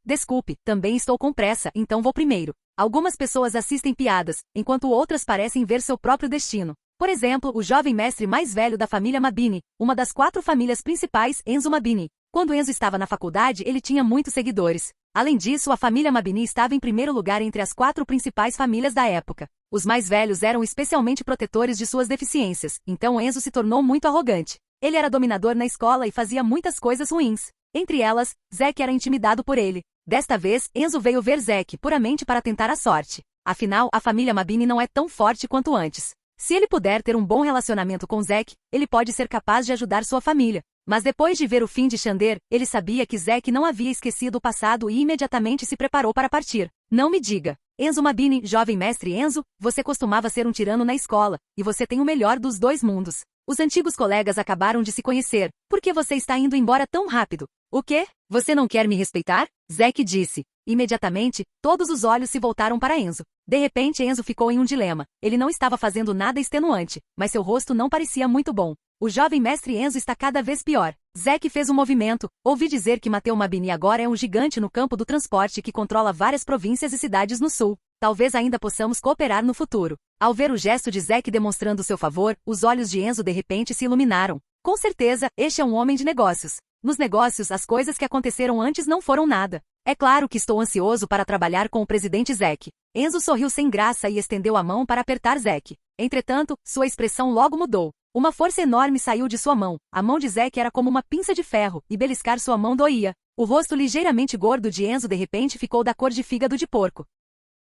Desculpe, também estou com pressa, então vou primeiro. Algumas pessoas assistem piadas, enquanto outras parecem ver seu próprio destino. Por exemplo, o jovem mestre mais velho da família Mabini, uma das 4 famílias principais, Enzo Mabini. Quando Enzo estava na faculdade, ele tinha muitos seguidores. Além disso, a família Mabini estava em primeiro lugar entre as 4 principais famílias da época. Os mais velhos eram especialmente protetores de suas deficiências, então Enzo se tornou muito arrogante. Ele era dominador na escola e fazia muitas coisas ruins. Entre elas, Zack era intimidado por ele. Desta vez, Enzo veio ver Zack puramente para tentar a sorte. Afinal, a família Mabini não é tão forte quanto antes. Se ele puder ter um bom relacionamento com Zack, ele pode ser capaz de ajudar sua família. Mas depois de ver o fim de Chander, ele sabia que Zack não havia esquecido o passado e imediatamente se preparou para partir. Não me diga. Enzo Mabini, jovem mestre Enzo, você costumava ser um tirano na escola, e você tem o melhor dos 2 mundos. Os antigos colegas acabaram de se conhecer. Por que você está indo embora tão rápido? O quê? Você não quer me respeitar? Zack disse. Imediatamente, todos os olhos se voltaram para Enzo. De repente Enzo ficou em um dilema. Ele não estava fazendo nada extenuante, mas seu rosto não parecia muito bom. O jovem mestre Enzo está cada vez pior. Zack fez um movimento. Ouvi dizer que Mateu Mabini agora é um gigante no campo do transporte que controla várias províncias e cidades no sul. Talvez ainda possamos cooperar no futuro. Ao ver o gesto de Zack demonstrando seu favor, os olhos de Enzo de repente se iluminaram. Com certeza, este é um homem de negócios. Nos negócios, as coisas que aconteceram antes não foram nada. É claro que estou ansioso para trabalhar com o presidente Zack. Enzo sorriu sem graça e estendeu a mão para apertar Zack. Entretanto, sua expressão logo mudou. Uma força enorme saiu de sua mão. A mão de Zack era como uma pinça de ferro, e beliscar sua mão doía. O rosto ligeiramente gordo de Enzo de repente ficou da cor de fígado de porco.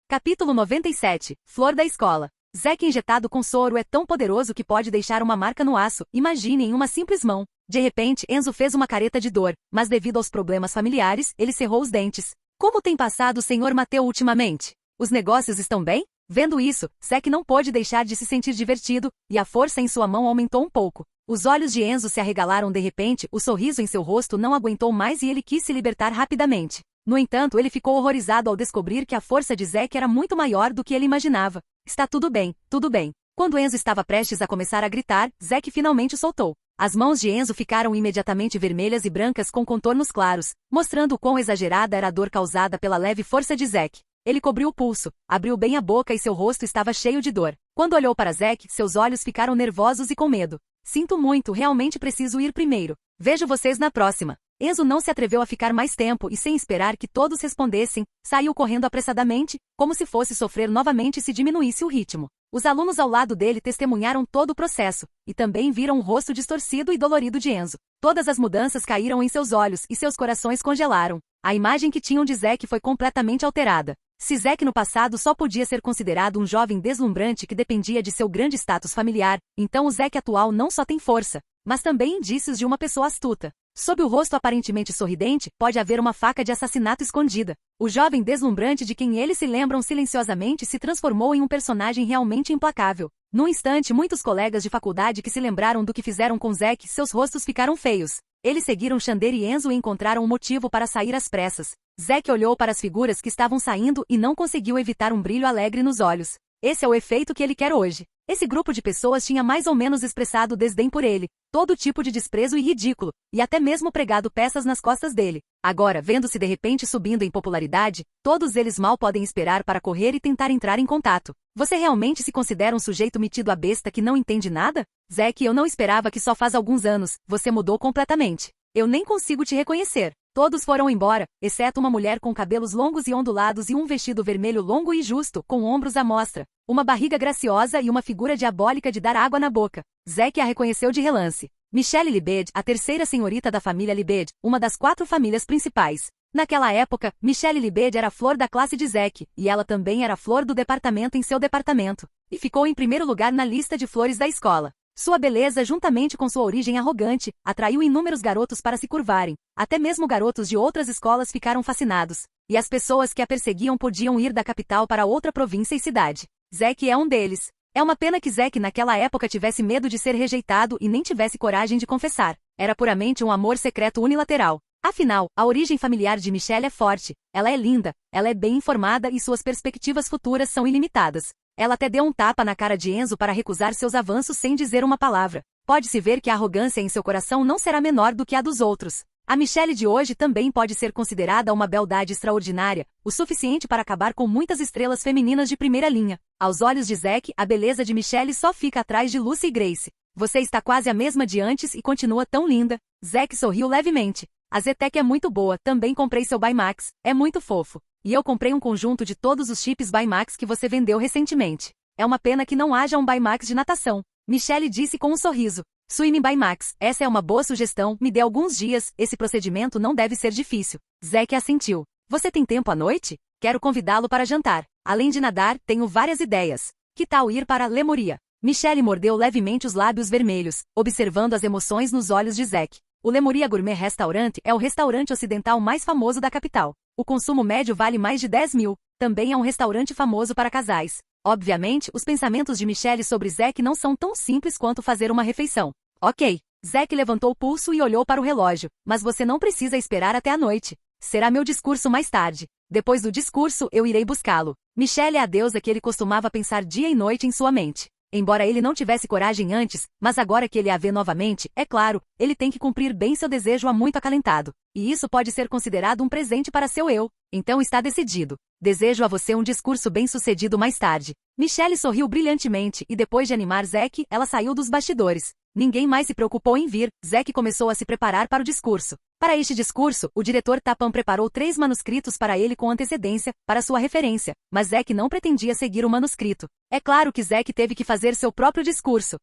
Capítulo 97. Flor da escola. Zack injetado com soro é tão poderoso que pode deixar uma marca no aço, imagine em uma simples mão. De repente, Enzo fez uma careta de dor, mas devido aos problemas familiares, ele cerrou os dentes. Como tem passado o Sr. Mateu ultimamente? Os negócios estão bem? Vendo isso, Zack não pôde deixar de se sentir divertido, e a força em sua mão aumentou um pouco. Os olhos de Enzo se arregalaram de repente, o sorriso em seu rosto não aguentou mais e ele quis se libertar rapidamente. No entanto, ele ficou horrorizado ao descobrir que a força de Zack era muito maior do que ele imaginava. Está tudo bem, tudo bem. Quando Enzo estava prestes a começar a gritar, Zack finalmente o soltou. As mãos de Enzo ficaram imediatamente vermelhas e brancas com contornos claros, mostrando o quão exagerada era a dor causada pela leve força de Zack. Ele cobriu o pulso, abriu bem a boca e seu rosto estava cheio de dor. Quando olhou para Zack, seus olhos ficaram nervosos e com medo. Sinto muito, realmente preciso ir primeiro. Vejo vocês na próxima. Enzo não se atreveu a ficar mais tempo e, sem esperar que todos respondessem, saiu correndo apressadamente, como se fosse sofrer novamente se diminuísse o ritmo. Os alunos ao lado dele testemunharam todo o processo, e também viram o rosto distorcido e dolorido de Enzo. Todas as mudanças caíram em seus olhos e seus corações congelaram. A imagem que tinham de Zack foi completamente alterada. Se Zack no passado só podia ser considerado um jovem deslumbrante que dependia de seu grande status familiar, então o Zack atual não só tem força, mas também indícios de uma pessoa astuta. Sob o rosto aparentemente sorridente, pode haver uma faca de assassinato escondida. O jovem deslumbrante de quem eles se lembram silenciosamente se transformou em um personagem realmente implacável. Num instante, muitos colegas de faculdade que se lembraram do que fizeram com Zack, seus rostos ficaram feios. Eles seguiram Xander e Enzo e encontraram um motivo para sair às pressas. Zack olhou para as figuras que estavam saindo e não conseguiu evitar um brilho alegre nos olhos. Esse é o efeito que ele quer hoje. Esse grupo de pessoas tinha mais ou menos expressado desdém por ele, todo tipo de desprezo e ridículo, e até mesmo pregado peças nas costas dele. Agora, vendo-se de repente subindo em popularidade, todos eles mal podem esperar para correr e tentar entrar em contato. Você realmente se considera um sujeito metido à besta que não entende nada? Zack, eu não esperava que só faz alguns anos, você mudou completamente. Eu nem consigo te reconhecer. Todos foram embora, exceto uma mulher com cabelos longos e ondulados e um vestido vermelho longo e justo, com ombros à mostra, uma barriga graciosa e uma figura diabólica de dar água na boca. Zack a reconheceu de relance. Michelle Libed, a terceira senhorita da família Libed, uma das 4 famílias principais. Naquela época, Michelle Libed era a flor da classe de Zack, e ela também era a flor do departamento em seu departamento, e ficou em primeiro lugar na lista de flores da escola. Sua beleza, juntamente com sua origem arrogante, atraiu inúmeros garotos para se curvarem. Até mesmo garotos de outras escolas ficaram fascinados. E as pessoas que a perseguiam podiam ir da capital para outra província e cidade. Zack é um deles. É uma pena que Zack naquela época tivesse medo de ser rejeitado e nem tivesse coragem de confessar. Era puramente um amor secreto unilateral. Afinal, a origem familiar de Michelle é forte. Ela é linda, ela é bem informada e suas perspectivas futuras são ilimitadas. Ela até deu um tapa na cara de Enzo para recusar seus avanços sem dizer uma palavra. Pode-se ver que a arrogância em seu coração não será menor do que a dos outros. A Michelle de hoje também pode ser considerada uma beldade extraordinária, o suficiente para acabar com muitas estrelas femininas de primeira linha. Aos olhos de Zack, a beleza de Michelle só fica atrás de Lucy e Grace. Você está quase a mesma de antes e continua tão linda. Zack sorriu levemente. A Zetec é muito boa, também comprei seu Baymax, é muito fofo. E eu comprei um conjunto de todos os chips Baymax que você vendeu recentemente. É uma pena que não haja um Baymax de natação. Michelle disse com um sorriso. Swimming Baymax, essa é uma boa sugestão, me dê alguns dias, esse procedimento não deve ser difícil. Zack assentiu. Você tem tempo à noite? Quero convidá-lo para jantar. Além de nadar, tenho várias ideias. Que tal ir para Lemuria? Michelle mordeu levemente os lábios vermelhos, observando as emoções nos olhos de Zack. O Lemuria Gourmet Restaurant é o restaurante ocidental mais famoso da capital. O consumo médio vale mais de 10 mil. Também é um restaurante famoso para casais. Obviamente, os pensamentos de Michelle sobre Zack não são tão simples quanto fazer uma refeição. Ok. Zack levantou o pulso e olhou para o relógio. Mas você não precisa esperar até a noite. Será meu discurso mais tarde. Depois do discurso, eu irei buscá-lo. Michelle é a deusa que ele costumava pensar dia e noite em sua mente. Embora ele não tivesse coragem antes, mas agora que ele a vê novamente, é claro, ele tem que cumprir bem seu desejo há muito acalentado. E isso pode ser considerado um presente para seu eu. Então está decidido. Desejo a você um discurso bem-sucedido mais tarde. Michelle sorriu brilhantemente e depois de animar Zack, ela saiu dos bastidores. Ninguém mais se preocupou em vir, Zack começou a se preparar para o discurso. Para este discurso, o diretor Tapan preparou 3 manuscritos para ele com antecedência, para sua referência, mas Zack não pretendia seguir o manuscrito. É claro que Zack teve que fazer seu próprio discurso.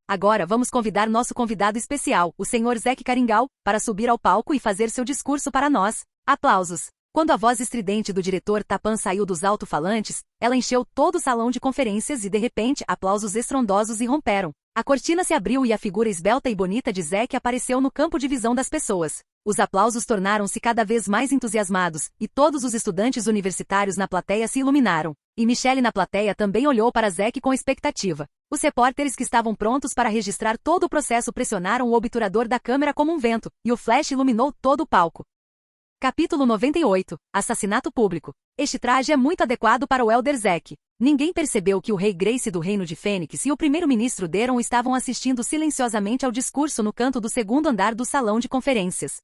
Agora vamos convidar nosso convidado especial, o Sr. Zack Karingal, para subir ao palco e fazer seu discurso para nós. Aplausos. Quando a voz estridente do diretor Tapan saiu dos alto-falantes, ela encheu todo o salão de conferências e de repente aplausos estrondosos irromperam. A cortina se abriu e a figura esbelta e bonita de Zack apareceu no campo de visão das pessoas. Os aplausos tornaram-se cada vez mais entusiasmados, e todos os estudantes universitários na plateia se iluminaram. E Michelle na plateia também olhou para Zack com expectativa. Os repórteres que estavam prontos para registrar todo o processo pressionaram o obturador da câmera como um vento, e o flash iluminou todo o palco. Capítulo 98. Assassinato público. Este traje é muito adequado para o Elder Zack. Ninguém percebeu que o rei Grace do Reino de Fênix e o primeiro-ministro Deron estavam assistindo silenciosamente ao discurso no canto do segundo andar do salão de conferências.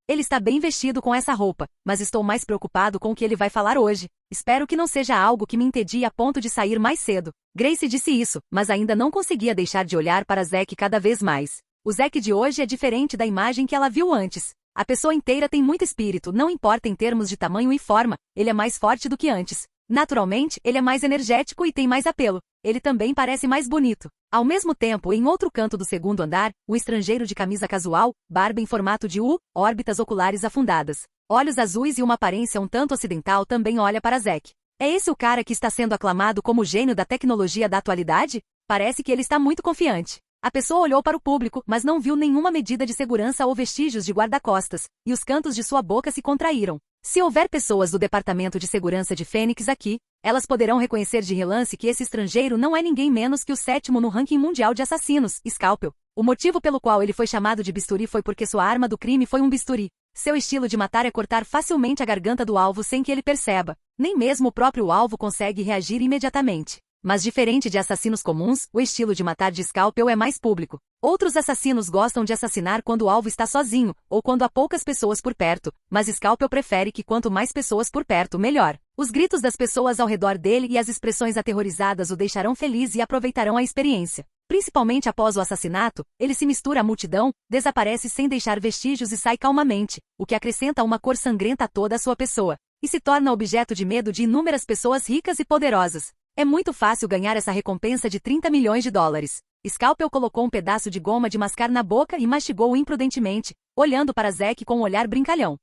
Ele está bem vestido com essa roupa, mas estou mais preocupado com o que ele vai falar hoje. Espero que não seja algo que me entedie a ponto de sair mais cedo. Grace disse isso, mas ainda não conseguia deixar de olhar para Zack cada vez mais. O Zack de hoje é diferente da imagem que ela viu antes. A pessoa inteira tem muito espírito, não importa em termos de tamanho e forma, ele é mais forte do que antes. Naturalmente, ele é mais energético e tem mais apelo. Ele também parece mais bonito. Ao mesmo tempo, em outro canto do segundo andar, um estrangeiro de camisa casual, barba em formato de U, órbitas oculares afundadas, olhos azuis e uma aparência um tanto ocidental também olha para Zack. É esse o cara que está sendo aclamado como o gênio da tecnologia da atualidade? Parece que ele está muito confiante. A pessoa olhou para o público, mas não viu nenhuma medida de segurança ou vestígios de guarda-costas, e os cantos de sua boca se contraíram. Se houver pessoas do Departamento de Segurança de Fênix aqui, elas poderão reconhecer de relance que esse estrangeiro não é ninguém menos que o 7º no ranking mundial de assassinos, Scalpel. O motivo pelo qual ele foi chamado de bisturi foi porque sua arma do crime foi um bisturi. Seu estilo de matar é cortar facilmente a garganta do alvo sem que ele perceba. Nem mesmo o próprio alvo consegue reagir imediatamente. Mas diferente de assassinos comuns, o estilo de matar de Scalpel é mais público. Outros assassinos gostam de assassinar quando o alvo está sozinho, ou quando há poucas pessoas por perto, mas Scalpel prefere que quanto mais pessoas por perto, melhor. Os gritos das pessoas ao redor dele e as expressões aterrorizadas o deixarão feliz e aproveitarão a experiência. Principalmente após o assassinato, ele se mistura à multidão, desaparece sem deixar vestígios e sai calmamente, o que acrescenta uma cor sangrenta a toda a sua pessoa, e se torna objeto de medo de inúmeras pessoas ricas e poderosas. É muito fácil ganhar essa recompensa de 30 milhões de dólares. Scalpel colocou um pedaço de goma de mascar na boca e mastigou imprudentemente, olhando para Zack com um olhar brincalhão.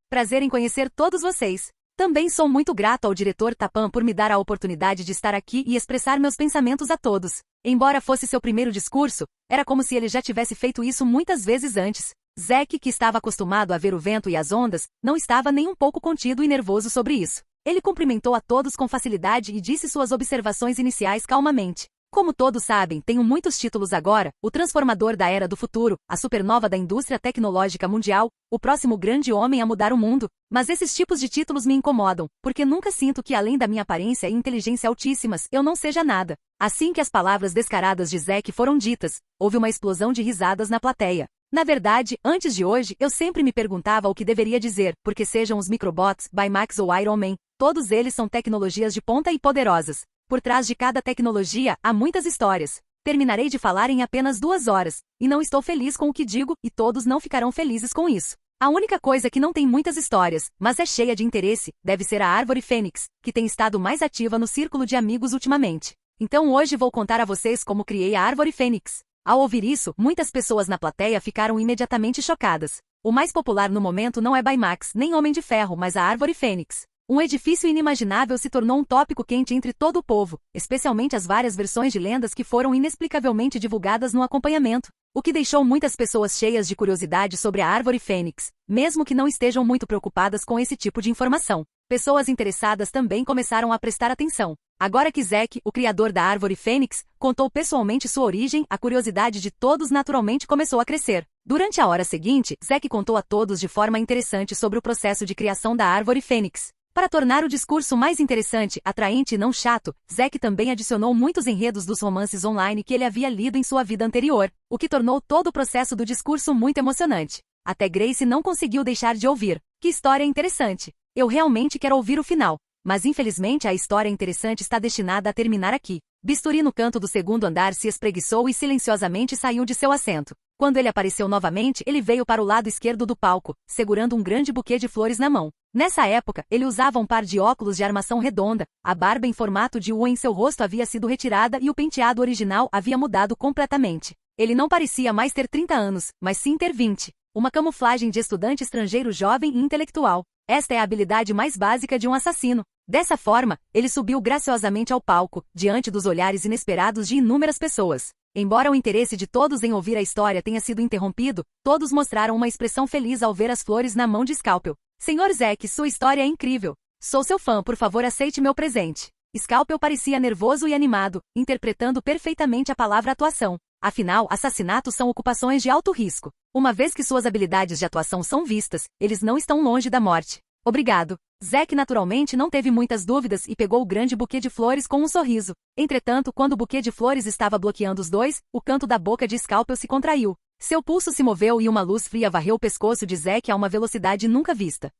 Prazer em conhecer todos vocês. Também sou muito grato ao diretor Tapan por me dar a oportunidade de estar aqui e expressar meus pensamentos a todos. Embora fosse seu primeiro discurso, era como se ele já tivesse feito isso muitas vezes antes. Zack, que estava acostumado a ver o vento e as ondas, não estava nem um pouco contido e nervoso sobre isso. Ele cumprimentou a todos com facilidade e disse suas observações iniciais calmamente. Como todos sabem, tenho muitos títulos agora, o transformador da era do futuro, a supernova da indústria tecnológica mundial, o próximo grande homem a mudar o mundo, mas esses tipos de títulos me incomodam, porque nunca sinto que além da minha aparência e inteligência altíssimas, eu não seja nada. Assim que as palavras descaradas de Zack foram ditas, houve uma explosão de risadas na plateia. Na verdade, antes de hoje, eu sempre me perguntava o que deveria dizer, porque sejam os microbots, Baymax ou Iron Man, todos eles são tecnologias de ponta e poderosas. Por trás de cada tecnologia, há muitas histórias. Terminarei de falar em apenas 2 horas, e não estou feliz com o que digo, e todos não ficarão felizes com isso. A única coisa que não tem muitas histórias, mas é cheia de interesse, deve ser a Árvore Fênix, que tem estado mais ativa no círculo de amigos ultimamente. Então hoje vou contar a vocês como criei a Árvore Fênix. Ao ouvir isso, muitas pessoas na plateia ficaram imediatamente chocadas. O mais popular no momento não é Baymax, nem Homem de Ferro, mas a Árvore Fênix. Um edifício inimaginável se tornou um tópico quente entre todo o povo, especialmente as várias versões de lendas que foram inexplicavelmente divulgadas no acompanhamento, o que deixou muitas pessoas cheias de curiosidade sobre a Árvore Fênix, mesmo que não estejam muito preocupadas com esse tipo de informação. Pessoas interessadas também começaram a prestar atenção. Agora que Zack, o criador da Árvore Fênix, contou pessoalmente sua origem, a curiosidade de todos naturalmente começou a crescer. Durante a hora seguinte, Zack contou a todos de forma interessante sobre o processo de criação da Árvore Fênix. Para tornar o discurso mais interessante, atraente e não chato, Zack também adicionou muitos enredos dos romances online que ele havia lido em sua vida anterior, o que tornou todo o processo do discurso muito emocionante. Até Grace não conseguiu deixar de ouvir. Que história interessante! Eu realmente quero ouvir o final. Mas infelizmente a história interessante está destinada a terminar aqui. Bisturi no canto do segundo andar se espreguiçou e silenciosamente saiu de seu assento. Quando ele apareceu novamente, ele veio para o lado esquerdo do palco, segurando um grande buquê de flores na mão. Nessa época, ele usava um par de óculos de armação redonda, a barba em formato de U em seu rosto havia sido retirada e o penteado original havia mudado completamente. Ele não parecia mais ter 30 anos, mas sim ter 20. Uma camuflagem de estudante estrangeiro jovem e intelectual. Esta é a habilidade mais básica de um assassino. Dessa forma, ele subiu graciosamente ao palco, diante dos olhares inesperados de inúmeras pessoas. Embora o interesse de todos em ouvir a história tenha sido interrompido, todos mostraram uma expressão feliz ao ver as flores na mão de Scalpel. Senhor Zack, sua história é incrível. Sou seu fã, por favor aceite meu presente. Scalpel parecia nervoso e animado, interpretando perfeitamente a palavra atuação. Afinal, assassinatos são ocupações de alto risco. Uma vez que suas habilidades de atuação são vistas, eles não estão longe da morte. Obrigado. Zack naturalmente não teve muitas dúvidas e pegou o grande buquê de flores com um sorriso. Entretanto, quando o buquê de flores estava bloqueando os dois, o canto da boca de Scalpel se contraiu. Seu pulso se moveu e uma luz fria varreu o pescoço de Zack a uma velocidade nunca vista.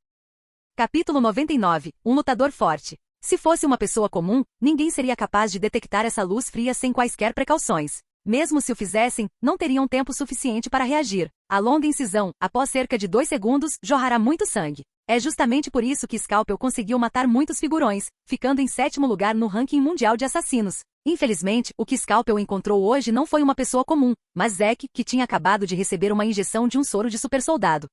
Capítulo 99. Um lutador forte. Se fosse uma pessoa comum, ninguém seria capaz de detectar essa luz fria sem quaisquer precauções. Mesmo se o fizessem, não teriam tempo suficiente para reagir. A longa incisão, após cerca de 2 segundos, jorrará muito sangue. É justamente por isso que Scalpel conseguiu matar muitos figurões, ficando em 7º lugar no ranking mundial de assassinos. Infelizmente, o que Scalpel encontrou hoje não foi uma pessoa comum, mas Zack, que tinha acabado de receber uma injeção de um soro de supersoldado.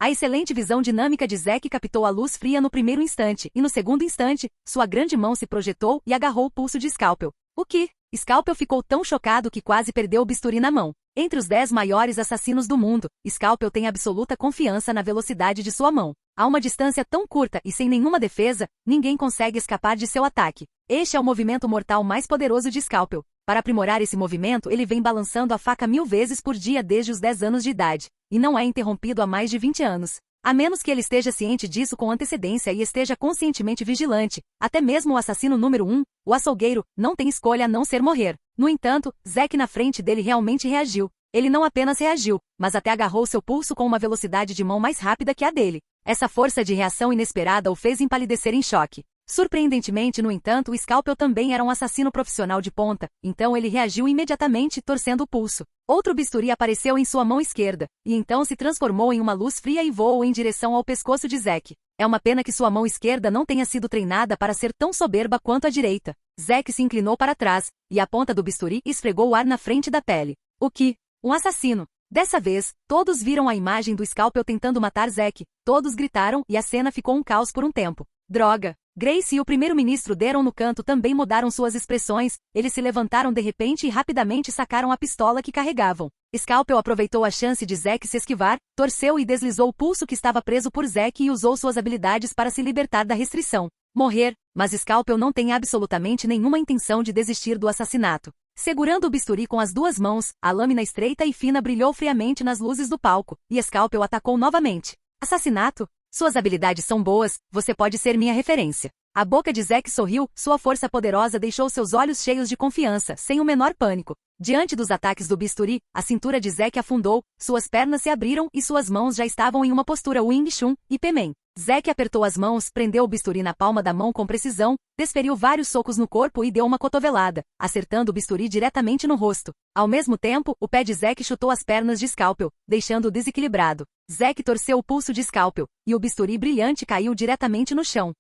A excelente visão dinâmica de Zack captou a luz fria no primeiro instante, e no segundo instante, sua grande mão se projetou e agarrou o pulso de Scalpel. O que? Scalpel ficou tão chocado que quase perdeu o bisturi na mão. Entre os 10 maiores assassinos do mundo, Scalpel tem absoluta confiança na velocidade de sua mão. A uma distância tão curta e sem nenhuma defesa, ninguém consegue escapar de seu ataque. Este é o movimento mortal mais poderoso de Scalpel. Para aprimorar esse movimento, ele vem balançando a faca 1000 vezes por dia desde os 10 anos de idade, e não é interrompido há mais de 20 anos. A menos que ele esteja ciente disso com antecedência e esteja conscientemente vigilante, até mesmo o assassino número 1, o açougueiro, não tem escolha a não ser morrer. No entanto, Zack na frente dele realmente reagiu. Ele não apenas reagiu, mas até agarrou seu pulso com uma velocidade de mão mais rápida que a dele. Essa força de reação inesperada o fez empalidecer em choque. Surpreendentemente, no entanto, Scalpel também era um assassino profissional de ponta, então ele reagiu imediatamente, torcendo o pulso. Outro bisturi apareceu em sua mão esquerda, e então se transformou em uma luz fria e voou em direção ao pescoço de Zack. É uma pena que sua mão esquerda não tenha sido treinada para ser tão soberba quanto a direita. Zack se inclinou para trás, e a ponta do bisturi esfregou o ar na frente da pele. O que? Um assassino! Dessa vez, todos viram a imagem do Scalpel tentando matar Zack, todos gritaram e a cena ficou um caos por um tempo. Droga! Grace e o primeiro-ministro Deron no canto também mudaram suas expressões, eles se levantaram de repente e rapidamente sacaram a pistola que carregavam. Scalpel aproveitou a chance de Zack se esquivar, torceu e deslizou o pulso que estava preso por Zack e usou suas habilidades para se libertar da restrição. Morrer, mas Scalpel não tem absolutamente nenhuma intenção de desistir do assassinato. Segurando o bisturi com as 2 mãos, a lâmina estreita e fina brilhou friamente nas luzes do palco, e Scalpel atacou novamente. Assassinato? Suas habilidades são boas, você pode ser minha referência. A boca de Zack sorriu, sua força poderosa deixou seus olhos cheios de confiança, sem o menor pânico. Diante dos ataques do bisturi, a cintura de Zack afundou, suas pernas se abriram e suas mãos já estavam em uma postura Wing Chun e P-Man. Zack apertou as mãos, prendeu o bisturi na palma da mão com precisão, desferiu vários socos no corpo e deu uma cotovelada, acertando o bisturi diretamente no rosto. Ao mesmo tempo, o pé de Zack chutou as pernas de Scalpel, deixando-o desequilibrado. Zack torceu o pulso de Scalpel, e o bisturi brilhante caiu diretamente no chão.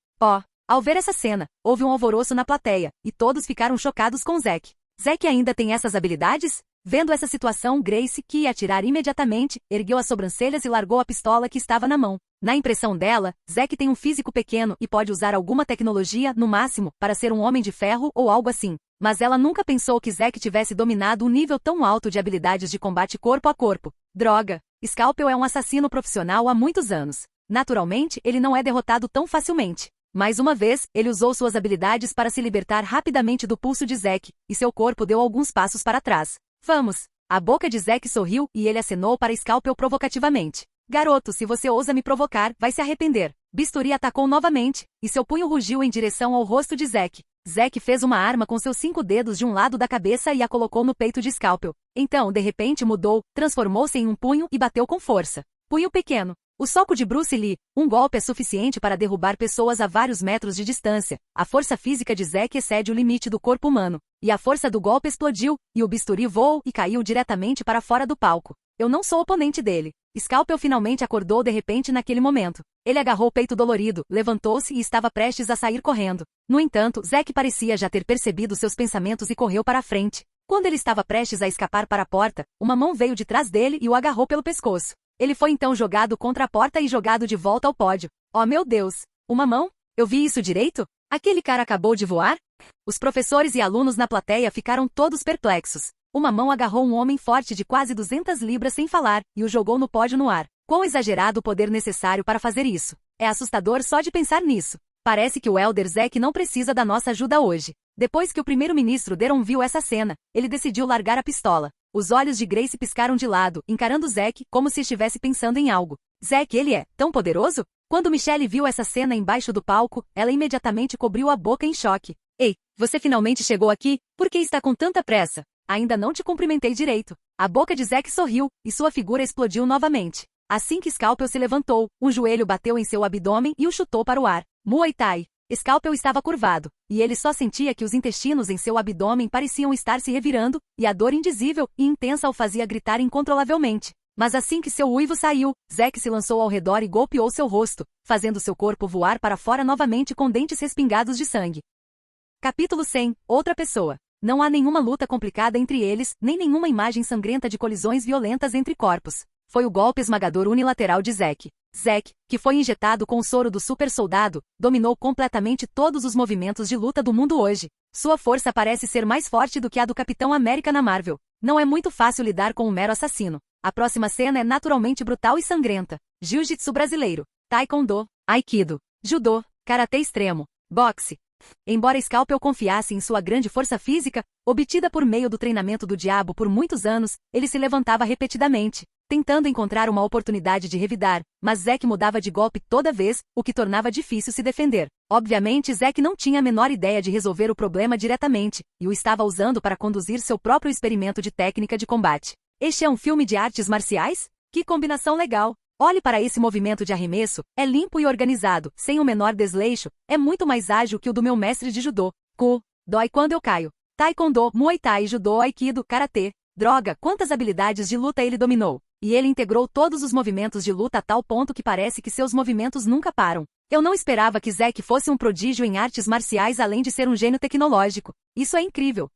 Ao ver essa cena, houve um alvoroço na plateia, e todos ficaram chocados com Zack. Zack ainda tem essas habilidades? Vendo essa situação, Grace, que ia atirar imediatamente, ergueu as sobrancelhas e largou a pistola que estava na mão. Na impressão dela, Zack tem um físico pequeno e pode usar alguma tecnologia, no máximo, para ser um homem de ferro ou algo assim. Mas ela nunca pensou que Zack tivesse dominado um nível tão alto de habilidades de combate corpo a corpo. Droga! Scalpel é um assassino profissional há muitos anos. Naturalmente, ele não é derrotado tão facilmente. Mais uma vez, ele usou suas habilidades para se libertar rapidamente do pulso de Zack, e seu corpo deu alguns passos para trás. Vamos! A boca de Zack sorriu e ele acenou para Scalpel provocativamente. Garoto, se você ousa me provocar, vai se arrepender. Bisturi atacou novamente, e seu punho rugiu em direção ao rosto de Zack. Zack fez uma arma com seus 5 dedos de um lado da cabeça e a colocou no peito de Scalpel. Então, de repente mudou, transformou-se em um punho e bateu com força. Punho pequeno. O soco de Bruce Lee, um golpe é suficiente para derrubar pessoas a vários metros de distância. A força física de Zack excede o limite do corpo humano. E a força do golpe explodiu, e o bisturi voou e caiu diretamente para fora do palco. Eu não sou oponente dele. Scalpel finalmente acordou de repente naquele momento. Ele agarrou o peito dolorido, levantou-se e estava prestes a sair correndo. No entanto, Zack parecia já ter percebido seus pensamentos e correu para a frente. Quando ele estava prestes a escapar para a porta, uma mão veio de trás dele e o agarrou pelo pescoço. Ele foi então jogado contra a porta e jogado de volta ao pódio. Oh meu Deus! Uma mão? Eu vi isso direito? Aquele cara acabou de voar? Os professores e alunos na plateia ficaram todos perplexos. Uma mão agarrou um homem forte de quase 200 libras sem falar e o jogou no pódio no ar. Quão exagerado o poder necessário para fazer isso. É assustador só de pensar nisso. Parece que o Elder Zack não precisa da nossa ajuda hoje. Depois que o primeiro-ministro Deron viu essa cena, ele decidiu largar a pistola. Os olhos de Grace piscaram de lado, encarando Zack como se estivesse pensando em algo. Zack, ele é tão poderoso? Quando Michelle viu essa cena embaixo do palco, ela imediatamente cobriu a boca em choque. Ei, você finalmente chegou aqui? Por que está com tanta pressa? Ainda não te cumprimentei direito. A boca de Zack sorriu, e sua figura explodiu novamente. Assim que Scalpel se levantou, um joelho bateu em seu abdômen e o chutou para o ar. Muay Thai. Scalpel estava curvado, e ele só sentia que os intestinos em seu abdômen pareciam estar se revirando, e a dor indizível e intensa o fazia gritar incontrolavelmente. Mas assim que seu uivo saiu, Zack se lançou ao redor e golpeou seu rosto, fazendo seu corpo voar para fora novamente com dentes respingados de sangue. Capítulo 100. Outra pessoa. Não há nenhuma luta complicada entre eles, nem nenhuma imagem sangrenta de colisões violentas entre corpos. Foi o golpe esmagador unilateral de Zack. Zack, que foi injetado com o soro do super soldado, dominou completamente todos os movimentos de luta do mundo hoje. Sua força parece ser mais forte do que a do Capitão América na Marvel. Não é muito fácil lidar com um mero assassino. A próxima cena é naturalmente brutal e sangrenta. Jiu-jitsu brasileiro, taekwondo, aikido, judô, karatê extremo, boxe. Embora Scalpel confiasse em sua grande força física, obtida por meio do treinamento do diabo por muitos anos, ele se levantava repetidamente, tentando encontrar uma oportunidade de revidar, mas Zack mudava de golpe toda vez, o que tornava difícil se defender. Obviamente Zack não tinha a menor ideia de resolver o problema diretamente, e o estava usando para conduzir seu próprio experimento de técnica de combate. Este é um filme de artes marciais? Que combinação legal! Olhe para esse movimento de arremesso, é limpo e organizado, sem o menor desleixo, é muito mais ágil que o do meu mestre de judô. Dói quando eu caio. Taekwondo, Muay Thai, judô, aikido, karatê. Droga, quantas habilidades de luta ele dominou. E ele integrou todos os movimentos de luta a tal ponto que parece que seus movimentos nunca param. Eu não esperava que Zack fosse um prodígio em artes marciais além de ser um gênio tecnológico. Isso é incrível.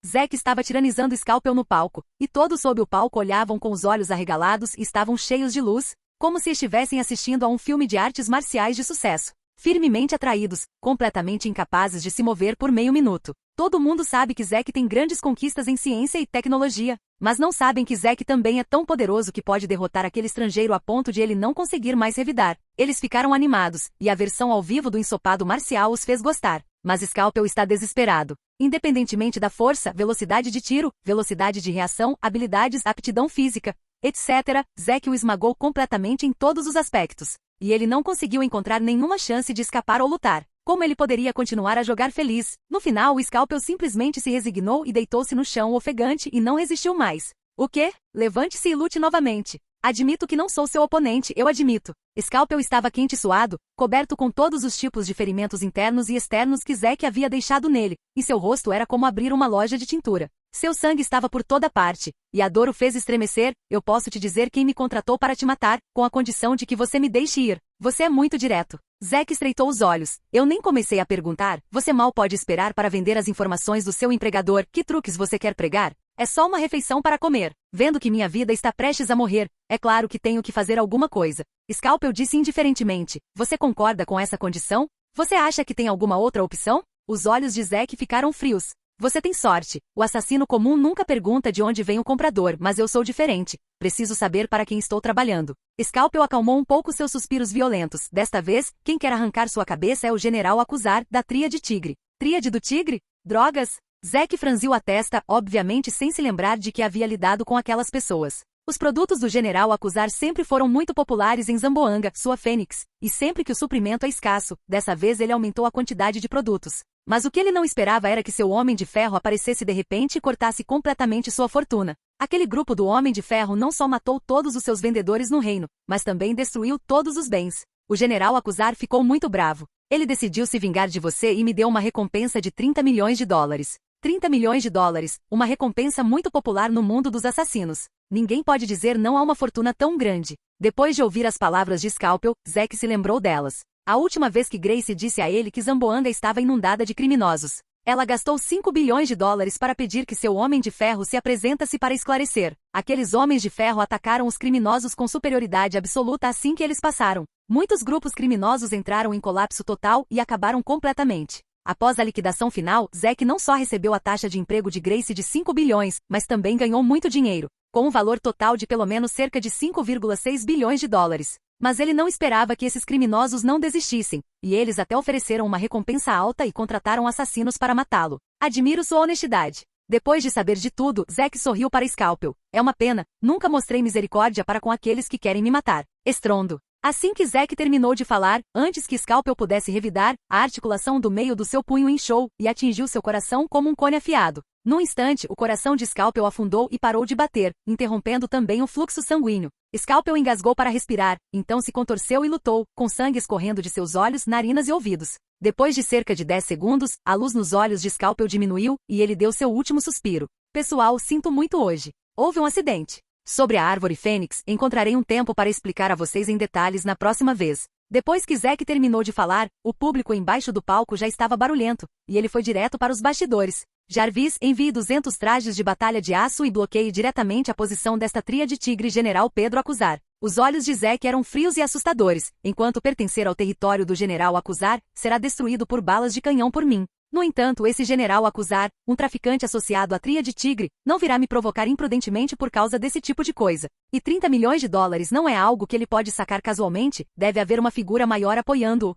Zack estava tiranizando Scalpel no palco, e todos sob o palco olhavam com os olhos arregalados e estavam cheios de luz, como se estivessem assistindo a um filme de artes marciais de sucesso. Firmemente atraídos, completamente incapazes de se mover por meio minuto. Todo mundo sabe que Zack tem grandes conquistas em ciência e tecnologia, mas não sabem que Zack também é tão poderoso que pode derrotar aquele estrangeiro a ponto de ele não conseguir mais revidar. Eles ficaram animados, e a versão ao vivo do ensopado marcial os fez gostar. Mas Scalpel está desesperado. Independentemente da força, velocidade de tiro, velocidade de reação, habilidades, aptidão física, etc., Zack o esmagou completamente em todos os aspectos. E ele não conseguiu encontrar nenhuma chance de escapar ou lutar. Como ele poderia continuar a jogar feliz? No final, o Scalpel simplesmente se resignou e deitou-se no chão ofegante e não resistiu mais. O quê? Levante-se e lute novamente. Admito que não sou seu oponente, eu admito. Scalpel estava quente e suado, coberto com todos os tipos de ferimentos internos e externos que Zack havia deixado nele, e seu rosto era como abrir uma loja de tintura. Seu sangue estava por toda parte, e a dor o fez estremecer. Eu posso te dizer quem me contratou para te matar, com a condição de que você me deixe ir. Você é muito direto. Zack estreitou os olhos. Eu nem comecei a perguntar. Você mal pode esperar para vender as informações do seu empregador. Que truques você quer pregar? É só uma refeição para comer. Vendo que minha vida está prestes a morrer, é claro que tenho que fazer alguma coisa. Scalpel disse indiferentemente. Você concorda com essa condição? Você acha que tem alguma outra opção? Os olhos de Zack ficaram frios. Você tem sorte. O assassino comum nunca pergunta de onde vem o comprador, mas eu sou diferente. Preciso saber para quem estou trabalhando. Scalpel acalmou um pouco seus suspiros violentos. Desta vez, quem quer arrancar sua cabeça é o general Acusar, da Tríade Tigre. Tríade do Tigre? Drogas? Zack franziu a testa, obviamente sem se lembrar de que havia lidado com aquelas pessoas. Os produtos do general Acusar sempre foram muito populares em Zamboanga, sua fênix, e sempre que o suprimento é escasso, dessa vez ele aumentou a quantidade de produtos. Mas o que ele não esperava era que seu Homem de Ferro aparecesse de repente e cortasse completamente sua fortuna. Aquele grupo do Homem de Ferro não só matou todos os seus vendedores no reino, mas também destruiu todos os bens. O general Acusar ficou muito bravo. Ele decidiu se vingar de você e me deu uma recompensa de 30 milhões de dólares. 30 milhões de dólares, uma recompensa muito popular no mundo dos assassinos. Ninguém pode dizer não a uma fortuna tão grande. Depois de ouvir as palavras de Scalpel, Zack se lembrou delas. A última vez que Grace disse a ele que Zamboanga estava inundada de criminosos. Ela gastou 5 bilhões de dólares para pedir que seu Homem de Ferro se apresentasse para esclarecer. Aqueles Homens de Ferro atacaram os criminosos com superioridade absoluta assim que eles passaram. Muitos grupos criminosos entraram em colapso total e acabaram completamente. Após a liquidação final, Zack não só recebeu a taxa de emprego de Grace de 5 bilhões, mas também ganhou muito dinheiro, com um valor total de pelo menos cerca de 5,6 bilhões de dólares. Mas ele não esperava que esses criminosos não desistissem, e eles até ofereceram uma recompensa alta e contrataram assassinos para matá-lo. Admiro sua honestidade. Depois de saber de tudo, Zack sorriu para Scalpel. É uma pena, nunca mostrei misericórdia para com aqueles que querem me matar. Estrondo. Assim que Zack terminou de falar, antes que Scalpel pudesse revidar, a articulação do meio do seu punho inchou e atingiu seu coração como um cone afiado. Num instante, o coração de Scalpel afundou e parou de bater, interrompendo também o fluxo sanguíneo. Scalpel engasgou para respirar, então se contorceu e lutou, com sangue escorrendo de seus olhos, narinas e ouvidos. Depois de cerca de 10 segundos, a luz nos olhos de Scalpel diminuiu e ele deu seu último suspiro. Pessoal, sinto muito hoje. Houve um acidente. Sobre a árvore Fênix, encontrarei um tempo para explicar a vocês em detalhes na próxima vez. Depois que Zack terminou de falar, o público embaixo do palco já estava barulhento, e ele foi direto para os bastidores. Jarvis, envie 200 trajes de batalha de aço e bloqueie diretamente a posição desta tríade Tigre General Pedro Acusar. Os olhos de Zack eram frios e assustadores, enquanto pertencer ao território do General Acusar será destruído por balas de canhão por mim. No entanto, esse General Acusar, um traficante associado à Tríade Tigre, não virá me provocar imprudentemente por causa desse tipo de coisa. E 30 milhões de dólares não é algo que ele pode sacar casualmente, deve haver uma figura maior apoiando-o.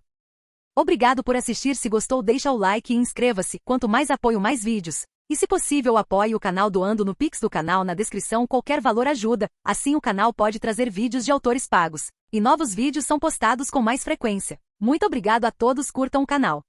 Obrigado por assistir, se gostou deixa o like e inscreva-se, quanto mais apoio mais vídeos. E se possível apoie o canal doando no Pix do canal na descrição, qualquer valor ajuda, assim o canal pode trazer vídeos de autores pagos. E novos vídeos são postados com mais frequência. Muito obrigado a todos, curtam o canal.